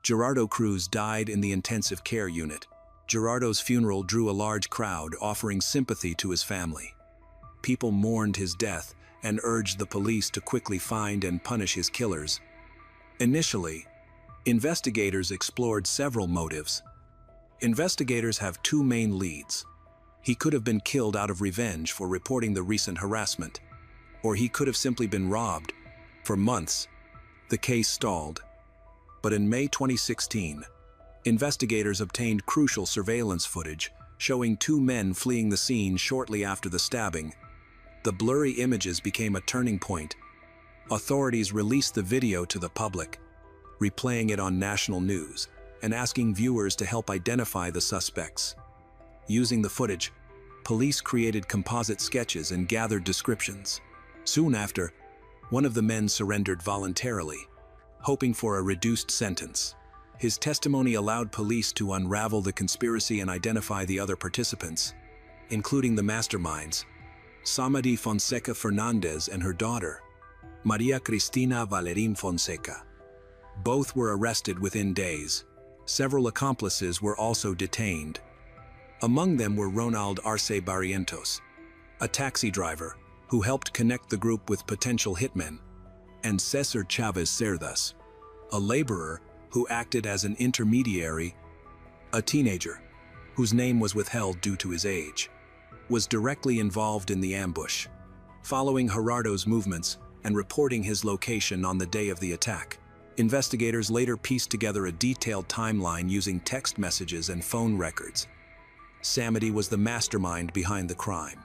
Gerardo Cruz died in the intensive care unit. Gerardo's funeral drew a large crowd offering sympathy to his family. people mourned his death and urged the police to quickly find and punish his killers. Initially, investigators explored several motives. Investigators have two main leads. He could have been killed out of revenge for reporting the recent harassment, or he could have simply been robbed. For months, the case stalled. But in May 2016, investigators obtained crucial surveillance footage showing two men fleeing the scene shortly after the stabbing. The blurry images became a turning point. Authorities released the video to the public, replaying it on national news and asking viewers to help identify the suspects. Using the footage, police created composite sketches and gathered descriptions. Soon after, one of the men surrendered voluntarily, hoping for a reduced sentence. His testimony allowed police to unravel the conspiracy and identify the other participants, including the masterminds, Samady Fonseca Fernandez and her daughter, Maria Cristina Valerín Fonseca. Both were arrested within days. Several accomplices were also detained. Among them were Ronald Arce Barrientos, a taxi driver who helped connect the group with potential hitmen, and Cesar Chavez Cerdas, a laborer who acted as an intermediary. A teenager, whose name was withheld due to his age, was directly involved in the ambush, following Gerardo's movements and reporting his location on the day of the attack. Investigators later pieced together a detailed timeline using text messages and phone records. Samady was the mastermind behind the crime.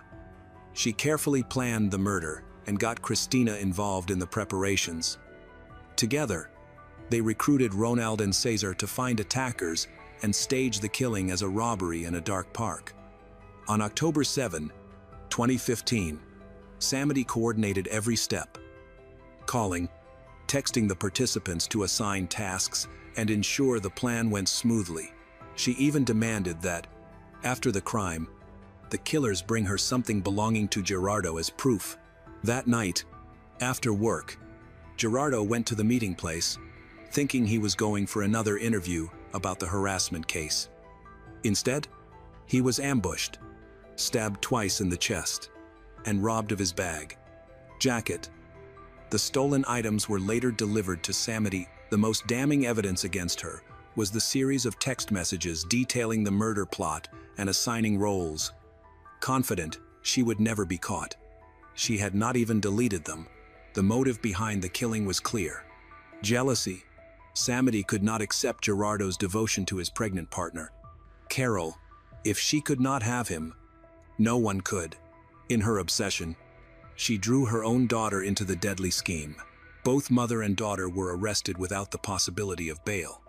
She carefully planned the murder and got Cristina involved in the preparations. Together, they recruited Ronald and Cesar to find attackers and stage the killing as a robbery in a dark park. On October 7, 2015, Samady coordinated every step, calling, texting the participants to assign tasks and ensure the plan went smoothly. She even demanded that, after the crime, the killers bring her something belonging to Gerardo as proof. That night, after work, Gerardo went to the meeting place, thinking he was going for another interview about the harassment case. Instead, he was ambushed, stabbed twice in the chest, and robbed of his bag, jacket. The stolen items were later delivered to Samady. The most damning evidence against her was the series of text messages detailing the murder plot and assigning roles. Confident she would never be caught, she had not even deleted them. The motive behind the killing was clear: jealousy. Samady could not accept Gerardo's devotion to his pregnant partner, Carol. If she could not have him, no one could. In her obsession, she drew her own daughter into the deadly scheme. Both mother and daughter were arrested without the possibility of bail.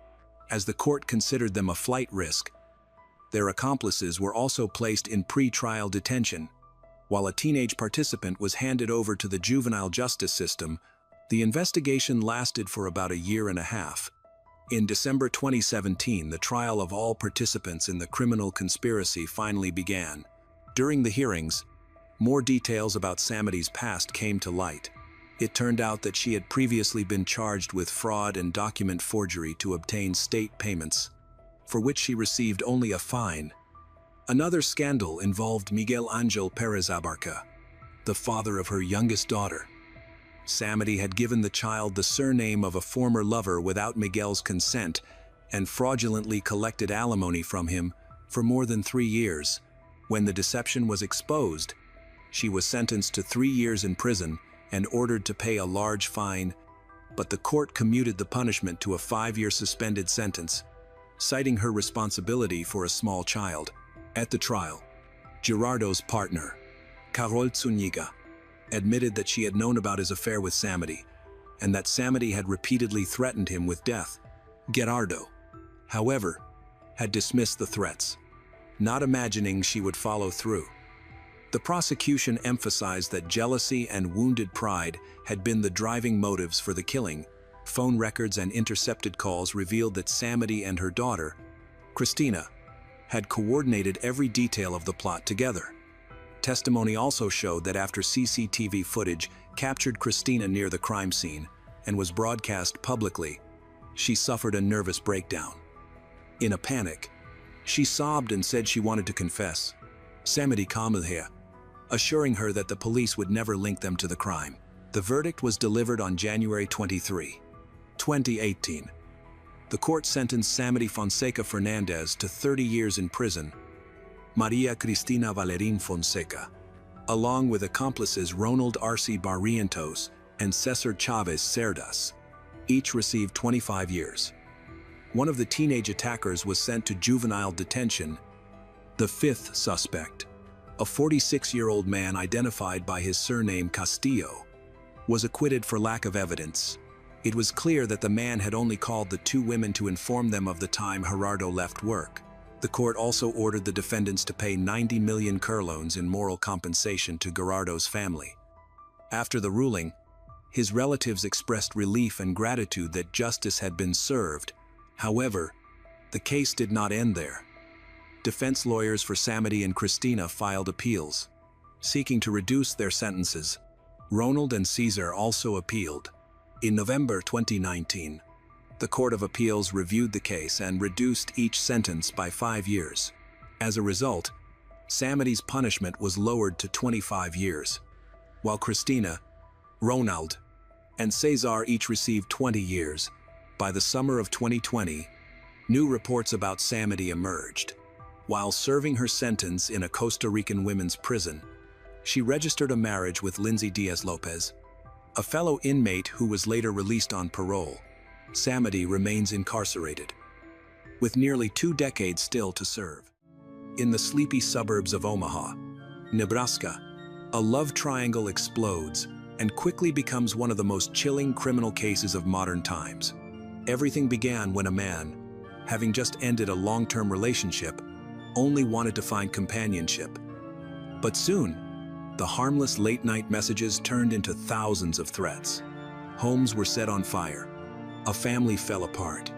As the court considered them a flight risk, their accomplices were also placed in pre-trial detention. While a teenage participant was handed over to the juvenile justice system, the investigation lasted for about a year and a half. In December 2017, the trial of all participants in the criminal conspiracy finally began. During the hearings, more details about Samady's past came to light. It turned out that she had previously been charged with fraud and document forgery to obtain state payments, for which she received only a fine. Another scandal involved Miguel Angel Perez Abarca, the father of her youngest daughter. Samady had given the child the surname of a former lover without Miguel's consent and fraudulently collected alimony from him for more than 3 years. When the deception was exposed, she was sentenced to 3 years in prison and ordered to pay a large fine, but the court commuted the punishment to a 5-year suspended sentence, citing her responsibility for a small child. At the trial, Gerardo's partner, Carol Zuniga, admitted that she had known about his affair with Samady, and that Samady had repeatedly threatened him with death. Gerardo, however, had dismissed the threats, not imagining she would follow through. The prosecution emphasized that jealousy and wounded pride had been the driving motives for the killing. Phone records and intercepted calls revealed that Samady and her daughter, Cristina, had coordinated every detail of the plot together. Testimony also showed that after CCTV footage captured Cristina near the crime scene and was broadcast publicly, she suffered a nervous breakdown. In a panic, she sobbed and said she wanted to confess. Samady, calm here. assuring her that the police would never link them to the crime. The verdict was delivered on January 23, 2018. The court sentenced Samity Fonseca Fernandez to 30 years in prison, Maria Cristina Valerín Fonseca, along with accomplices Ronald Arce Barrientos and Cesar Chavez Cerdas. Each received 25 years. One of the teenage attackers was sent to juvenile detention. The fifth suspect, a 46-year-old man identified by his surname Castillo, was acquitted for lack of evidence. It was clear that the man had only called the two women to inform them of the time Gerardo left work. The court also ordered the defendants to pay 90 million kerlones in moral compensation to Gerardo's family. After the ruling, his relatives expressed relief and gratitude that justice had been served. However, the case did not end there. Defense lawyers for Samity and Cristina filed appeals, seeking to reduce their sentences. Ronald and Cesar also appealed. In November 2019, the Court of Appeals reviewed the case and reduced each sentence by 5 years. As a result, Samity's punishment was lowered to 25 years, while Cristina, Ronald, and Cesar each received 20 years. By the summer of 2020, new reports about Samity emerged. While serving her sentence in a Costa Rican women's prison, she registered a marriage with Lindsay Diaz-Lopez, a fellow inmate who was later released on parole. Samity remains incarcerated, with nearly 2 decades still to serve. In the sleepy suburbs of Omaha, Nebraska, a love triangle explodes and quickly becomes one of the most chilling criminal cases of modern times. Everything began when a man, having just ended a long-term relationship, only wanted to find companionship. But soon, the harmless late-night messages turned into thousands of threats. Homes were set on fire, a family fell apart,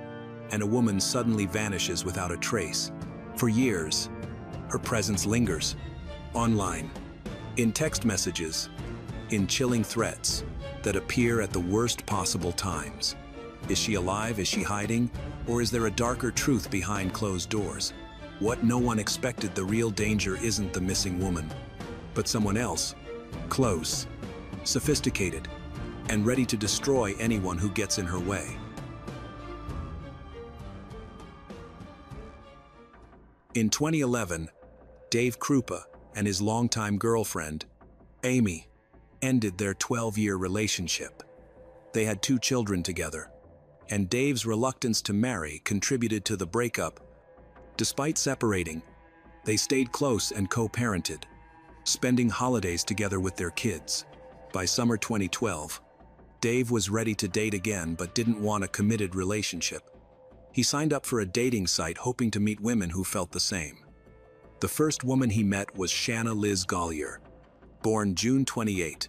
and a woman suddenly vanishes without a trace. For years, her presence lingers, online, in text messages, in chilling threats that appear at the worst possible times. Is she alive? Is she hiding? Or is there a darker truth behind closed doors? What no one expected, the real danger isn't the missing woman, but someone else, close, sophisticated, and ready to destroy anyone who gets in her way. In 2011, Dave Krupa and his longtime girlfriend, Amy, ended their 12-year relationship. They had 2 children together, and Dave's reluctance to marry contributed to the breakup. Despite separating, they stayed close and co-parented, spending holidays together with their kids. By summer 2012, Dave was ready to date again but didn't want a committed relationship. He signed up for a dating site hoping to meet women who felt the same. The first woman he met was Shanna Liz Gollier, born June 28,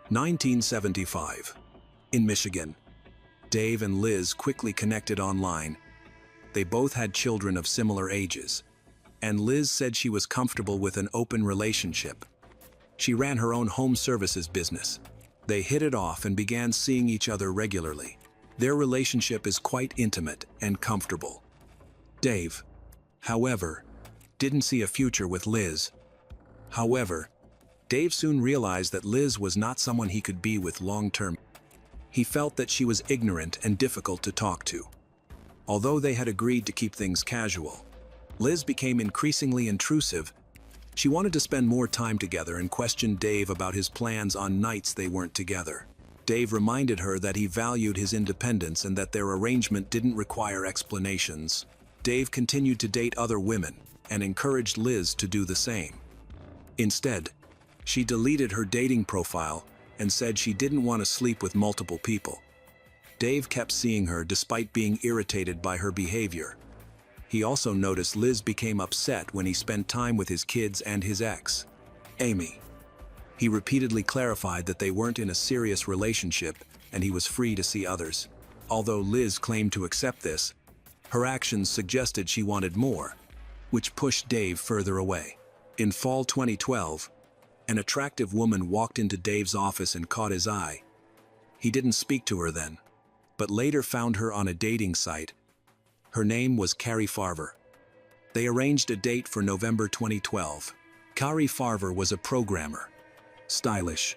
1975, in Michigan. Dave and Liz quickly connected online. They both had children of similar ages, and Liz said she was comfortable with an open relationship. She ran her own home services business. They hit it off and began seeing each other regularly. Their relationship is quite intimate and comfortable. Dave, however, didn't see a future with Liz. However, Dave soon realized that Liz was not someone he could be with long-term. He felt that she was ignorant and difficult to talk to. Although they had agreed to keep things casual, Liz became increasingly intrusive. She wanted to spend more time together and questioned Dave about his plans on nights they weren't together. Dave reminded her that he valued his independence and that their arrangement didn't require explanations. Dave continued to date other women and encouraged Liz to do the same. Instead, she deleted her dating profile and said she didn't want to sleep with multiple people. Dave kept seeing her despite being irritated by her behavior. He also noticed Liz became upset when he spent time with his kids and his ex, Amy. He repeatedly clarified that they weren't in a serious relationship and he was free to see others. Although Liz claimed to accept this, her actions suggested she wanted more, which pushed Dave further away. In fall 2012, an attractive woman walked into Dave's office and caught his eye. He didn't speak to her then, but later found her on a dating site. Her name was Carrie Farver. They arranged a date for November 2012. Kari Farver was a programmer, stylish,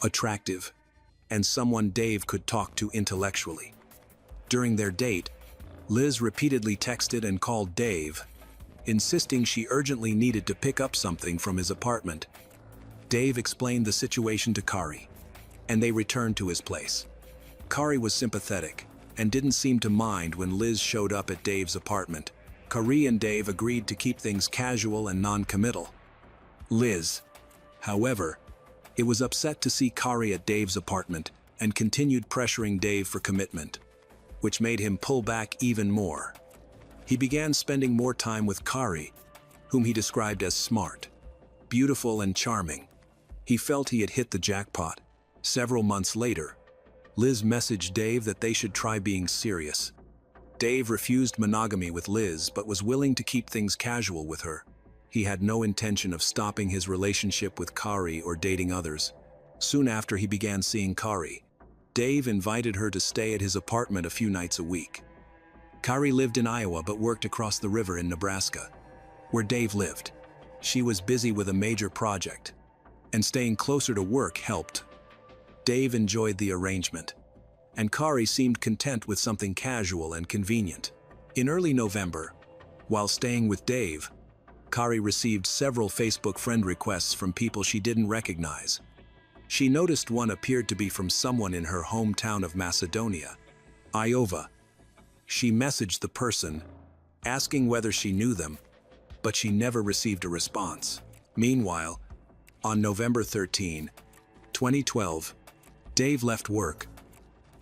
attractive, and someone Dave could talk to intellectually. During their date, Liz repeatedly texted and called Dave, insisting she urgently needed to pick up something from his apartment. Dave explained the situation to Kari, and they returned to his place. Kari was sympathetic and didn't seem to mind when Liz showed up at Dave's apartment. Kari and Dave agreed to keep things casual and non-committal. Liz, however, was upset to see Kari at Dave's apartment and continued pressuring Dave for commitment, which made him pull back even more. He began spending more time with Kari, whom he described as smart, beautiful, and charming. He felt he had hit the jackpot. Several months later, Liz messaged Dave that they should try being serious. Dave refused monogamy with Liz but was willing to keep things casual with her. He had no intention of stopping his relationship with Kari or dating others. Soon after he began seeing Kari, Dave invited her to stay at his apartment a few nights a week. Kari lived in Iowa but worked across the river in Nebraska, where Dave lived. She was busy with a major project, and staying closer to work helped. Dave enjoyed the arrangement, and Kari seemed content with something casual and convenient. In early November, while staying with Dave, Kari received several Facebook friend requests from people she didn't recognize. She noticed one appeared to be from someone in her hometown of Macedonia, Iowa. She messaged the person, asking whether she knew them, but she never received a response. Meanwhile, on November 13, 2012, Dave left work.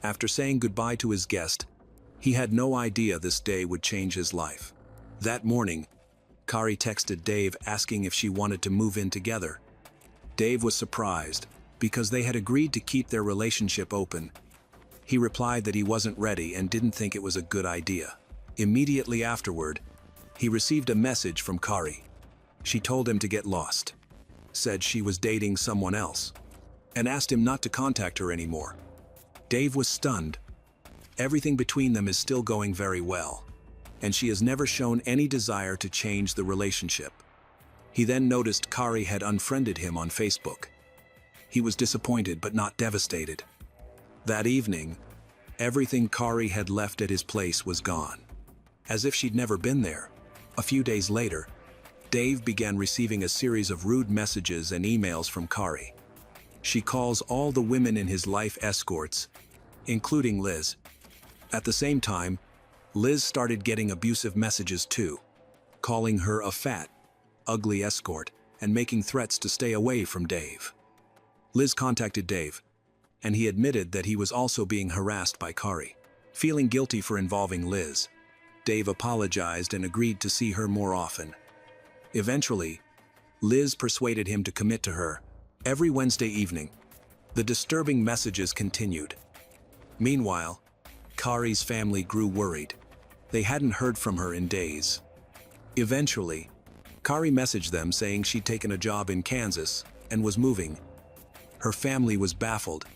After saying goodbye to his guest, he had no idea this day would change his life. That morning, Kari texted Dave asking if she wanted to move in together. Dave was surprised because they had agreed to keep their relationship open. He replied that he wasn't ready and didn't think it was a good idea. Immediately afterward, he received a message from Kari. She told him to get lost, said she was dating someone else, and asked him not to contact her anymore. Dave was stunned. Everything between them is still going very well, and she has never shown any desire to change the relationship. He then noticed Kari had unfriended him on Facebook. He was disappointed but not devastated. That evening, everything Kari had left at his place was gone, as if she'd never been there. A few days later, Dave began receiving a series of rude messages and emails from Kari. She calls all the women in his life escorts, including Liz. At the same time, Liz started getting abusive messages too, calling her a fat, ugly escort and making threats to stay away from Dave. Liz contacted Dave, and he admitted that he was also being harassed by Kari. Feeling guilty for involving Liz, Dave apologized and agreed to see her more often. Eventually, Liz persuaded him to commit to her. Every Wednesday evening, the disturbing messages continued. Meanwhile, Kari's family grew worried. They hadn't heard from her in days. Eventually, Kari messaged them saying she'd taken a job in Kansas and was moving. Her family was baffled.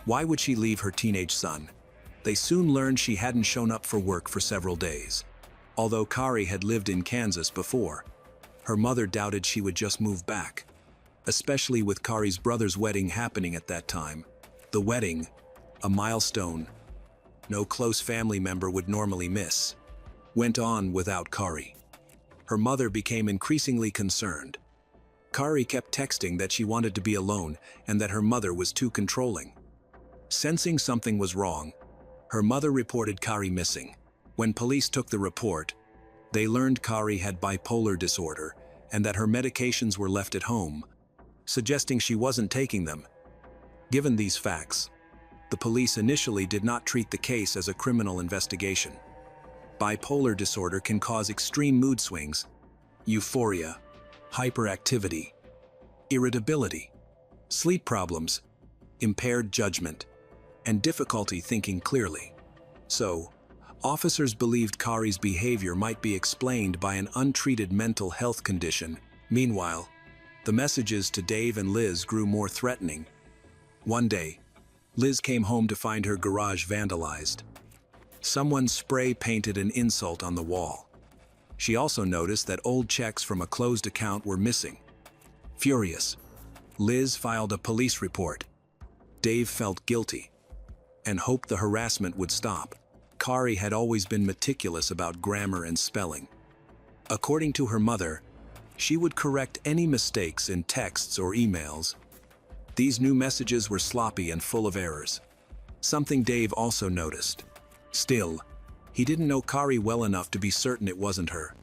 Why would she leave her teenage son? They soon learned she hadn't shown up for work for several days. Although Kari had lived in Kansas before, her mother doubted she would just move back, especially with Kari's brother's wedding happening at that time. The wedding, a milestone no close family member would normally miss, went on without Kari. Her mother became increasingly concerned. Kari kept texting that she wanted to be alone and that her mother was too controlling. Sensing something was wrong, her mother reported Kari missing. When police took the report, they learned Kari had bipolar disorder and that her medications were left at home, suggesting she wasn't taking them. Given these facts, the police initially did not treat the case as a criminal investigation. Bipolar disorder can cause extreme mood swings, euphoria, hyperactivity, irritability, sleep problems, impaired judgment, and difficulty thinking clearly. So, officers believed Kari's behavior might be explained by an untreated mental health condition. Meanwhile, the messages to Dave and Liz grew more threatening. One day, Liz came home to find her garage vandalized. Someone spray-painted an insult on the wall. She also noticed that old checks from a closed account were missing. Furious, Liz filed a police report. Dave felt guilty and hoped the harassment would stop. Kari had always been meticulous about grammar and spelling. According to her mother, she would correct any mistakes in texts or emails. These new messages were sloppy and full of errors, something Dave also noticed. Still, he didn't know Kari well enough to be certain it wasn't her.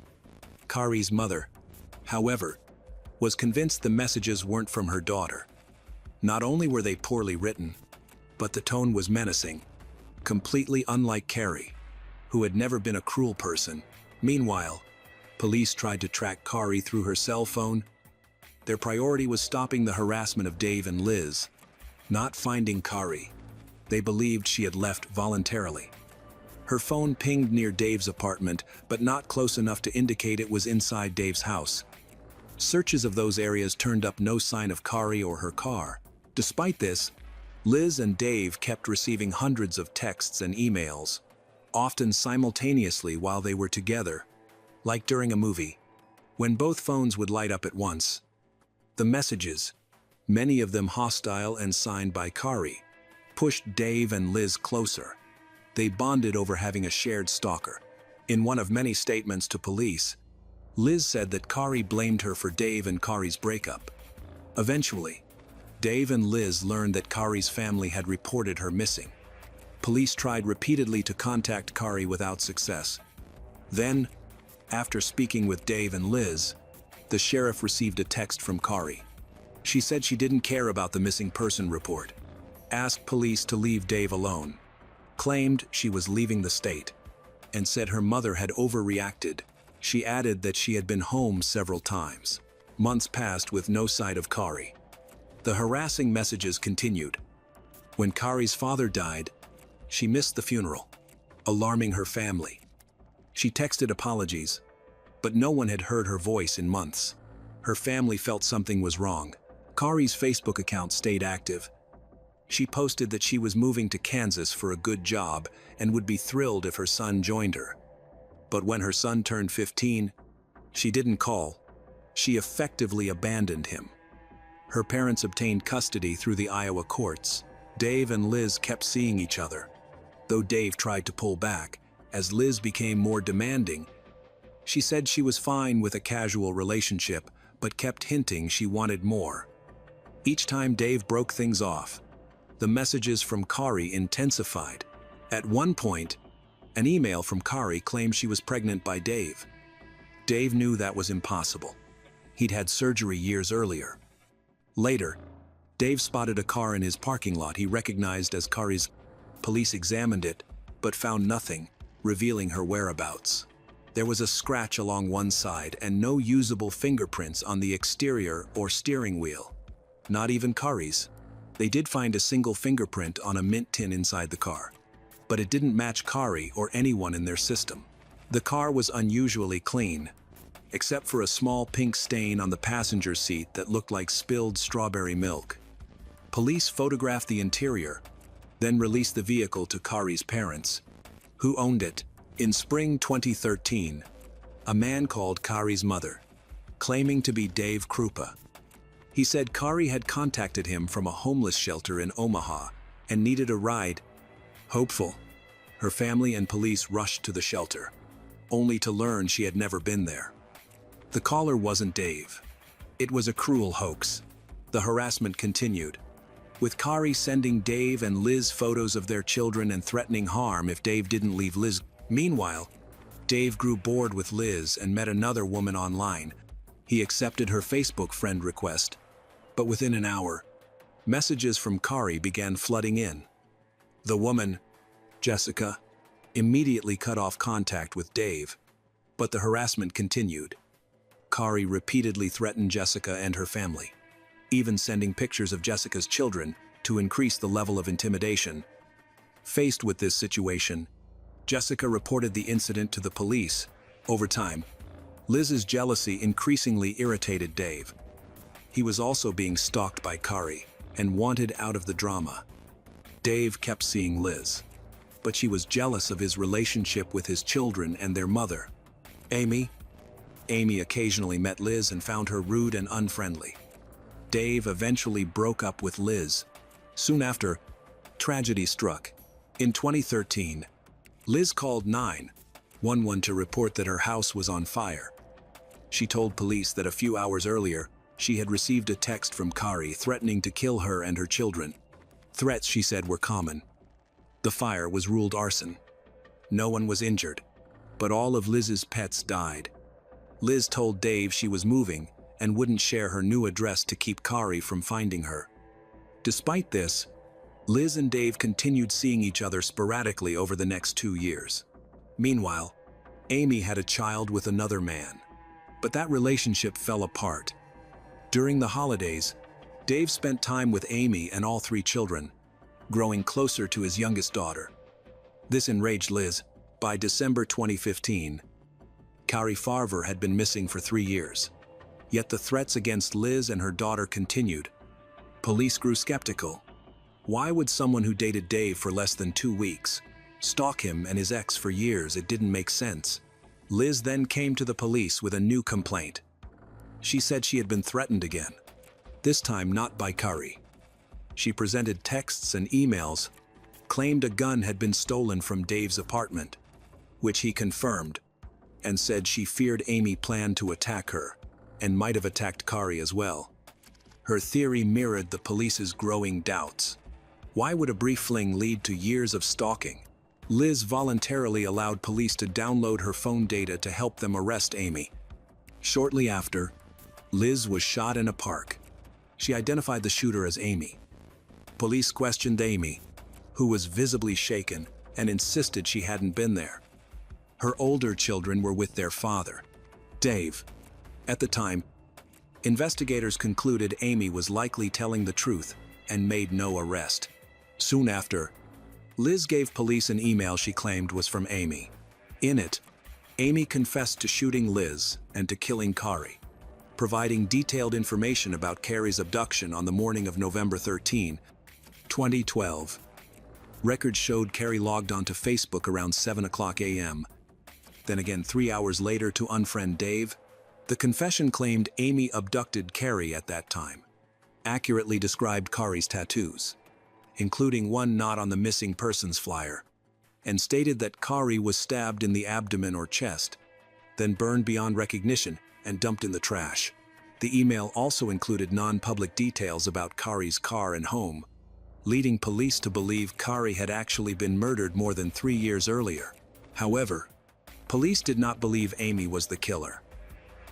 Kari's mother, however, was convinced the messages weren't from her daughter. Not only were they poorly written, but the tone was menacing, completely unlike Kari, who had never been a cruel person. Meanwhile, police tried to track Kari through her cell phone. Their priority was stopping the harassment of Dave and Liz, not finding Kari. They believed she had left voluntarily. Her phone pinged near Dave's apartment, but not close enough to indicate it was inside Dave's house. Searches of those areas turned up no sign of Kari or her car. Despite this, Liz and Dave kept receiving hundreds of texts and emails, often simultaneously while they were together, like during a movie, when both phones would light up at once. The messages, many of them hostile and signed by Kari, pushed Dave and Liz closer. They bonded over having a shared stalker. In one of many statements to police, Liz said that Kari blamed her for Dave and Kari's breakup. Eventually, Dave and Liz learned that Kari's family had reported her missing. Police tried repeatedly to contact Kari without success. Then, after speaking with Dave and Liz, the sheriff received a text from Kari. She said she didn't care about the missing person report, asked police to leave Dave alone, claimed she was leaving the state, and said her mother had overreacted. She added that she had been home several times. Months passed with no sight of Kari. The harassing messages continued. When Kari's father died, she missed the funeral, alarming her family. She texted apologies, but no one had heard her voice in months. Her family felt something was wrong. Kari's Facebook account stayed active. She posted that she was moving to Kansas for a good job and would be thrilled if her son joined her. But when her son turned 15, she didn't call. She effectively abandoned him. Her parents obtained custody through the Iowa courts. Dave and Liz kept seeing each other, though Dave tried to pull back. As Liz became more demanding, she said she was fine with a casual relationship, but kept hinting she wanted more. Each time Dave broke things off, the messages from Kari intensified. At one point, an email from Kari claimed she was pregnant by Dave. Dave knew that was impossible. He'd had surgery years earlier. Later, Dave spotted a car in his parking lot he recognized as Kari's. Police examined it, but found nothing, revealing her whereabouts. There was a scratch along one side and no usable fingerprints on the exterior or steering wheel. Not even Kari's. They did find a single fingerprint on a mint tin inside the car, but it didn't match Kari or anyone in their system. The car was unusually clean, except for a small pink stain on the passenger seat that looked like spilled strawberry milk. Police photographed the interior, then released the vehicle to Kari's parents, who owned it. In spring 2013, a man called Kari's mother, claiming to be Dave Krupa. He said Kari had contacted him from a homeless shelter in Omaha and needed a ride. Hopeful, her family and police rushed to the shelter, only to learn she had never been there. The caller wasn't Dave. It was a cruel hoax. The harassment continued, with Kari sending Dave and Liz photos of their children and threatening harm if Dave didn't leave Liz. Meanwhile, Dave grew bored with Liz and met another woman online. He accepted her Facebook friend request, but within an hour, messages from Kari began flooding in. The woman, Jessica, immediately cut off contact with Dave, but the harassment continued. Kari repeatedly threatened Jessica and her family, even sending pictures of Jessica's children to increase the level of intimidation. Faced with this situation, Jessica reported the incident to the police. Over time, Liz's jealousy increasingly irritated Dave. He was also being stalked by Kari and wanted out of the drama. Dave kept seeing Liz, but she was jealous of his relationship with his children and their mother, Amy. Amy occasionally met Liz and found her rude and unfriendly. Dave eventually broke up with Liz. Soon after, tragedy struck. In 2013, Liz called 911 to report that her house was on fire. She told police that a few hours earlier, she had received a text from Kari threatening to kill her and her children. Threats, she said, were common. The fire was ruled arson. No one was injured, but all of Liz's pets died. Liz told Dave she was moving and wouldn't share her new address to keep Kari from finding her. Despite this, Liz and Dave continued seeing each other sporadically over the next 2 years. Meanwhile, Amy had a child with another man, but that relationship fell apart. During the holidays, Dave spent time with Amy and all 3 children, growing closer to his youngest daughter. This enraged Liz. By December 2015, Kari Farver had been missing for 3 years. Yet the threats against Liz and her daughter continued. Police grew skeptical. Why would someone who dated Dave for less than 2 weeks stalk him and his ex for years? It didn't make sense. Liz then came to the police with a new complaint. She said she had been threatened again, this time not by Kari. She presented texts and emails, claimed a gun had been stolen from Dave's apartment, which he confirmed, and said she feared Amy planned to attack her and might have attacked Kari as well. Her theory mirrored the police's growing doubts. Why would a brief fling lead to years of stalking? Liz voluntarily allowed police to download her phone data to help them arrest Amy. Shortly after, Liz was shot in a park. She identified the shooter as Amy. Police questioned Amy, who was visibly shaken, and insisted she hadn't been there. Her older children were with their father, Dave. At the time, investigators concluded Amy was likely telling the truth and made no arrest. Soon after, Liz gave police an email she claimed was from Amy. In it, Amy confessed to shooting Liz and to killing Kari, providing detailed information about Kari's abduction on the morning of November 13, 2012. Records showed Kari logged onto Facebook around 7:00 a.m. Then again 3 hours later to unfriend Dave. The confession claimed Amy abducted Kari at that time, accurately described Kari's tattoos, including one not on the missing persons flyer, and stated that Kari was stabbed in the abdomen or chest, then burned beyond recognition and dumped in the trash. The email also included non-public details about Kari's car and home, leading police to believe Kari had actually been murdered more than 3 years earlier. However, police did not believe Amy was the killer.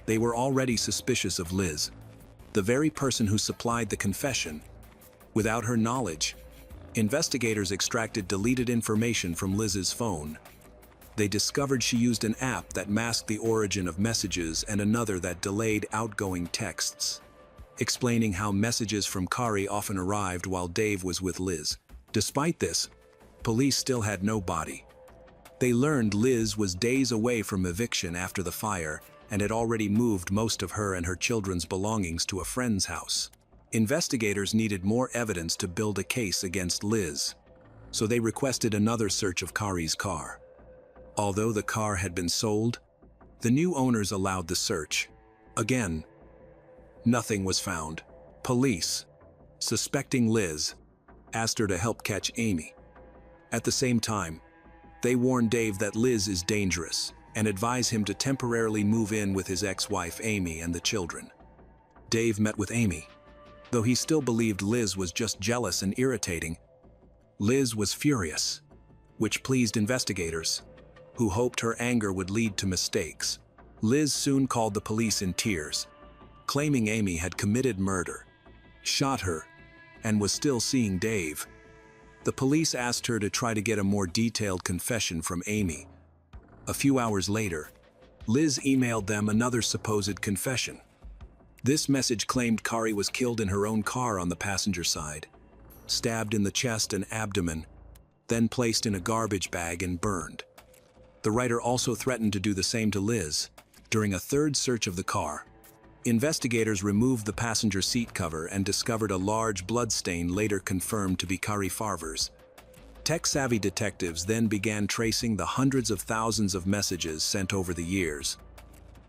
They were already suspicious of Liz, the very person who supplied the confession. Without her knowledge, investigators extracted deleted information from Liz's phone. They discovered she used an app that masked the origin of messages and another that delayed outgoing texts, explaining how messages from Kari often arrived while Dave was with Liz. Despite this, police still had no body. They learned Liz was days away from eviction after the fire and had already moved most of her and her children's belongings to a friend's house. Investigators needed more evidence to build a case against Liz, so they requested another search of Kari's car. Although the car had been sold, the new owners allowed the search. Again, nothing was found. Police, suspecting Liz, asked her to help catch Amy. At the same time, they warned Dave that Liz is dangerous and advised him to temporarily move in with his ex-wife Amy and the children. Dave met with Amy. Though he still believed Liz was just jealous and irritating, Liz was furious, which pleased investigators, who hoped her anger would lead to mistakes. Liz soon called the police in tears, claiming Amy had committed murder, shot her, and was still seeing Dave. The police asked her to try to get a more detailed confession from Amy. A few hours later, Liz emailed them another supposed confession. This message claimed Kari was killed in her own car on the passenger side, stabbed in the chest and abdomen, then placed in a garbage bag and burned. The writer also threatened to do the same to Liz. During a third search of the car, investigators removed the passenger seat cover and discovered a large blood stain later confirmed to be Kari Farver's. Tech-savvy detectives then began tracing the hundreds of thousands of messages sent over the years.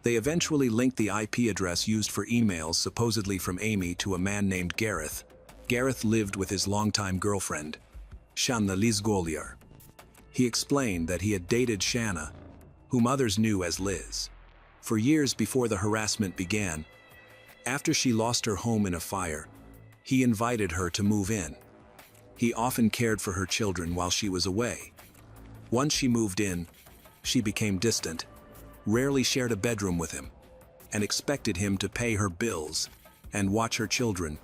They eventually linked the IP address used for emails supposedly from Amy to a man named Gareth. Gareth lived with his longtime girlfriend, Shanna Liz Gollier. He explained that he had dated Shanna, whom others knew as Liz, for years before the harassment began. After she lost her home in a fire, he invited her to move in. He often cared for her children while she was away. Once she moved in, she became distant, rarely shared a bedroom with him, and expected him to pay her bills and watch her children,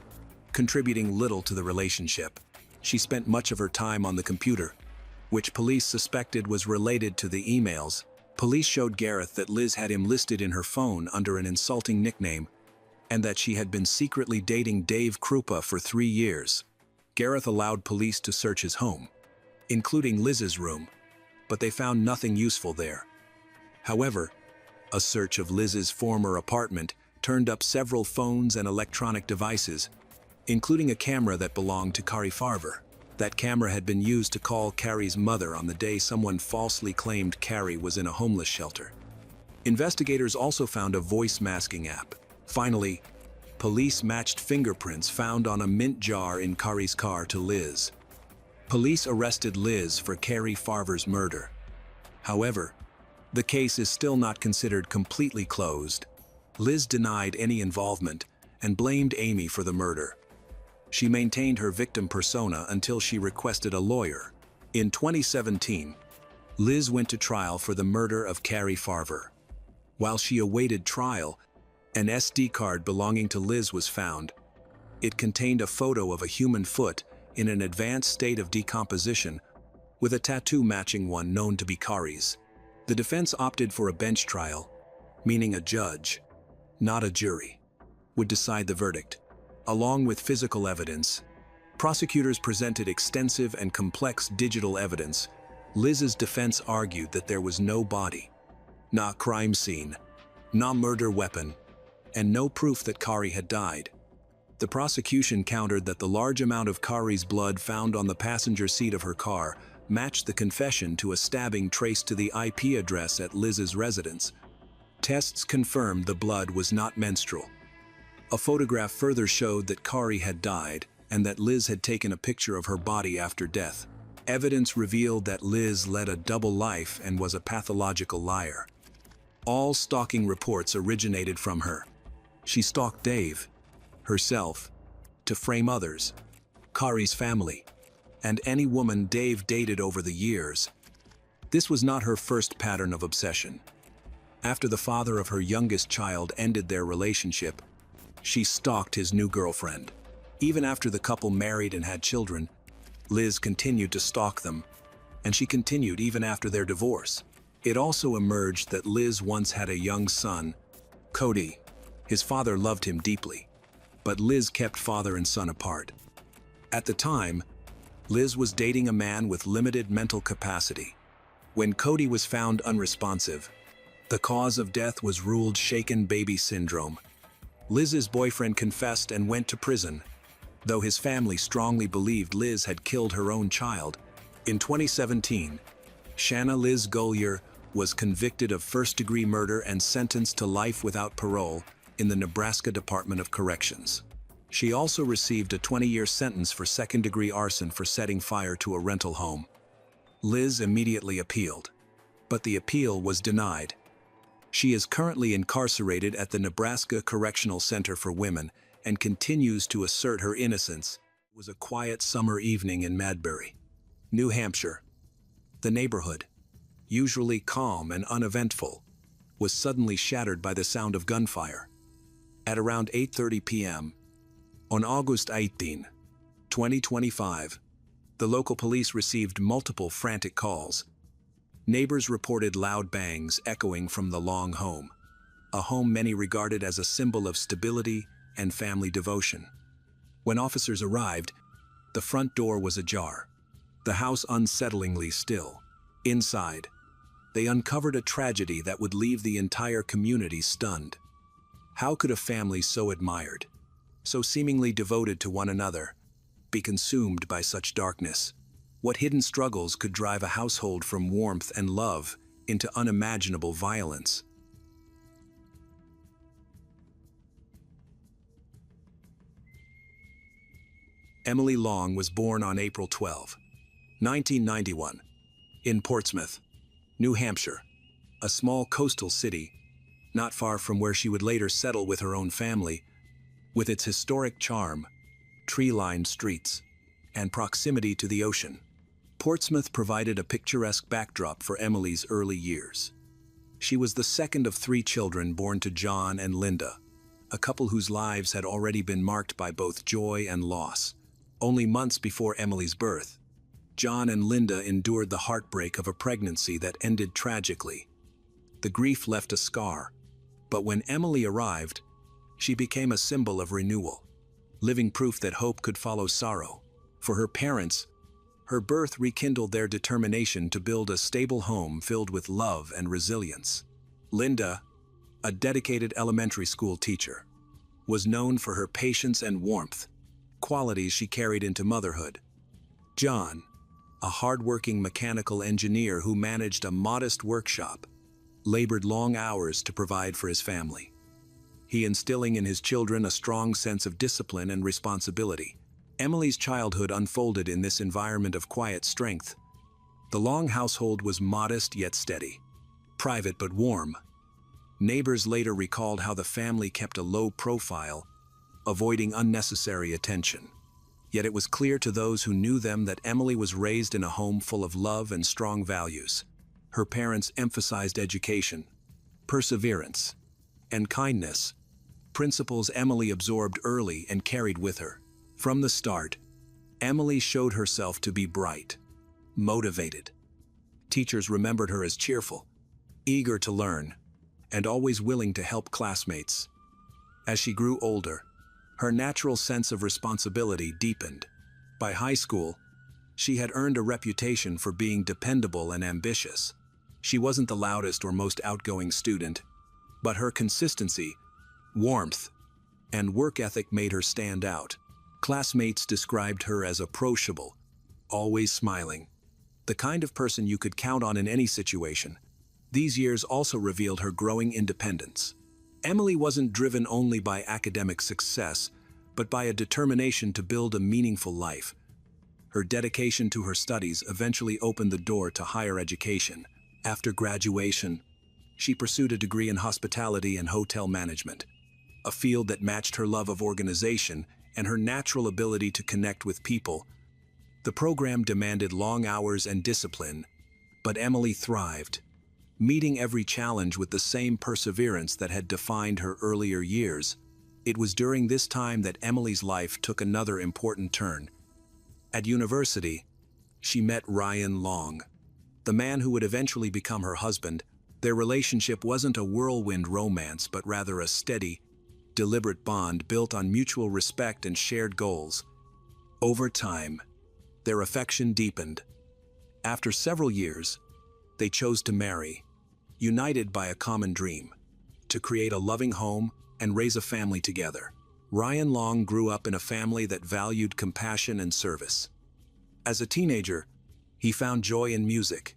contributing little to the relationship. She spent much of her time on the computer, which police suspected was related to the emails. Police showed Gareth that Liz had him listed in her phone under an insulting nickname, and that she had been secretly dating Dave Krupa for 3 years. Gareth allowed police to search his home, including Liz's room, but they found nothing useful there. However, a search of Liz's former apartment turned up several phones and electronic devices, including a camera that belonged to Carrie Farver. That camera had been used to call Carrie's mother on the day someone falsely claimed Carrie was in a homeless shelter. Investigators also found a voice masking app. Finally, police matched fingerprints found on a mint jar in Carrie's car to Liz. Police arrested Liz for Carrie Farver's murder. However, the case is still not considered completely closed. Liz denied any involvement and blamed Amy for the murder. She maintained her victim persona until she requested a lawyer. In 2017, Liz went to trial for the murder of Carrie Farver. While she awaited trial, an SD card belonging to Liz was found. It contained a photo of a human foot in an advanced state of decomposition, with a tattoo matching one known to be Carrie's. The defense opted for a bench trial, meaning a judge, not a jury, would decide the verdict. Along with physical evidence, prosecutors presented extensive and complex digital evidence. Liz's defense argued that there was no body, no crime scene, no murder weapon, and no proof that Carrie had died. The prosecution countered that the large amount of Carrie's blood found on the passenger seat of her car matched the confession to a stabbing traced to the IP address at Liz's residence. Tests confirmed the blood was not menstrual. A photograph further showed that Carrie had died and that Liz had taken a picture of her body after death. Evidence revealed that Liz led a double life and was a pathological liar. All stalking reports originated from her. She stalked Dave, herself, to frame others, Carrie's family, and any woman Dave dated over the years. This was not her first pattern of obsession. After the father of her youngest child ended their relationship, she stalked his new girlfriend. Even after the couple married and had children, Liz continued to stalk them, and she continued even after their divorce. It also emerged that Liz once had a young son, Cody. His father loved him deeply, but Liz kept father and son apart. At the time, Liz was dating a man with limited mental capacity. When Cody was found unresponsive, the cause of death was ruled shaken baby syndrome. Liz's boyfriend confessed and went to prison, though his family strongly believed Liz had killed her own child. In 2017, Shanna Liz Gollier was convicted of first-degree murder and sentenced to life without parole in the Nebraska Department of Corrections. She also received a 20-year sentence for second-degree arson for setting fire to a rental home. Liz immediately appealed, but the appeal was denied. She is currently incarcerated at the Nebraska Correctional Center for Women and continues to assert her innocence. It was a quiet summer evening in Madbury, New Hampshire. The neighborhood, usually calm and uneventful, was suddenly shattered by the sound of gunfire. At around 8:30 p.m., on August 18, 2025, the local police received multiple frantic calls. Neighbors reported loud bangs echoing from the long home, a home many regarded as a symbol of stability and family devotion. When officers arrived, the front door was ajar, the house unsettlingly still. Inside, they uncovered a tragedy that would leave the entire community stunned. How could a family so admired, so seemingly devoted to one another, be consumed by such darkness? What hidden struggles could drive a household from warmth and love into unimaginable violence? Emily Long was born on April 12, 1991, in Portsmouth, New Hampshire, a small coastal city not far from where she would later settle with her own family. With its historic charm, tree-lined streets, and proximity to the ocean, Portsmouth provided a picturesque backdrop for Emily's early years. She was the second of 3 children born to John and Linda, a couple whose lives had already been marked by both joy and loss. Only months before Emily's birth, John and Linda endured the heartbreak of a pregnancy that ended tragically. The grief left a scar, but when Emily arrived, she became a symbol of renewal, living proof that hope could follow sorrow. For her parents, her birth rekindled their determination to build a stable home filled with love and resilience. Linda, a dedicated elementary school teacher, was known for her patience and warmth, qualities she carried into motherhood. John, a hard-working mechanical engineer who managed a modest workshop, labored long hours to provide for his family. He instilling in his children a strong sense of discipline and responsibility. Emily's childhood unfolded in this environment of quiet strength. The Long household was modest yet steady, private but warm. Neighbors later recalled how the family kept a low profile, avoiding unnecessary attention. Yet it was clear to those who knew them that Emily was raised in a home full of love and strong values. Her parents emphasized education, perseverance, and kindness, principles Emily absorbed early and carried with her. From the start, Emily showed herself to be bright, motivated. Teachers remembered her as cheerful, eager to learn, and always willing to help classmates. As she grew older, her natural sense of responsibility deepened. By high school, she had earned a reputation for being dependable and ambitious. She wasn't the loudest or most outgoing student, but her consistency, warmth, and work ethic made her stand out. Classmates described her as approachable, always smiling, the kind of person you could count on in any situation. These years also revealed her growing independence. Emily wasn't driven only by academic success, but by a determination to build a meaningful life. Her dedication to her studies eventually opened the door to higher education. After graduation, she pursued a degree in hospitality and hotel management, a field that matched her love of organization and her natural ability to connect with people. The program demanded long hours and discipline, but Emily thrived, meeting every challenge with the same perseverance that had defined her earlier years. It was during this time that Emily's life took another important turn. At university, she met Ryan Long, the man who would eventually become her husband. Their relationship wasn't a whirlwind romance, but rather a steady, deliberate bond built on mutual respect and shared goals. Over time, their affection deepened. After several years, they chose to marry, united by a common dream, to create a loving home and raise a family together. Ryan Long grew up in a family that valued compassion and service. As a teenager, he found joy in music,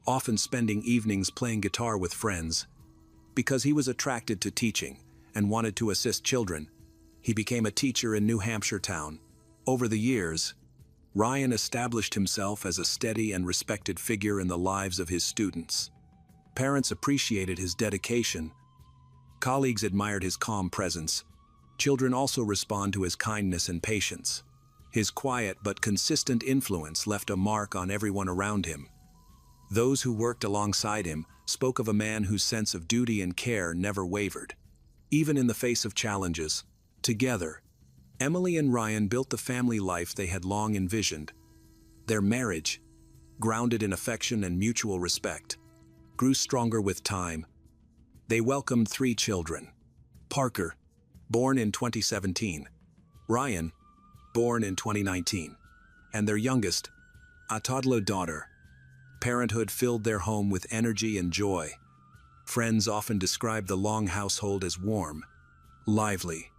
often spending evenings playing guitar with friends. Because he was attracted to teaching and wanted to assist children, he became a teacher in New Hampshire town. Over the years, Ryan established himself as a steady and respected figure in the lives of his students. Parents appreciated his dedication. Colleagues admired his calm presence. Children also respond to his kindness and patience. His quiet but consistent influence left a mark on everyone around him. Those who worked alongside him spoke of a man whose sense of duty and care never wavered. Even in the face of challenges, together, Emily and Ryan built the family life they had long envisioned. Their marriage, grounded in affection and mutual respect, grew stronger with time. They welcomed 3 children: Parker, born in 2017, Ryan, born in 2019, and their youngest, a toddler daughter. Parenthood filled their home with energy and joy. Friends often described the Long household as warm, lively,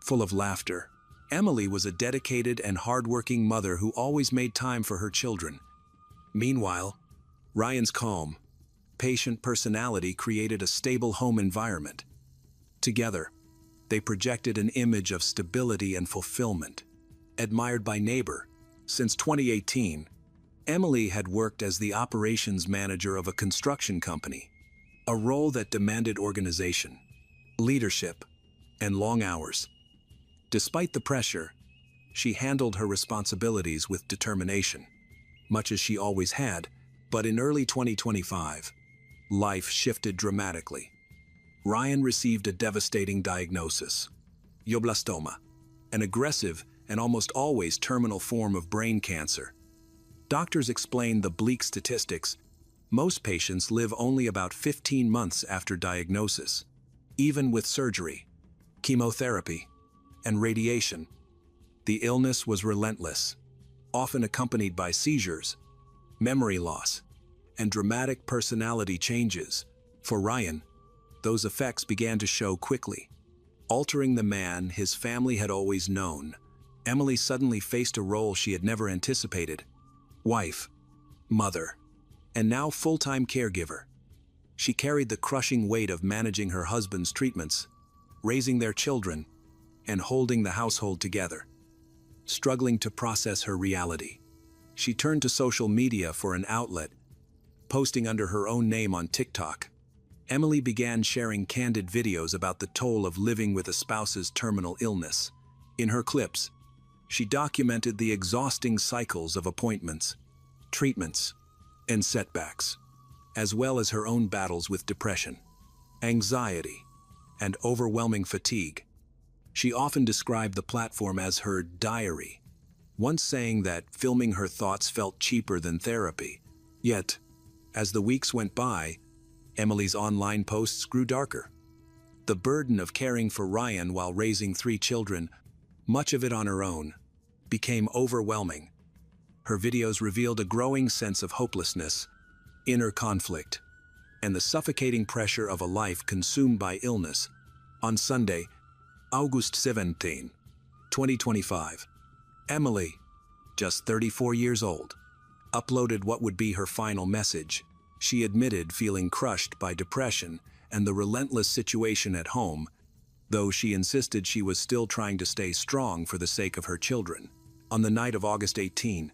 full of laughter. Emily was a dedicated and hardworking mother who always made time for her children. Meanwhile, Ryan's calm, patient personality created a stable home environment. Together, they projected an image of stability and fulfillment. admired by neighbor. Since 2018, Emily had worked as the operations manager of a construction company, a role that demanded organization, leadership, and long hours. Despite the pressure, she handled her responsibilities with determination, much as she always had. But in early 2025, life shifted dramatically. Ryan received a devastating diagnosis: glioblastoma, an aggressive and almost always terminal form of brain cancer. Doctors explained the bleak statistics. Most patients live only about 15 months after diagnosis. Even with surgery, chemotherapy, and radiation, the illness was relentless, often accompanied by seizures, memory loss, and dramatic personality changes. For Ryan, those effects began to show quickly, altering the man his family had always known. Emily suddenly faced a role she had never anticipated: wife, mother, and now full-time caregiver. She carried the crushing weight of managing her husband's treatments, raising their children, and holding the household together. Struggling to process her reality, she turned to social media for an outlet. Posting under her own name on TikTok, Emily began sharing candid videos about the toll of living with a spouse's terminal illness. In her clips, she documented the exhausting cycles of appointments, treatments, and setbacks, as well as her own battles with depression, anxiety, and overwhelming fatigue. She often described the platform as her diary, once saying that filming her thoughts felt cheaper than therapy. Yet, as the weeks went by, Emily's online posts grew darker. The burden of caring for Ryan while raising 3 children, much of it on her own, became overwhelming. Her videos revealed a growing sense of hopelessness, inner conflict, and the suffocating pressure of a life consumed by illness. On Sunday, August 17, 2025, Emily, just 34 years old, uploaded what would be her final message. She admitted feeling crushed by depression and the relentless situation at home, though she insisted she was still trying to stay strong for the sake of her children. On the night of August 18,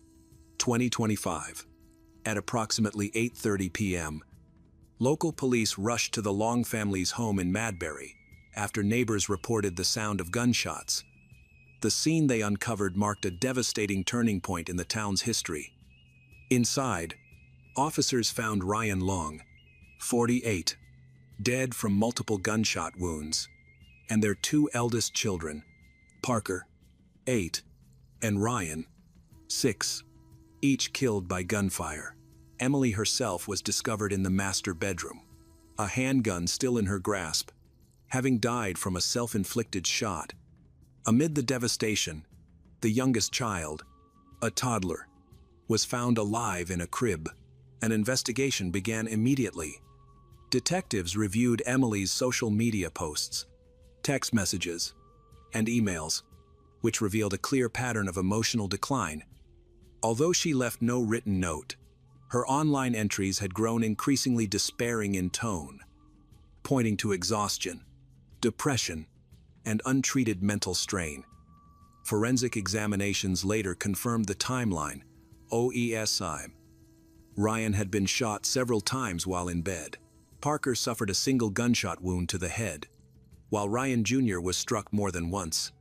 2025, at approximately 8:30 p.m., local police rushed to the Long family's home in Madbury after neighbors reported the sound of gunshots. The scene they uncovered marked a devastating turning point in the town's history. Inside, officers found Ryan Long, 48, dead from multiple gunshot wounds, and their 2 eldest children, Parker, 8, and Ryan, 6, each killed by gunfire. Emily herself was discovered in the master bedroom, a handgun still in her grasp, having died from a self-inflicted shot. Amid the devastation, the youngest child, a toddler, was found alive in a crib. An investigation began immediately. Detectives reviewed Emily's social media posts, text messages, and emails, which revealed a clear pattern of emotional decline. Although she left no written note, her online entries had grown increasingly despairing in tone, pointing to exhaustion, depression, and untreated mental strain. Forensic examinations later confirmed the timeline. OESI. Ryan had been shot several times while in bed. Parker suffered a single gunshot wound to the head, while Ryan Jr. was struck more than once.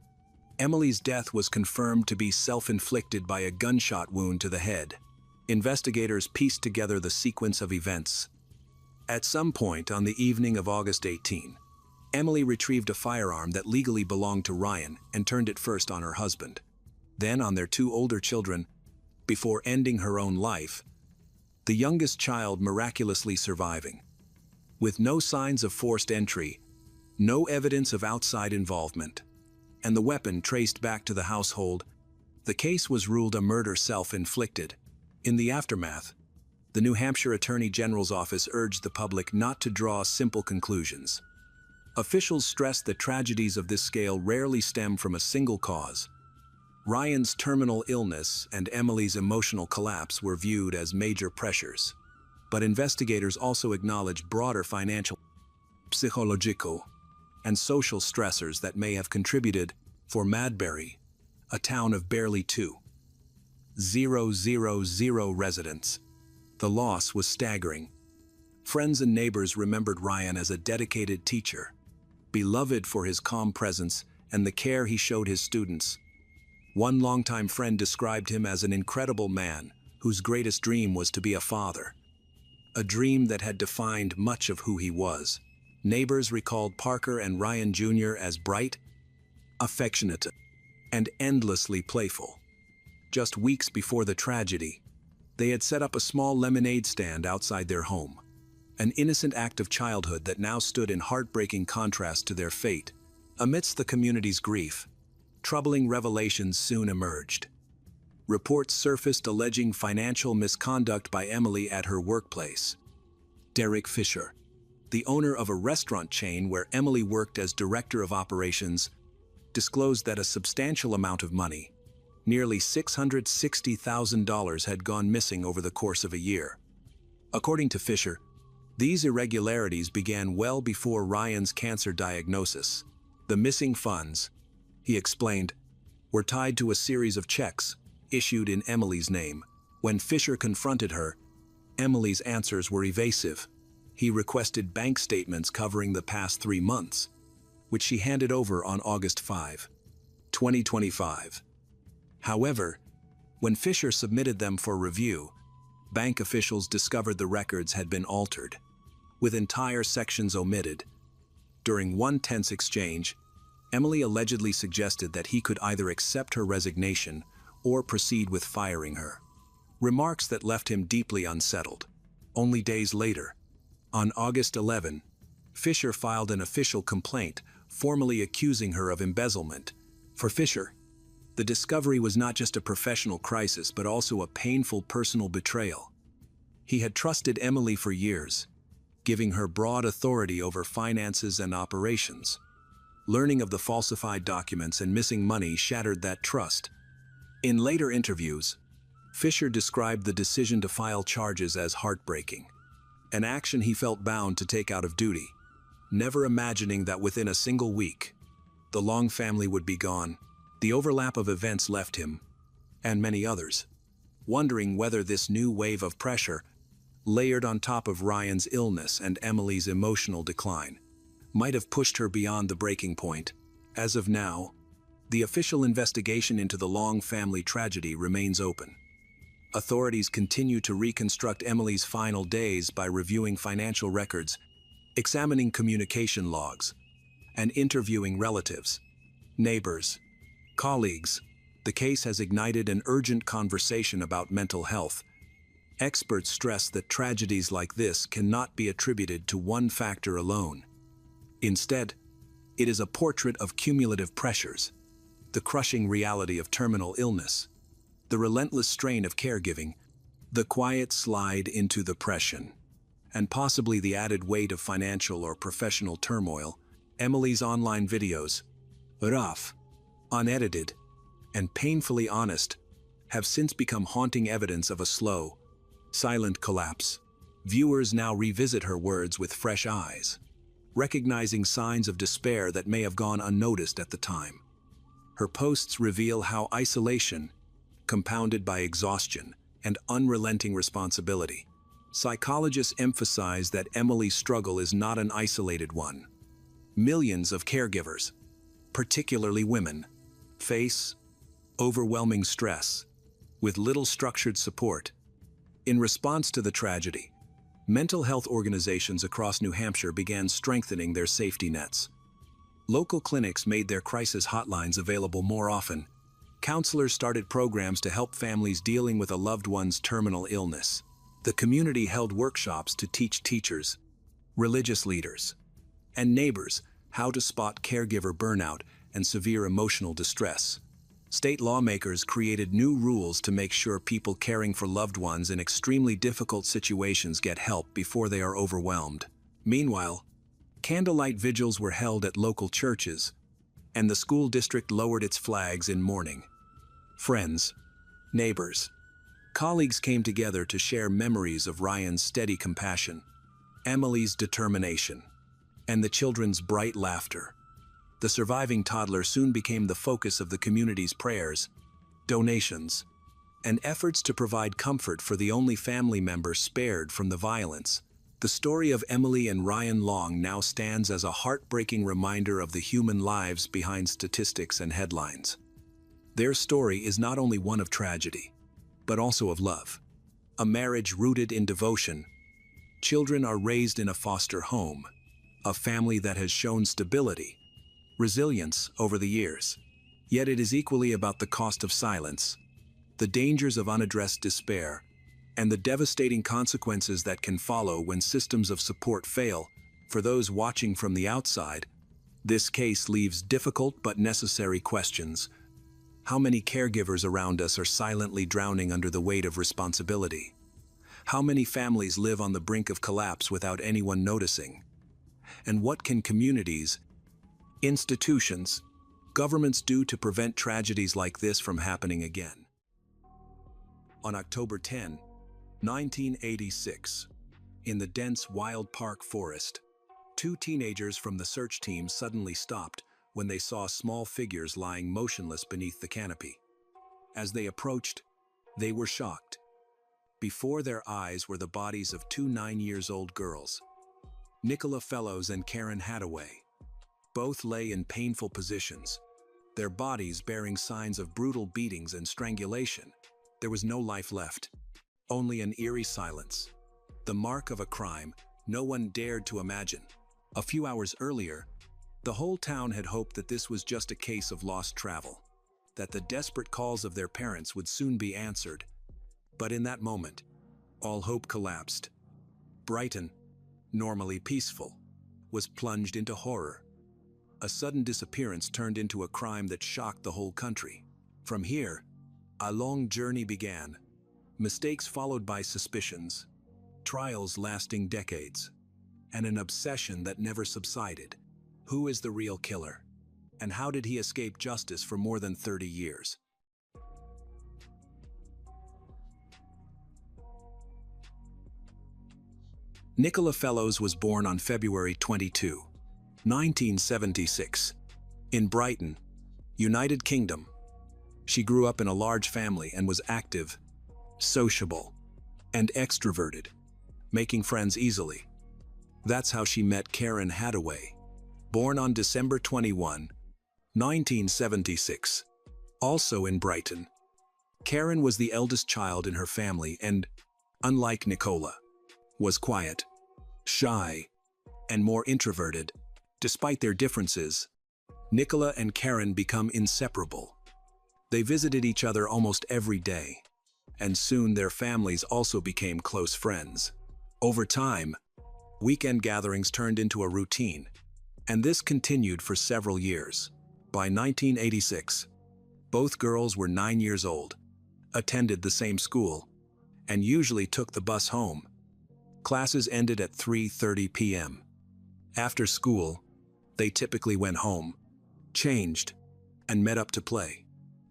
Emily's death was confirmed to be self-inflicted by a gunshot wound to the head. Investigators pieced together the sequence of events. At some point on the evening of August 18, Emily retrieved a firearm that legally belonged to Ryan and turned it first on her husband, then on their 2 older children, before ending her own life, the youngest child miraculously surviving. With no signs of forced entry, no evidence of outside involvement, and the weapon traced back to the household, the case was ruled a murder self-inflicted. In the aftermath, the New Hampshire Attorney General's office urged the public not to draw simple conclusions. Officials stressed that tragedies of this scale rarely stem from a single cause. Ryan's terminal illness and Emily's emotional collapse were viewed as major pressures, but investigators also acknowledged broader financial, psychological, and social stressors that may have contributed. For Madbury, a town of barely 2,000 residents. The loss was staggering. Friends and neighbors remembered Ryan as a dedicated teacher, beloved for his calm presence and the care he showed his students. One longtime friend described him as an incredible man whose greatest dream was to be a father, a dream that had defined much of who he was. Neighbors recalled Parker and Ryan Jr. as bright, affectionate, and endlessly playful. Just weeks before the tragedy, they had set up a small lemonade stand outside their home, an innocent act of childhood that now stood in heartbreaking contrast to their fate. Amidst the community's grief, troubling revelations soon emerged. Reports surfaced alleging financial misconduct by Emily at her workplace. Derek Fisher, the owner of a restaurant chain where Emily worked as director of operations, disclosed that a substantial amount of money, nearly $660,000, had gone missing over the course of a year. According to Fisher, these irregularities began well before Ryan's cancer diagnosis. The missing funds, he explained, were tied to a series of checks issued in Emily's name. When Fisher confronted her, Emily's answers were evasive. He requested bank statements covering the past 3 months, which she handed over on August 5, 2025. However, when Fisher submitted them for review, bank officials discovered the records had been altered, with entire sections omitted. During one tense exchange, Emily allegedly suggested that he could either accept her resignation or proceed with firing her, remarks that left him deeply unsettled. Only days later, on August 11, Fisher filed an official complaint, formally accusing her of embezzlement. For Fisher, the discovery was not just a professional crisis but also a painful personal betrayal. He had trusted Emily for years, giving her broad authority over finances and operations. Learning of the falsified documents and missing money shattered that trust. In later interviews, Fisher described the decision to file charges as heartbreaking, an action he felt bound to take out of duty, never imagining that within a single week, the Long family would be gone. The overlap of events left him, and many others, wondering whether this new wave of pressure, layered on top of Ryan's illness and Emily's emotional decline, might have pushed her beyond the breaking point. As of now, the official investigation into the Long family tragedy remains open. Authorities continue to reconstruct Emily's final days by reviewing financial records, examining communication logs, and interviewing relatives, neighbors, colleagues. The case has ignited an urgent conversation about mental health. Experts stress that tragedies like this cannot be attributed to one factor alone. Instead, it is a portrait of cumulative pressures, the crushing reality of terminal illness, the relentless strain of caregiving, the quiet slide into depression, and possibly the added weight of financial or professional turmoil. Emily's online videos, rough, unedited, and painfully honest, have since become haunting evidence of a slow, silent collapse. Viewers now revisit her words with fresh eyes, recognizing signs of despair that may have gone unnoticed at the time. Her posts reveal how isolation, compounded by exhaustion and unrelenting responsibility. Psychologists emphasize that Emily's struggle is not an isolated one. Millions of caregivers, particularly women, face overwhelming stress, with little structured support. In response to the tragedy, mental health organizations across New Hampshire began strengthening their safety nets. Local clinics made their crisis hotlines available more often. Counselors started programs to help families dealing with a loved one's terminal illness. The community held workshops to teach teachers, religious leaders, and neighbors how to spot caregiver burnout and severe emotional distress. State lawmakers created new rules to make sure people caring for loved ones in extremely difficult situations get help before they are overwhelmed. Meanwhile, candlelight vigils were held at local churches, and the school district lowered its flags in mourning. Friends, neighbors, colleagues came together to share memories of Ryan's steady compassion, Emily's determination, and the children's bright laughter. The surviving toddler soon became the focus of the community's prayers, donations, and efforts to provide comfort for the only family member spared from the violence. The story of Emily and Ryan Long now stands as a heartbreaking reminder of the human lives behind statistics and headlines. Their story is not only one of tragedy, but also of love. A marriage rooted in devotion. Children are raised in a foster home, a family that has shown stability, resilience over the years. Yet it is equally about the cost of silence, the dangers of unaddressed despair, and the devastating consequences that can follow when systems of support fail. For those watching from the outside, this case leaves difficult but necessary questions. How many caregivers around us are silently drowning under the weight of responsibility? How many families live on the brink of collapse without anyone noticing? And what can communities, institutions, governments do to prevent tragedies like this from happening again? On October 10, 1986, in the dense Wild Park forest, two teenagers from the search team suddenly stopped when they saw small figures lying motionless beneath the canopy. As they approached, they were shocked. Before their eyes were the bodies of two 9-year-old girls, Nicola Fellows and Karen Hadaway. Both lay in painful positions, their bodies bearing signs of brutal beatings and strangulation. There was no life left, only an eerie silence, the mark of a crime no one dared to imagine. A few hours earlier, the whole town had hoped that this was just a case of lost travel, that the desperate calls of their parents would soon be answered. But in that moment, all hope collapsed. Brighton, normally peaceful, was plunged into horror. A sudden disappearance turned into a crime that shocked the whole country. From here, a long journey began. Mistakes followed by suspicions, trials lasting decades, and an obsession that never subsided. Who is the real killer? And how did he escape justice for more than 30 years? Nicola Fellows was born on February 22, 1976, in Brighton, United Kingdom. She grew up in a large family and was active, sociable, and extroverted, making friends easily. That's how she met Karen Hadaway, born on December 21, 1976, also in Brighton. Karen was the eldest child in her family and, unlike Nicola, was quiet, shy, and more introverted. Despite their differences, Nicola and Karen become inseparable. They visited each other almost every day, and soon their families also became close friends. Over time, weekend gatherings turned into a routine, and this continued for several years. By 1986, both girls were 9 years old, attended the same school, and usually took the bus home. Classes ended at 3:30 p.m. After school, they typically went home, changed, and met up to play,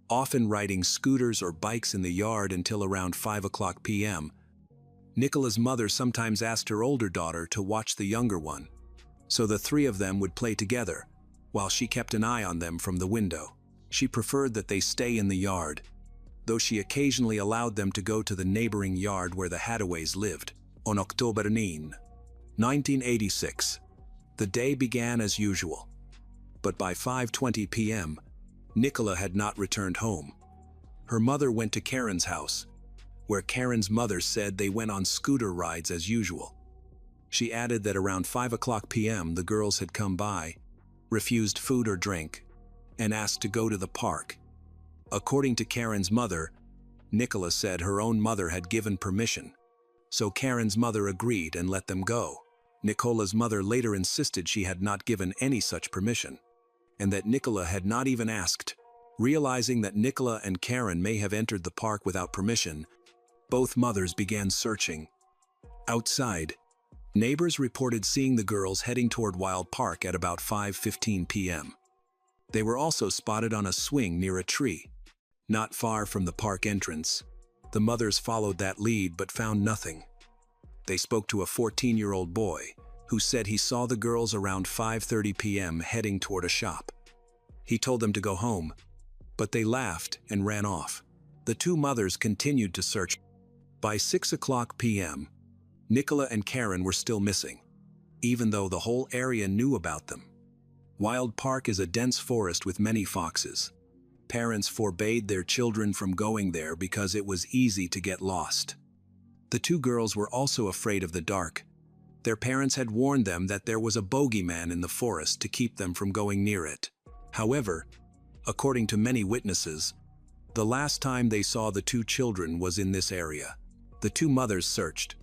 often riding scooters or bikes in the yard until around 5 p.m. Nicola's mother sometimes asked her older daughter to watch the younger one, so the three of them would play together, while she kept an eye on them from the window. She preferred that they stay in the yard, though she occasionally allowed them to go to the neighboring yard where the Hadaways lived. On October 9, 1986, the day began as usual, but by 5:20 p.m., Nicola had not returned home. Her mother went to Karen's house, where Karen's mother said they went on scooter rides as usual. She added that around 5 p.m. the girls had come by, refused food or drink, and asked to go to the park. According to Karen's mother, Nicola said her own mother had given permission, so Karen's mother agreed and let them go. Nicola's mother later insisted she had not given any such permission, and that Nicola had not even asked. Realizing that Nicola and Karen may have entered the park without permission, both mothers began searching. Outside, neighbors reported seeing the girls heading toward Wild Park at about 5:15 p.m. They were also spotted on a swing near a tree, not far from the park entrance. The mothers followed that lead but found nothing. They spoke to a 14-year-old boy who said he saw the girls around 5:30 p.m. heading toward a shop. He told them to go home, but they laughed and ran off. The two mothers continued to search. By 6:00 p.m., Nicola and Karen were still missing, even though the whole area knew about them. Wild Park is a dense forest with many foxes. Parents forbade their children from going there because it was easy to get lost. The two girls were also afraid of the dark. Their parents had warned them that there was a bogeyman in the forest to keep them from going near it. However, according to many witnesses, the last time they saw the two children was in this area. The two mothers searched,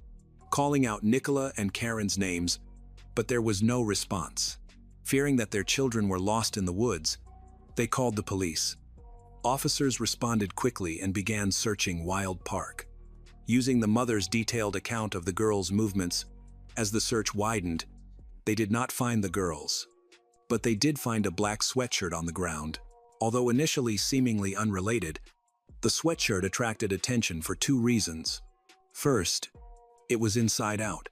calling out Nicola and Karen's names, but there was no response. Fearing that their children were lost in the woods, they called the police. Officers responded quickly and began searching Wild Park. Using the mother's detailed account of the girls' movements, as the search widened, they did not find the girls. But they did find a black sweatshirt on the ground. Although initially seemingly unrelated, the sweatshirt attracted attention for two reasons. First, it was inside out,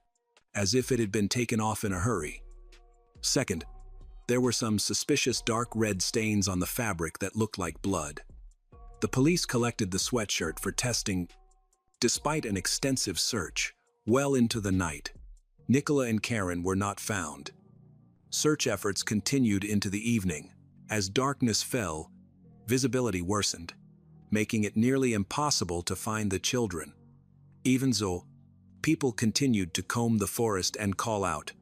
as if it had been taken off in a hurry. Second, there were some suspicious dark red stains on the fabric that looked like blood. The police collected the sweatshirt for testing. Despite an extensive search, well into the night, Nicola and Karen were not found. Search efforts continued into the evening. As darkness fell, visibility worsened, making it nearly impossible to find the children. Even so, people continued to comb the forest and call out.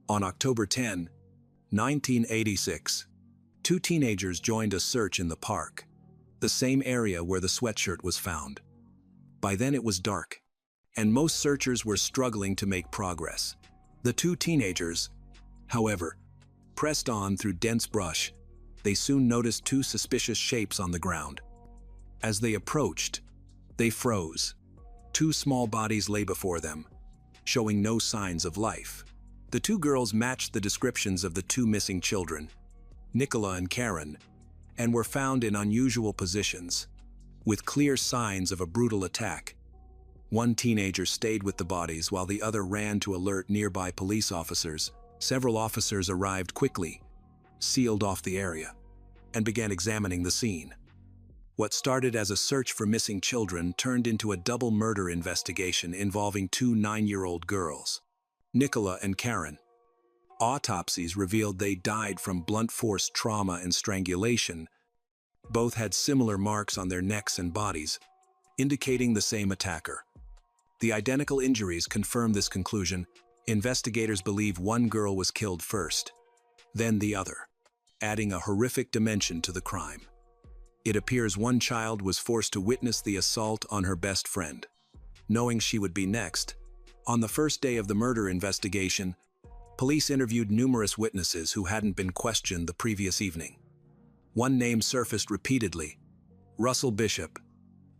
On October 10, 1986, two teenagers joined a search in the park, the same area where the sweatshirt was found. By then it was dark, and most searchers were struggling to make progress. The two teenagers, however, pressed on through dense brush. They soon noticed two suspicious shapes on the ground. As they approached, they froze. Two small bodies lay before them, showing no signs of life. The two girls matched the descriptions of the two missing children, Nicola and Karen, and were found in unusual positions, with clear signs of a brutal attack. One teenager stayed with the bodies while the other ran to alert nearby police officers. Several officers arrived quickly, sealed off the area, and began examining the scene. What started as a search for missing children turned into a double murder investigation involving two 9-year-old girls, Nicola and Karen. Autopsies revealed they died from blunt force trauma and strangulation. Both had similar marks on their necks and bodies, indicating the same attacker. The identical injuries confirm this conclusion. Investigators believe one girl was killed first, then the other, adding a horrific dimension to the crime. It appears one child was forced to witness the assault on her best friend. Knowing she would be next, on the first day of the murder investigation, police interviewed numerous witnesses who hadn't been questioned the previous evening. One name surfaced repeatedly: Russell Bishop,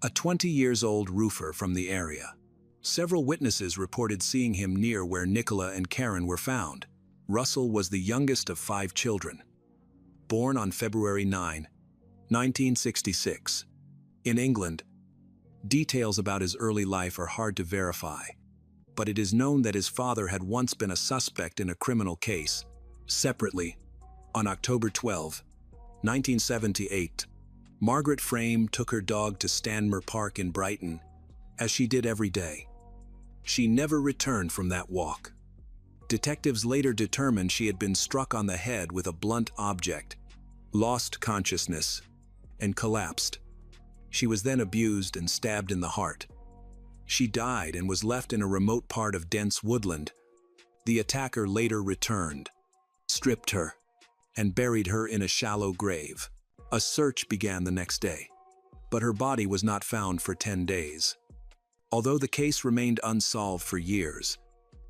a 20-year-old roofer from the area. Several witnesses reported seeing him near where Nicola and Karen were found. Russell was the youngest of 5 children. Born on February 9, 1966, in England. Details about his early life are hard to verify, but it is known that his father had once been a suspect in a criminal case. Separately, on October 12, 1978, Margaret Frame took her dog to Stanmer Park in Brighton, as she did every day. She never returned from that walk. Detectives later determined she had been struck on the head with a blunt object, lost consciousness, and collapsed. She was then abused and stabbed in the heart. She died and was left in a remote part of dense woodland. The attacker later returned, stripped her, and buried her in a shallow grave. A search began the next day, but her body was not found for 10 days. Although the case remained unsolved for years,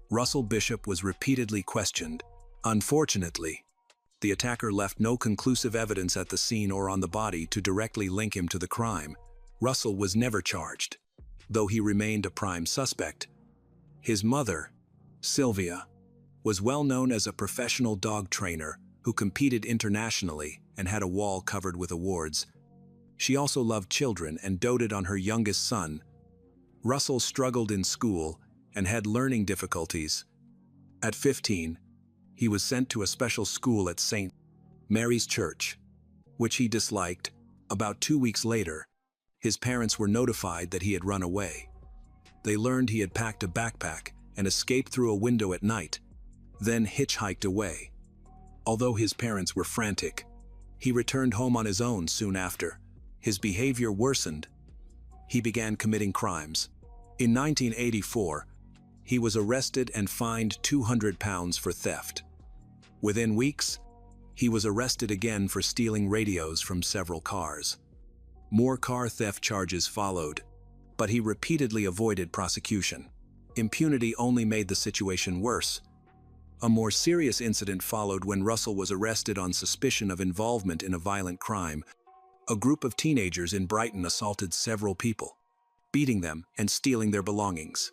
Russell Bishop was repeatedly questioned. Unfortunately, the attacker left no conclusive evidence at the scene or on the body to directly link him to the crime. Russell was never charged, though he remained a prime suspect. His mother, Sylvia, was well known as a professional dog trainer who competed internationally and had a wall covered with awards. She also loved children and doted on her youngest son. Russell struggled in school and had learning difficulties. At 15, he was sent to a special school at St. Mary's Church. which he disliked. About 2 weeks later, his parents were notified that he had run away. They learned he had packed a backpack and escaped through a window at night, then hitchhiked away. Although his parents were frantic, he returned home on his own soon after. His behavior worsened. He began committing crimes. In 1984, he was arrested and fined £200 for theft. Within weeks, he was arrested again for stealing radios from several cars. More car theft charges followed, but he repeatedly avoided prosecution. Impunity only made the situation worse. A more serious incident followed when Russell was arrested on suspicion of involvement in a violent crime. A group of teenagers in Brighton assaulted several people, beating them and stealing their belongings.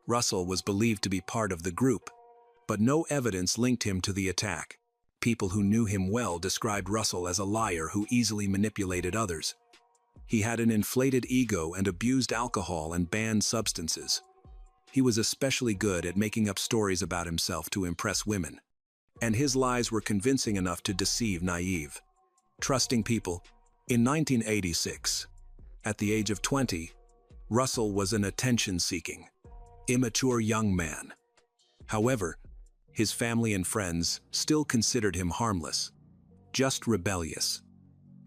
Russell was believed to be part of the group, but no evidence linked him to the attack. People who knew him well described Russell as a liar who easily manipulated others. He had an inflated ego and abused alcohol and banned substances. He was especially good at making up stories about himself to impress women, and his lies were convincing enough to deceive naive, trusting people. In 1986, at the age of 20, Russell was an attention-seeking, immature young man. However, his family and friends still considered him harmless, just rebellious.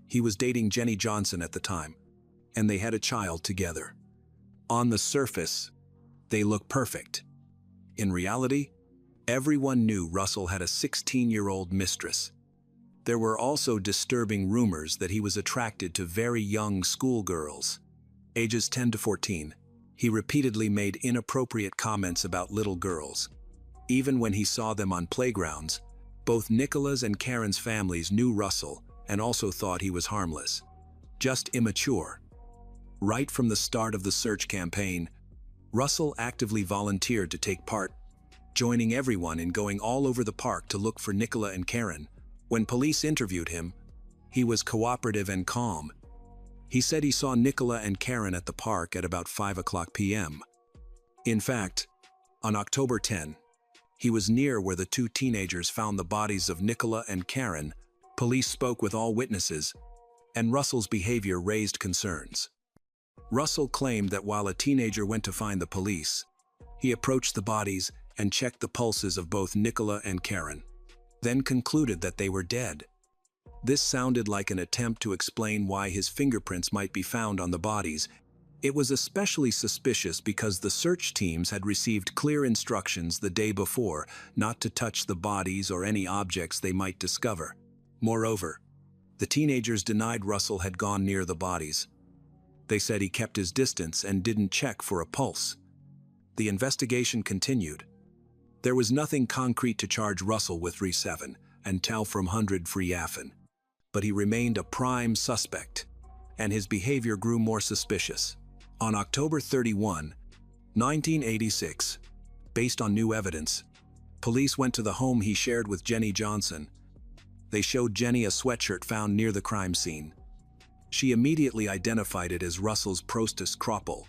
He was dating Jenny Johnson at the time, and they had a child together. On the surface, they looked perfect. In reality, everyone knew Russell had a 16-year-old mistress. There were also disturbing rumors that he was attracted to very young schoolgirls, ages 10 to 14. He repeatedly made inappropriate comments about little girls. Even when he saw them on playgrounds, both Nicola's and Karen's families knew Russell and also thought he was harmless, just immature. Right from the start of the search campaign, Russell actively volunteered to take part, joining everyone in going all over the park to look for Nicola and Karen. When police interviewed him, he was cooperative and calm. He said he saw Nicola and Karen at the park at about 5 p.m. In fact, on October 10, he was near where the two teenagers found the bodies of Nicola and Karen. Police spoke with all witnesses, and Russell's behavior raised concerns. Russell claimed that while a teenager went to find the police, he approached the bodies and checked the pulses of both Nicola and Karen, then concluded that they were dead. This sounded like an attempt to explain why his fingerprints might be found on the bodies. It was especially suspicious because the search teams had received clear instructions the day before not to touch the bodies or any objects they might discover. Moreover, the teenagers denied Russell had gone near the bodies. They said he kept his distance and didn't check for a pulse. The investigation continued. There was nothing concrete to charge Russell with re-7 and tell from 100 free Affin, but he remained a prime suspect, and his behavior grew more suspicious. On October 31, 1986, based on new evidence, police went to the home he shared with Jenny Johnson. They showed Jenny a sweatshirt found near the crime scene. She immediately identified it as Russell's Prostus Cropple.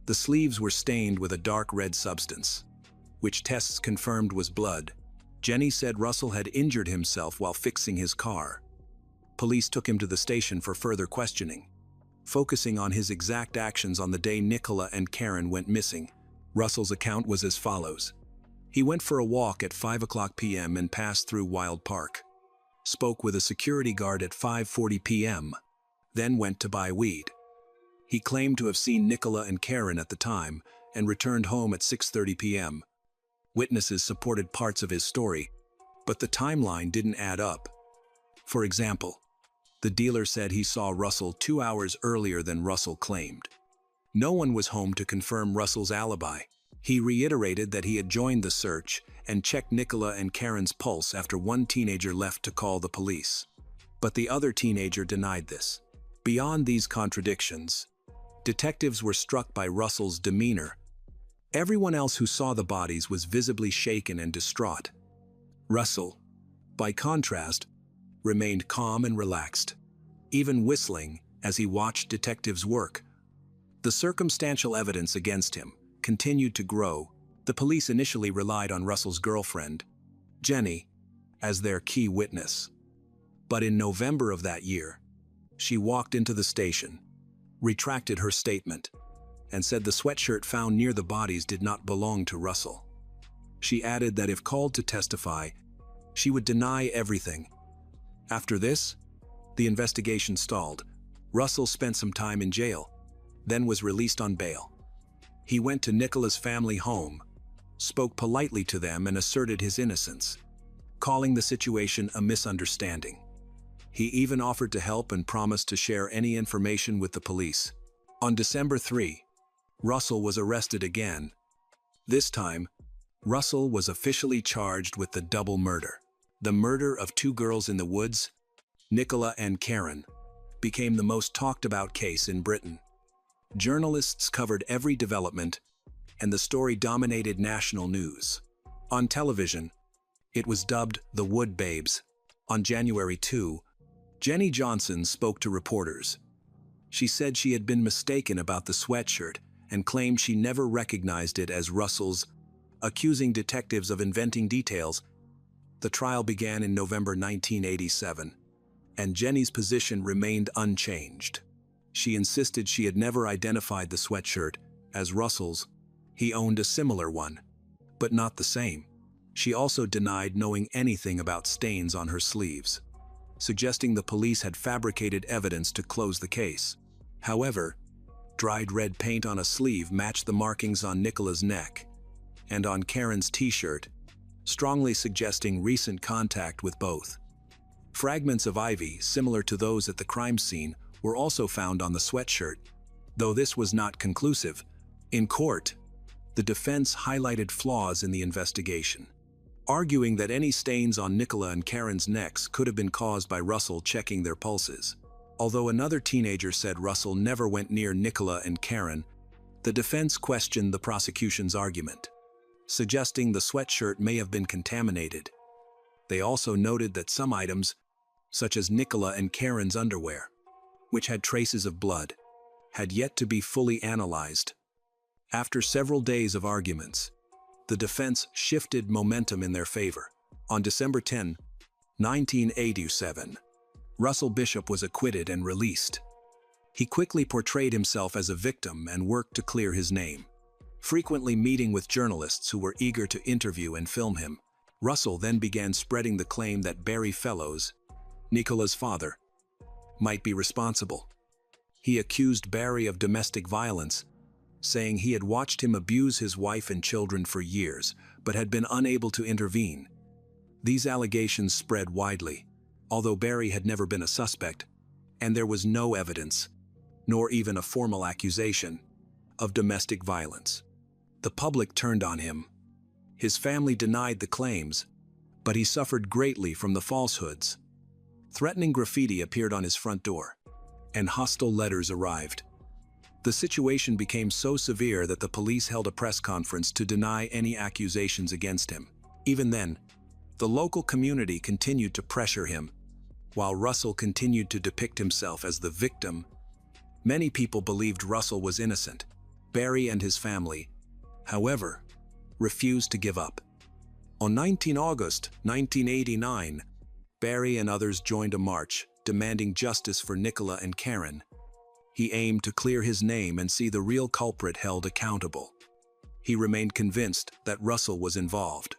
The sleeves were stained with a dark red substance, which tests confirmed was blood. Jenny said Russell had injured himself while fixing his car. Police took him to the station for further questioning, focusing on his exact actions on the day Nicola and Karen went missing. Russell's account was as follows. He went for a walk at 5 p.m. and passed through Wild Park, spoke with a security guard at 5:40 p.m., then went to buy weed. He claimed to have seen Nicola and Karen at the time and returned home at 6:30 p.m. Witnesses supported parts of his story, but the timeline didn't add up. For example, the dealer said he saw Russell 2 hours earlier than Russell claimed. No one was home to confirm Russell's alibi. He reiterated that he had joined the search and checked Nicola and Karen's pulse after one teenager left to call the police. But the other teenager denied this. Beyond these contradictions, detectives were struck by Russell's demeanor. Everyone else who saw the bodies was visibly shaken and distraught. Russell, by contrast, remained calm and relaxed, even whistling as he watched detectives work. The circumstantial evidence against him continued to grow. The police initially relied on Russell's girlfriend, Jenny, as their key witness. But in November of that year, she walked into the station, retracted her statement, and said the sweatshirt found near the bodies did not belong to Russell. She added that if called to testify, she would deny everything. After this, the investigation stalled. Russell spent some time in jail, then was released on bail. He went to Nicola's family home, spoke politely to them and asserted his innocence, calling the situation a misunderstanding. He even offered to help and promised to share any information with the police. On December 3, Russell was arrested again. This time, Russell was officially charged with the double murder. The murder of two girls in the woods, Nicola and Karen, became the most talked about case in Britain. Journalists covered every development, and the story dominated national news. On television, it was dubbed the Wood Babes. On January 2, Jenny Johnson spoke to reporters. She said she had been mistaken about the sweatshirt and claimed she never recognized it as Russell's, accusing detectives of inventing details. The trial began in November 1987, and Jenny's position remained unchanged. She insisted she had never identified the sweatshirt as Russell's. He owned a similar one, but not the same. She also denied knowing anything about stains on her sleeves, suggesting the police had fabricated evidence to close the case. However, dried red paint on a sleeve matched the markings on Nicola's neck and on Karen's t-shirt, strongly suggesting recent contact with both. Fragments of ivy, similar to those at the crime scene, were also found on the sweatshirt, though this was not conclusive. In court, the defense highlighted flaws in the investigation, arguing that any stains on Nicola and Karen's necks could have been caused by Russell checking their pulses. Although another teenager said Russell never went near Nicola and Karen, the defense questioned the prosecution's argument, suggesting the sweatshirt may have been contaminated. They also noted that some items, such as Nicola and Karen's underwear, which had traces of blood, had yet to be fully analyzed. After several days of arguments, the defense shifted momentum in their favor. On December 10, 1987, Russell Bishop was acquitted and released. He quickly portrayed himself as a victim and worked to clear his name, frequently meeting with journalists who were eager to interview and film him. Russell then began spreading the claim that Barry Fellows, Nicola's father, might be responsible. He accused Barry of domestic violence, saying he had watched him abuse his wife and children for years, but had been unable to intervene. These allegations spread widely, although Barry had never been a suspect, and there was no evidence, nor even a formal accusation, of domestic violence. The public turned on him. His family denied the claims, but he suffered greatly from the falsehoods. Threatening graffiti appeared on his front door, and hostile letters arrived. The situation became so severe that the police held a press conference to deny any accusations against him. Even then, the local community continued to pressure him, while Russell continued to depict himself as the victim. Many people believed Russell was innocent. Barry and his family, however, refused to give up. On 19 August 1989, Barry and others joined a march demanding justice for Nicola and Karen. He aimed to clear his name and see the real culprit held accountable. He remained convinced that Russell was involved,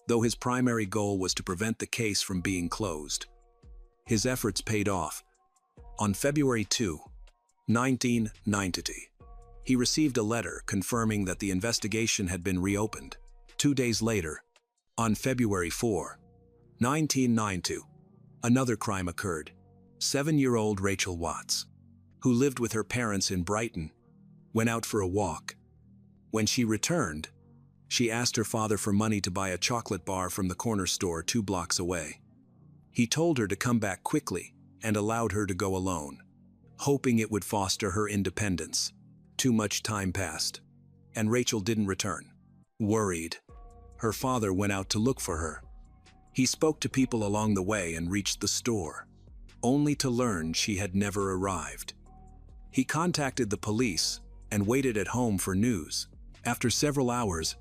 though his primary goal was to prevent the case from being closed. His efforts paid off. On February 2, 1990, he received a letter confirming that the investigation had been reopened. 2 days later, on February 4, 1992, another crime occurred. 7-year-old Rachel Watts, who lived with her parents in Brighton, went out for a walk. When she returned, she asked her father for money to buy a chocolate bar from the corner store 2 blocks away. He told her to come back quickly and allowed her to go alone, hoping it would foster her independence. Too much time passed, and Rachel didn't return. Worried, her father went out to look for her. He spoke to people along the way and reached the store, only to learn she had never arrived. He contacted the police and waited at home for news. After several hours,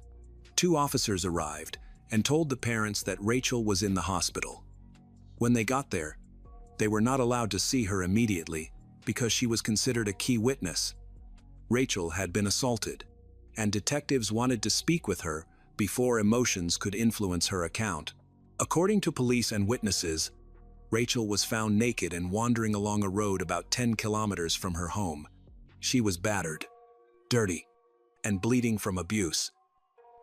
2 officers arrived and told the parents that Rachel was in the hospital. When they got there, They were not allowed to see her immediately because she was considered a key witness. Rachel had been assaulted, and detectives wanted to speak with her before emotions could influence her account. According to police and witnesses, Rachel was found naked and wandering along a road about 10 kilometers from her home. She was battered, dirty, and bleeding from abuse.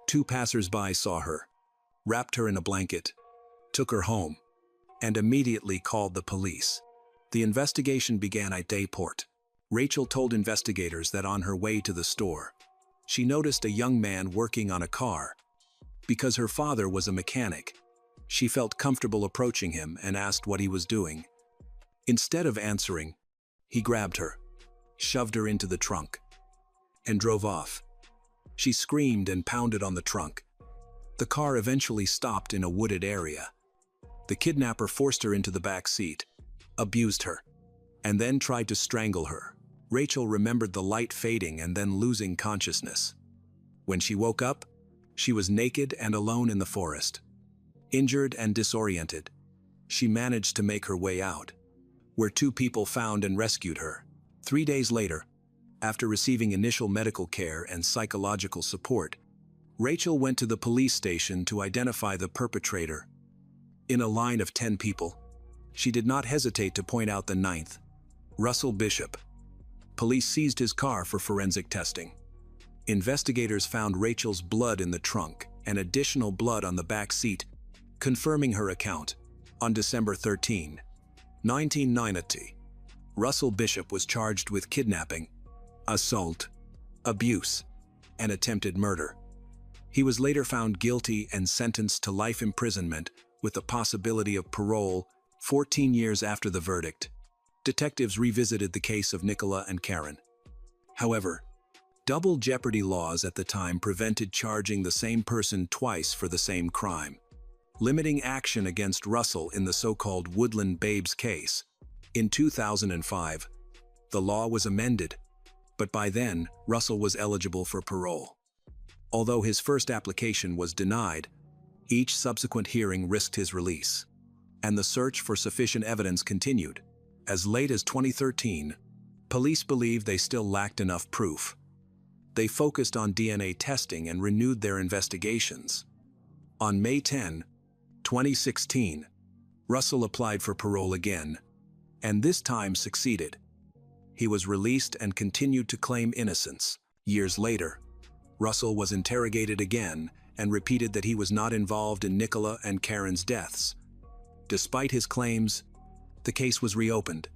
2 passers-by saw her, wrapped her in a blanket, took her home, and immediately called the police. The investigation began at Dayport. Rachel told investigators that on her way to the store, she noticed a young man working on a car. Because her father was a mechanic, she felt comfortable approaching him and asked what he was doing. Instead of answering, he grabbed her, shoved her into the trunk, and drove off. She screamed and pounded on the trunk. The car eventually stopped in a wooded area. The kidnapper forced her into the back seat, abused her, and then tried to strangle her. Rachel remembered the light fading and then losing consciousness. When she woke up, she was naked and alone in the forest. Injured and disoriented, she managed to make her way out, where 2 people found and rescued her. 3 days later, after receiving initial medical care and psychological support, Rachel went to the police station to identify the perpetrator. In a line of 10 people, she did not hesitate to point out the 9th, Russell Bishop. Police seized his car for forensic testing. Investigators found Rachel's blood in the trunk and additional blood on the back seat, confirming her account. On December 13, 1990, Russell Bishop was charged with kidnapping, assault, abuse, and attempted murder. He was later found guilty and sentenced to life imprisonment with the possibility of parole 14 years after the verdict. Detectives revisited the case of Nicola and Karen. However, double jeopardy laws at the time prevented charging the same person twice for the same crime, limiting action against Russell in the so-called Woodland Babes case. In 2005, the law was amended, but by then, Russell was eligible for parole. Although his first application was denied, each subsequent hearing risked his release, and the search for sufficient evidence continued. As late as 2013, police believed they still lacked enough proof. They focused on DNA testing and renewed their investigations. On May 10, 2016, Russell applied for parole again, and this time succeeded. He was released and continued to claim innocence. Years later, Russell was interrogated again and repeated that he was not involved in Nicola and Karen's deaths. Despite his claims, the case was reopened.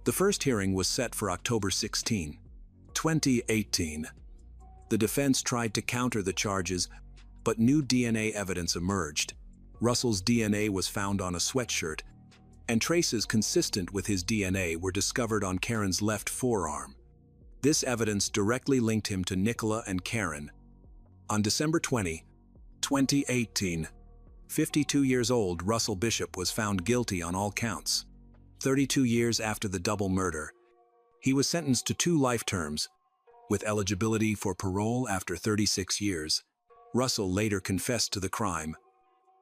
The first hearing was set for October 16, 2018. The defense tried to counter the charges, but new DNA evidence emerged. Russell's DNA was found on a sweatshirt, and traces consistent with his DNA were discovered on Karen's left forearm. This evidence directly linked him to Nicola and Karen. On December 20, 2018, 52 years old Russell Bishop was found guilty on all counts. 32 years after the double murder, he was sentenced to 2 life terms, with eligibility for parole after 36 years. Russell later confessed to the crime.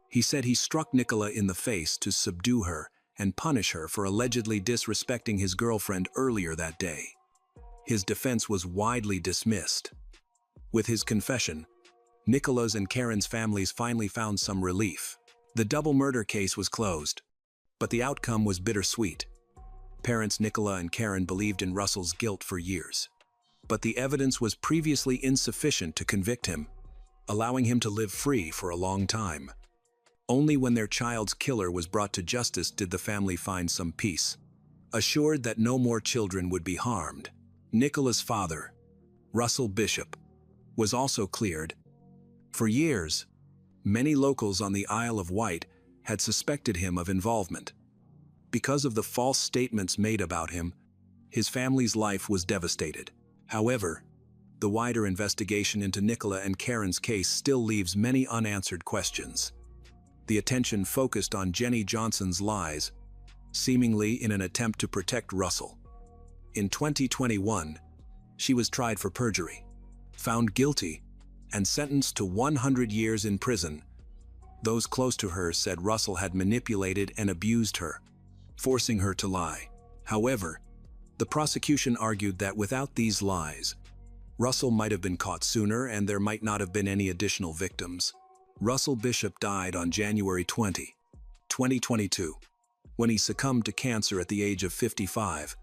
He said he struck Nicola in the face to subdue her and punish her for allegedly disrespecting his girlfriend earlier that day. His defense was widely dismissed. With his confession, Nicola's and Karen's families finally found some relief. The double murder case was closed, but the outcome was bittersweet. Parents Nicola and Karen believed in Russell's guilt for years, but the evidence was previously insufficient to convict him, allowing him to live free for a long time. Only when their child's killer was brought to justice did the family find some peace, assured that no more children would be harmed. Nicola's father, Russell Bishop, was also cleared. For years, many locals on the Isle of Wight had suspected him of involvement. Because of the false statements made about him, his family's life was devastated. However, the wider investigation into Nicola and Karen's case still leaves many unanswered questions. The attention focused on Jenny Johnson's lies, seemingly in an attempt to protect Russell. In 2021, she was tried for perjury, found guilty, and sentenced to 100 years in prison. Those close to her said Russell had manipulated and abused her, forcing her to lie. However, the prosecution argued that without these lies, Russell might have been caught sooner and there might not have been any additional victims. Russell Bishop died on January 20, 2022, when he succumbed to cancer at the age of 55,